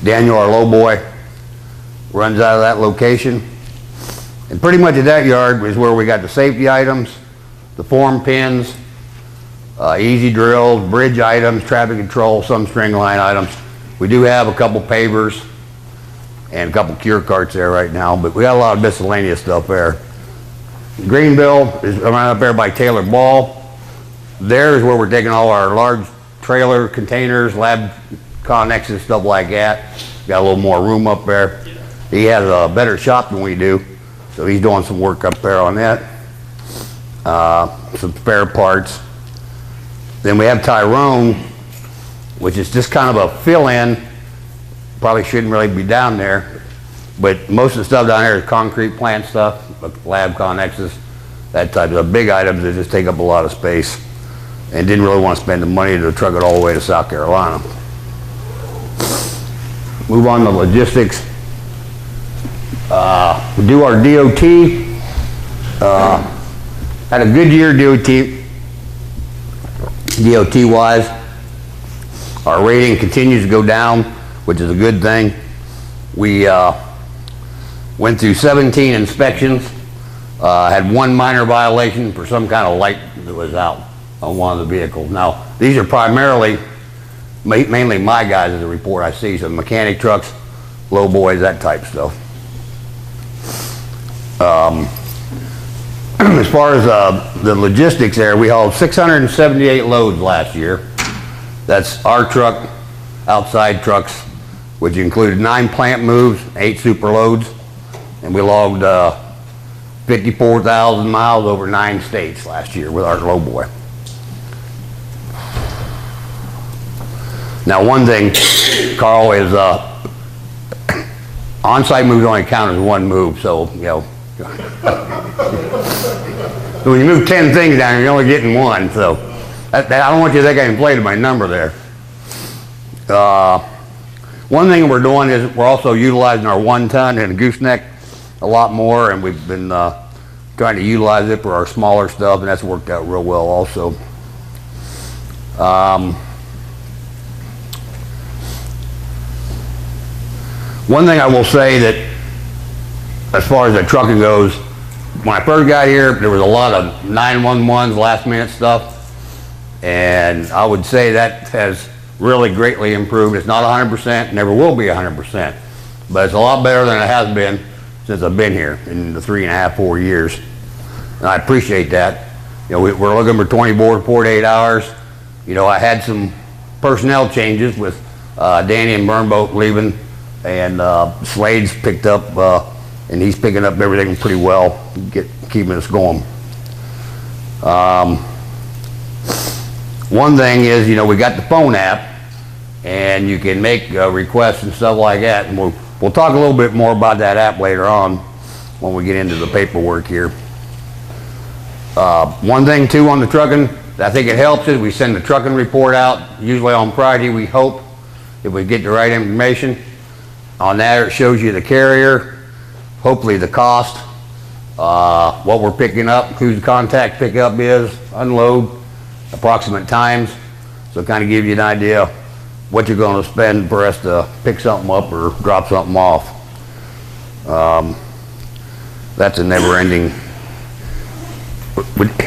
Daniel, our low boy, runs out of that location. And pretty much at that yard is where we got the safety items, the form pins, easy drills, bridge items, traffic control, some string line items. We do have a couple pavers and a couple cure carts there right now, but we got a lot of miscellaneous stuff there. Greenville is around up there by Taylor Ball. There is where we're taking all our large trailer containers, lab connexes, stuff like that. Got a little more room up there. He has a better shop than we do, so he's doing some work up there on that. Some spare parts. Then we have Tyrone, which is just kind of a fill-in. Probably shouldn't really be down there, but most of the stuff down there is concrete plant stuff, lab connexes, that type of big items that just take up a lot of space, and didn't really want to spend the money to truck it all the way to South Carolina. move on to logistics. We do our DOT. Had a good year DOT wise. Our rating continues to go down, which is a good thing. We went through 17 inspections, had one minor violation for some kind of light that was out on one of the vehicles. Now, these are primarily, mainly my guys as a report I see, so mechanic trucks, low boys, that type stuff. As far as the logistics there, we hauled 678 loads last year. That's our truck, outside trucks, which included 9 plant moves, 8 super loads, and we logged 54,000 miles over 9 states last year with our low boy. Now, one thing, Carl, is on-site moves only count as 1 move, so, you know, so when you move 10 things down, you're only getting 1, so I don't want you to think I inflated my number there. One thing we're doing is we're also utilizing our 1-ton and gooseneck a lot more, and we've been trying to utilize it for our smaller stuff, and that's worked out real well also. One thing I will say that as far as the trucking goes, when I first got here, there was a lot of 911s, last minute stuff, and I would say that has really greatly improved. It's not 100%, never will be 100%, but it's a lot better than it has been since I've been here in the 3.5, 4 years. And I appreciate that. You know, we're looking for 24 to 48 hours. You know, I had some personnel changes with Danny and Burnboat leaving, and Slade's picked up, and he's picking up everything pretty well, keeping us going. One thing is, you know, we got the phone app, and you can make requests and stuff like that, and we'll talk a little bit more about that app later on when we get into the paperwork here. One thing too on the trucking, I think it helps is we send the trucking report out, usually on Friday, we hope, if we get the right information. On there it shows you the carrier, hopefully the cost, what we're picking up, who the contact pickup is, unload, approximate times, so kind of give you an idea what you're going to spend for us to pick something up or drop something off. That's a never-ending.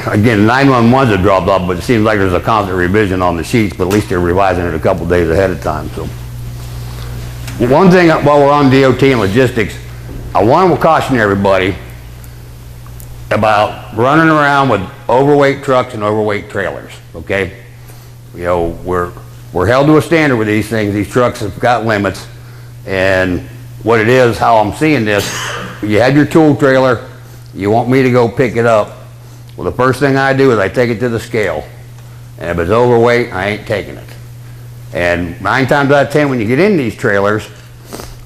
Again, 911s have dropped off, but it seems like there's a constant revision on the sheets, but at least they're revising it a couple days ahead of time. So, one thing while we're on DOT and logistics, I want to caution everybody about running around with overweight trucks and overweight trailers, okay? You know, we're held to a standard with these things. These trucks have got limits, and what it is, how I'm seeing this, you have your tool trailer, you want me to go pick it up. Well, the first thing I do is I take it to the scale, and if it's overweight, I ain't taking it. And 9 times out of 10, when you get in these trailers,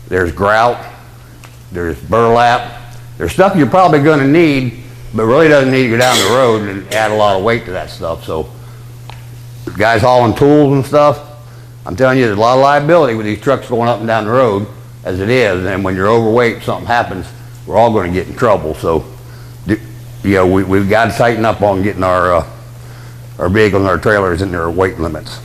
there's grout, there's burlap, there's stuff you're probably going to need, but really doesn't need to go down the road and add a lot of weight to that stuff. So, guys hauling tools and stuff, I'm telling you, there's a lot of liability with these trucks going up and down the road as it is, and when you're overweight, something happens, we're all going to get in trouble. So, you know, we've got to tighten up on getting our vehicles and our trailers in their weight limits.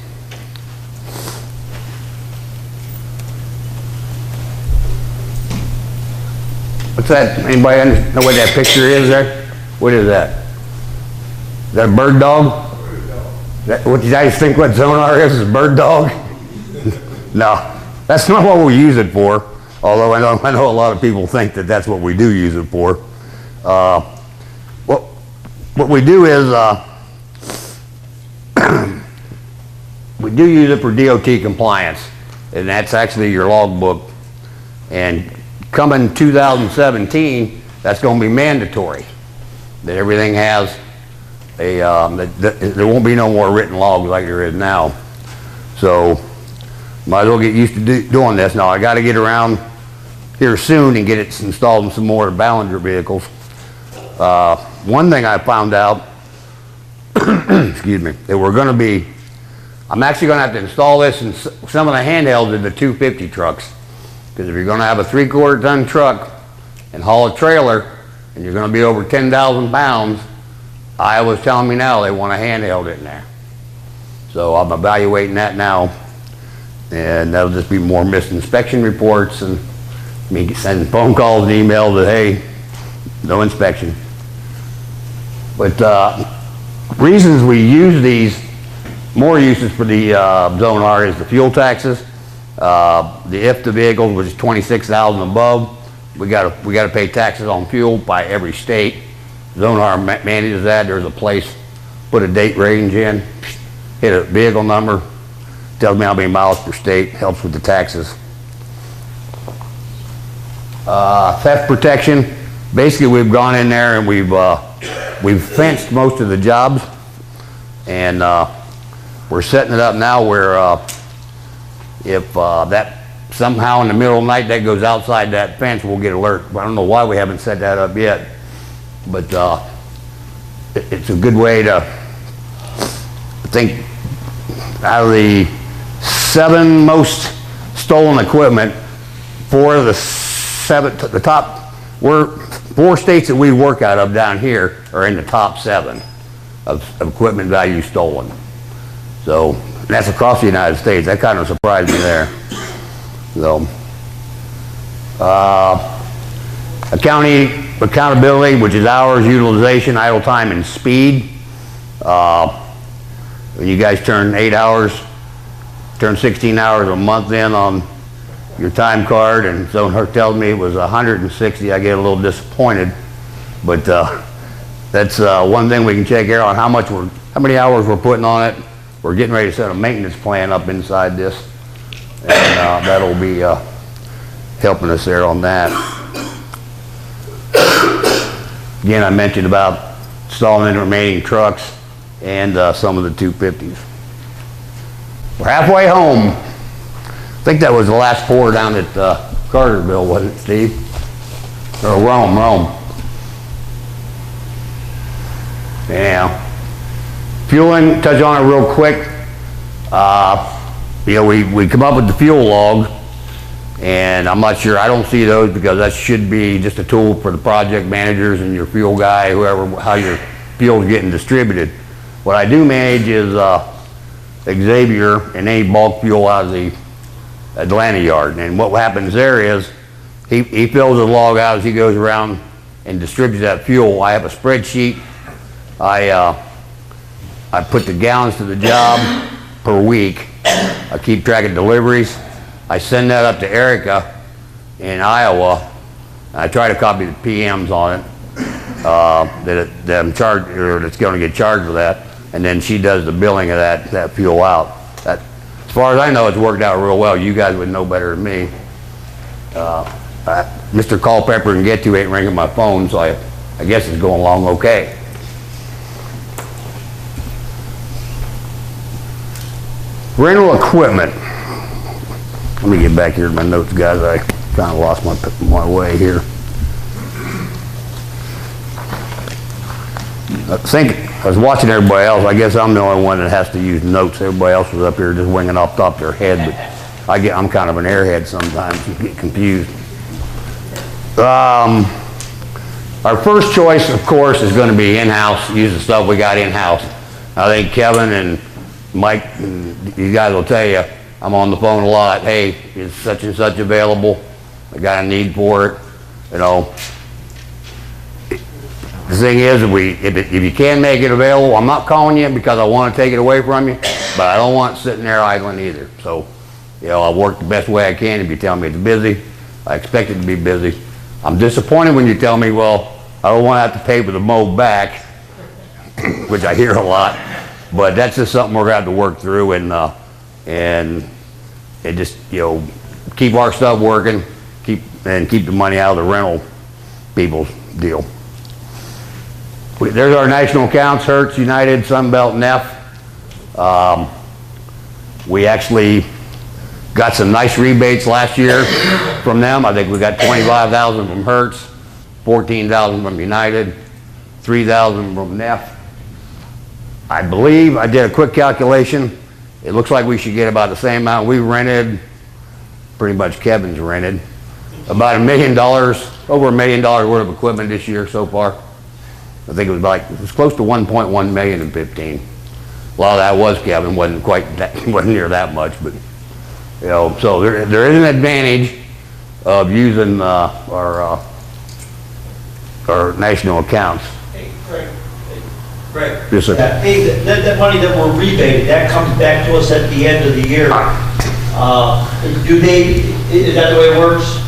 What's that? Anybody know what that picture is there? What is that? Is that a bird dog? What do you guys think what sonar is? Is a bird dog? No, that's not what we use it for. Although I know a lot of people think that that's what we do use it for. What we do is we do use it for DOT compliance, and that's actually your logbook. And coming 2017, that's going to be mandatory. That everything has a, there won't be no more written logs like there is now. So, might as well get used to doing this. Now, I got to get around here soon and get it installed in some more Ballinger vehicles. One thing I found out, excuse me, that we're going to be, I'm actually going to have to install this in some of the handhelds in the 250 trucks. Because if you're gonna have a 3/4 ton truck and haul a trailer, and you're gonna be over 10,000 pounds, Iowa's telling me now they want a handheld in there. So I'm evaluating that now, and that'll just be more missed inspection reports and me sending phone calls and emails that, hey, no inspection. But reasons we use these, more uses for the Zone R is the fuel taxes. The IFTA vehicles, which is 26,000 above, we gotta pay taxes on fuel by every state. Zone R manages that. There's a place, put a date range in, hit a vehicle number, tells me how many miles per state, helps with the taxes. Theft protection, basically we've gone in there and we've fenced most of the jobs, and we're setting it up now where if that somehow in the middle of the night that goes outside that fence, we'll get alert. I don't know why we haven't set that up yet, but it's a good way to, I think, out of the 7 most stolen equipment, 4 of the 7, the top, 4 states that we work out of down here are in the top 7 of equipment value stolen. So that's across the United States. That kind of surprised me there. So, accountability, which is hours, utilization, idle time, and speed. When you guys turn 8 hours, turn 16 hours a month in on your time card, and someone tells me it was 160, I get a little disappointed. But that's one thing we can check here on how many hours we're putting on it. We're getting ready to set a maintenance plan up inside this, and that'll be helping us there on that. Again, I mentioned about installing the remaining trucks and some of the 250s. We're halfway home. I think that was the last pour down at Carterville, wasn't it, Steve? Or Rome. Anyhow, fueling, touch on it real quick. You know, we come up with the fuel log, and I'm not sure, I don't see those because that should be just a tool for the project managers and your fuel guy, whoever, how your fuel is getting distributed. What I do manage is Xavier and any bulk fuel out of the Atlanta yard. And what happens there is he fills the log out as he goes around and distributes that fuel. I have a spreadsheet. I put the gallons to the job per week. I keep track of deliveries. I send that up to Erica in Iowa. I try to copy the PMs on it that I'm charged, or that's going to get charged with that, and then she does the billing of that fuel out. That, as far as I know, it's worked out real well. You guys would know better than me. Mr. Culpepper and Get To ain't ringing my phone, so I guess it's going along okay. Rental equipment. Let me get back here to my notes, guys. I kind of lost my way here. I was watching everybody else. I guess I'm the only one that has to use notes. Everybody else was up here just winging off the top of their head, but I'm kind of an airhead sometimes. You get confused. Our first choice, of course, is going to be in-house. Use the stuff we got in-house. I think Kevin and Mike, you guys will tell you, I'm on the phone a lot. Hey, is such and such available? I got a need for it. You know, the thing is, if you can make it available, I'm not calling you because I want to take it away from you, but I don't want it sitting there idling either. So, you know, I'll work the best way I can. If you tell me it's busy, I expect it to be busy. I'm disappointed when you tell me, well, I don't want to have to pay for the mow back, which I hear a lot. But that's just something we're going to have to work through, and just, you know, keep our stuff working, keep the money out of the rental people's deal. There's our national accounts: Hertz, United, Sunbelt, Neff. We actually got some nice rebates last year from them. I think we got $25,000 from Hertz, $14,000 from United, $3,000 from Neff. I believe, I did a quick calculation, it looks like we should get about the same amount we rented pretty much Kevin's rented. About $1 million, over $1 million worth of equipment this year so far. I think it was close to 1.1 million in 15. A lot of that was Kevin, wasn't near that much, but you know, so there is an advantage of using our national accounts. Hey, Greg. Yes, sir. Yeah, hey, that money that we're rebated, that comes back to us at the end of the year. Is that the way it works?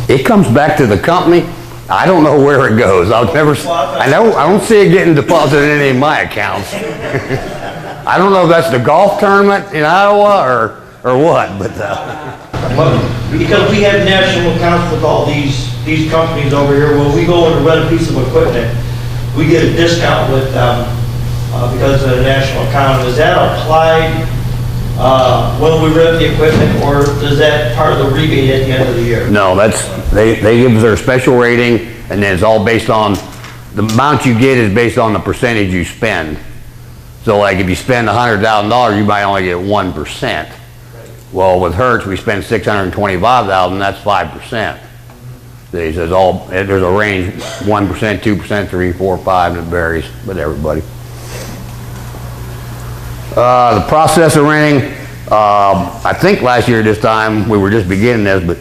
It comes back to the company. I don't know where it goes. I don't see it getting deposited in any of my accounts. I don't know if that's the golf tournament in Iowa or what, but. Because we have national accounts with all these companies over here. When we go and rent a piece of equipment, we get a discount with them because of the national account. Is that applied when we rent the equipment, or is that part of the rebate at the end of the year? No, they give us their special rating, and then it's all based on, the amount you get is based on the percentage you spend. So like if you spend $100,000, you might only get 1%. Well, with Hertz, we spend $625,000, that's 5%. He says there's a range, 1%, 2%, 3, 4, 5, and it varies with everybody. The process of renting, I think last year this time, we were just beginning this, but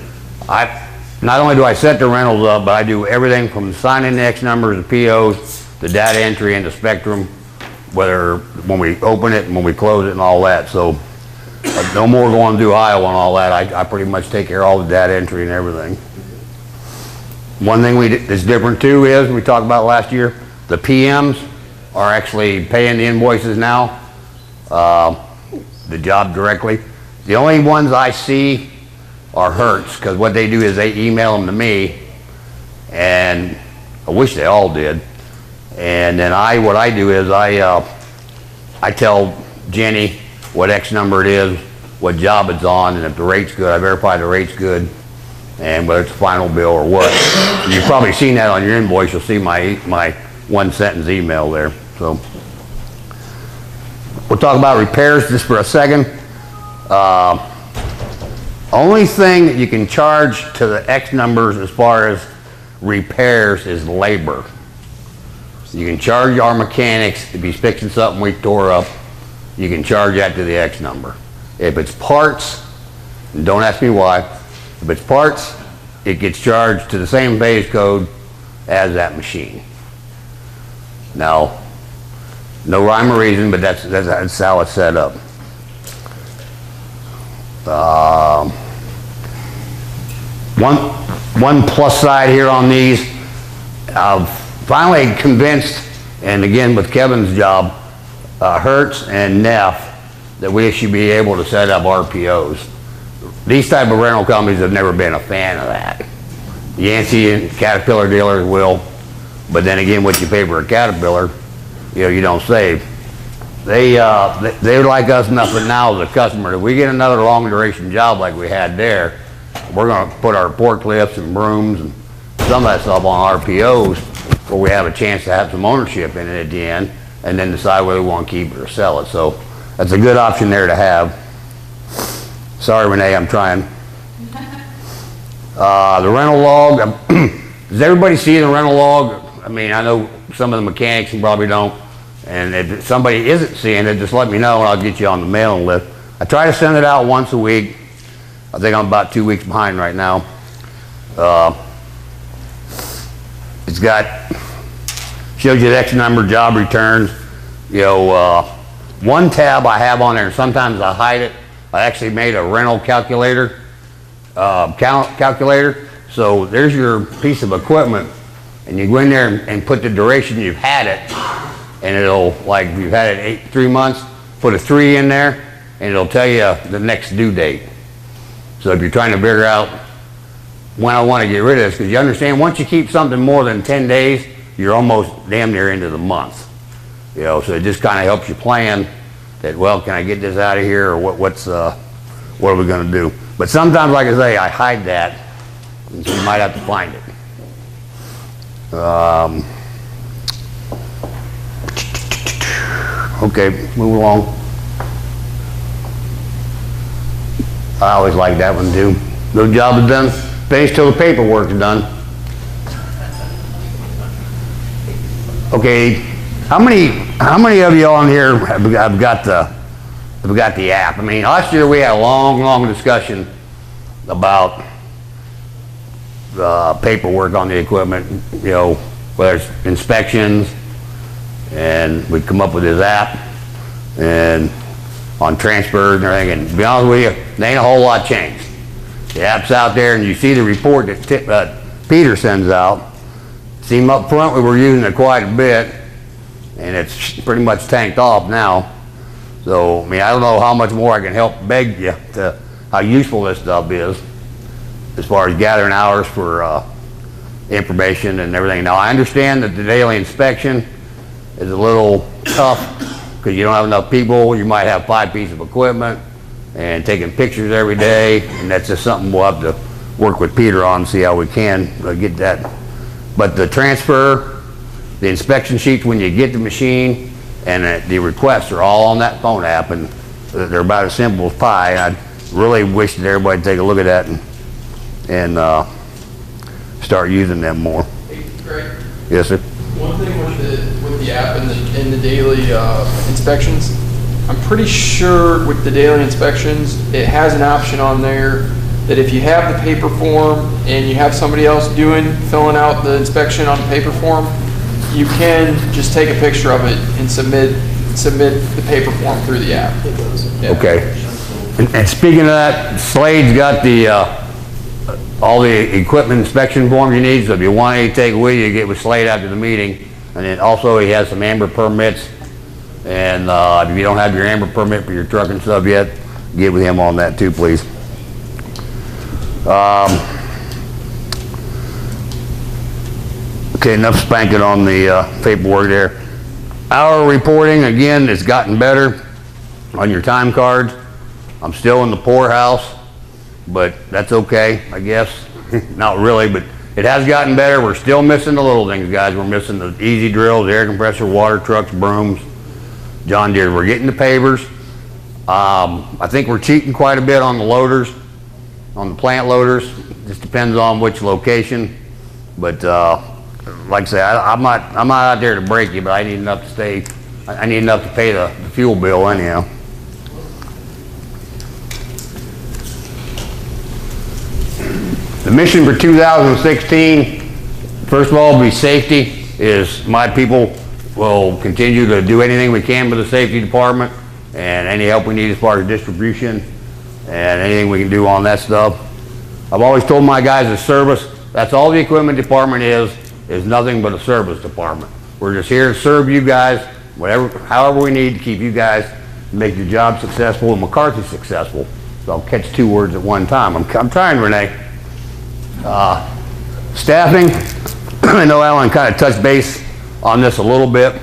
not only do I set the rentals up, but I do everything from signing the X numbers, the POs, the data entry into Spectrum, whether when we open it and when we close it and all that. So no more going through Iowa and all that. I pretty much take care of all the data entry and everything. One thing that's different too is, we talked about last year, the PMs are actually paying the invoices now, the job directly. The only ones I see are Hertz, because what they do is they email them to me, and I wish they all did. And then what I do is I tell Jenny what X number it is, what job it's on, and if the rate's good, I verify the rate's good, and whether it's a final bill or what. You've probably seen that on your invoice. You'll see my one-sentence email there. So we'll talk about repairs just for a second. Only thing that you can charge to the X numbers as far as repairs is labor. You can charge our mechanics if he's fixing something we tore up. You can charge that to the X number. If it's parts, and don't ask me why, if it's parts, it gets charged to the same base code as that machine. Now, no rhyme or reason, but that's how it's set up. One plus side here on these, I've finally convinced, and again with Kevin's job, Hertz and Neff, that we should be able to set up RPOs. These type of rental companies have never been a fan of that. Yancey and Caterpillar dealers will, but then again, what you pay for a Caterpillar, you don't save. They're like us enough now as a customer. If we get another long duration job like we had there, we're going to put our forklifts and brooms and some of that stuff on RPOs where we have a chance to have some ownership in it at the end, and then decide whether we want to keep it or sell it. So that's a good option there to have. Sorry, Renee, I'm trying. The rental log, does everybody see the rental log? I mean, I know some of the mechanics probably don't, and if somebody isn't seeing it, just let me know and I'll get you on the mailing list. I try to send it out once a week. I think I'm about 2 weeks behind right now. It's shows you the X number, job returns. One tab I have on there, and sometimes I hide it. I actually made a rental calculator, So there's your piece of equipment, and you go in there and put the duration you've had it, and it'll, like if you've had it 3 months, put a 3 in there, and it'll tell you the next due date. So if you're trying to figure out when I want to get rid of this, because you understand, once you keep something more than 10 days, you're almost damn near into the month. So it just kind of helps you plan that, well, can I get this out of here, or what are we going to do? But sometimes, like I say, I hide that, and so you might have to find it. Okay, move along. I always like that one too. No job is done, finished till the paperwork's done. Okay, how many of you on here have got the app? I mean, last year we had a long discussion about the paperwork on the equipment, you know, whether it's inspections, and we'd come up with this app, and on transfers and everything, and to be honest with you, there ain't a whole lot changed. The app's out there, and you see the report that Peter sends out. See, up front we were using it quite a bit, and it's pretty much tanked off now. So, I mean, I don't know how much more I can help beg you to how useful this stuff is as far as gathering hours for information and everything. Now, I understand that the daily inspection is a little tough because you don't have enough people. You might have 5 pieces of equipment and taking pictures every day, and that's just something we'll have to work with Peter on and see how we can get that. But the transfer, the inspection sheets when you get the machine, and the requests are all on that phone app, and they're about as simple as pie. I really wish that everybody take a look at that and start using them more. Hey, Greg? Yes, sir. One thing with the app and the daily inspections, I'm pretty sure with the daily inspections, it has an option on there that if you have the paper form and you have somebody else filling out the inspection on the paper form, you can just take a picture of it and submit the paper form through the app. Yeah. Okay. And speaking of that, Slade's got the all the equipment inspection form you need, so if you want any to take with you, get with Slade after the meeting. And then also he has some amber permits, and if you don't have your amber permit for your truck and stuff yet, get with him on that too, please. Okay, enough spanking on the paperwork there. Hour reporting, again, it's gotten better on your time cards. I'm still in the poorhouse, but that's okay, I guess. Not really, but it has gotten better. We're still missing the little things, guys. We're missing the easy drills, air compressor, water trucks, brooms, John Deere. We're getting the pavers. I think we're cheating quite a bit on the loaders, on the plant loaders. Just depends on which location. But like I say, I'm not out there to break you, but I need enough to stay. I need enough to pay the fuel bill anyhow. The mission for 2016, first of all, be safety. Is my people will continue to do anything we can for the safety department, and any help we need as far as distribution and anything we can do on that stuff. I've always told my guys a service, that's all the equipment department is nothing but a service department. We're just here to serve you guys, however we need to keep you guys, make your job successful and McCarthy successful. So I'll catch 2 words at one time. I'm trying, Renee. Staffing, I know Alan kind of touched base on this a little bit.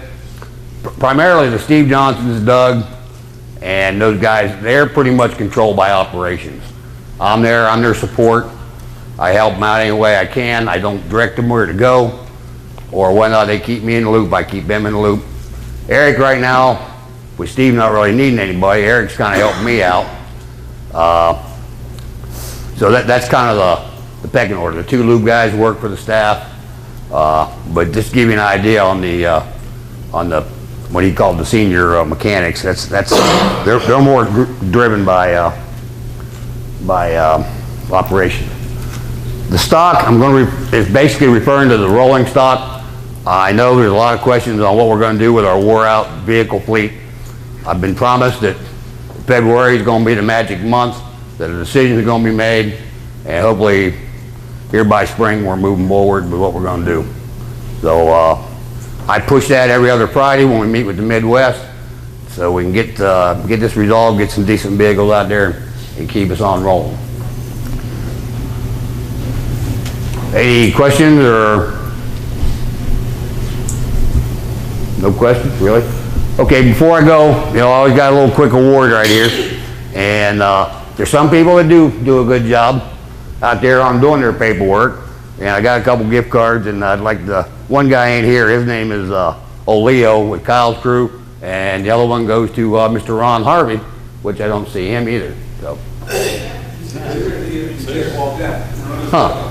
Primarily the Steve Johnsons, Doug, and those guys, they're pretty much controlled by operations. I'm their support. I help them out any way I can. I don't direct them where to go or whatnot. They keep me in the loop. I keep them in the loop. Eric right now, with Steve not really needing anybody, Eric's kind of helping me out. So that's kind of the pecking order. The 2 lube guys work for the staff, but just to give you an idea on the what he called the senior mechanics. They're more driven by operation. The stock is basically referring to the rolling stock. I know there's a lot of questions on what we're going to do with our wore out vehicle fleet. I've been promised that February is going to be the magic month, that a decision is going to be made, and hopefully here by spring we're moving forward with what we're going to do. So I push that every other Friday when we meet with the Midwest, so we can get this resolved, get some decent vehicles out there, and keep us on rolling. Any questions or no questions, really? Okay, before I go, I always got a little quick award right here, and there's some people that do a good job out there on doing their paperwork, and I got a couple gift cards, and I'd like one guy ain't here, his name is Oleo with Kyle's crew, and the other one goes to Mr. Ron Harvey, which I don't see him either. So Huh.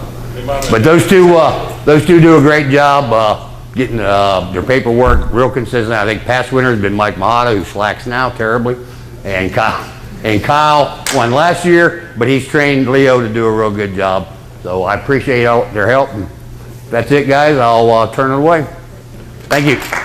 But those two do a great job getting their paperwork real consistent. I think past winter has been Mike Mahata, who slacks now terribly, and Kyle won last year, but he's trained Leo to do a real good job. So I appreciate their help. And that's it, guys. I'll turn it away. Thank you.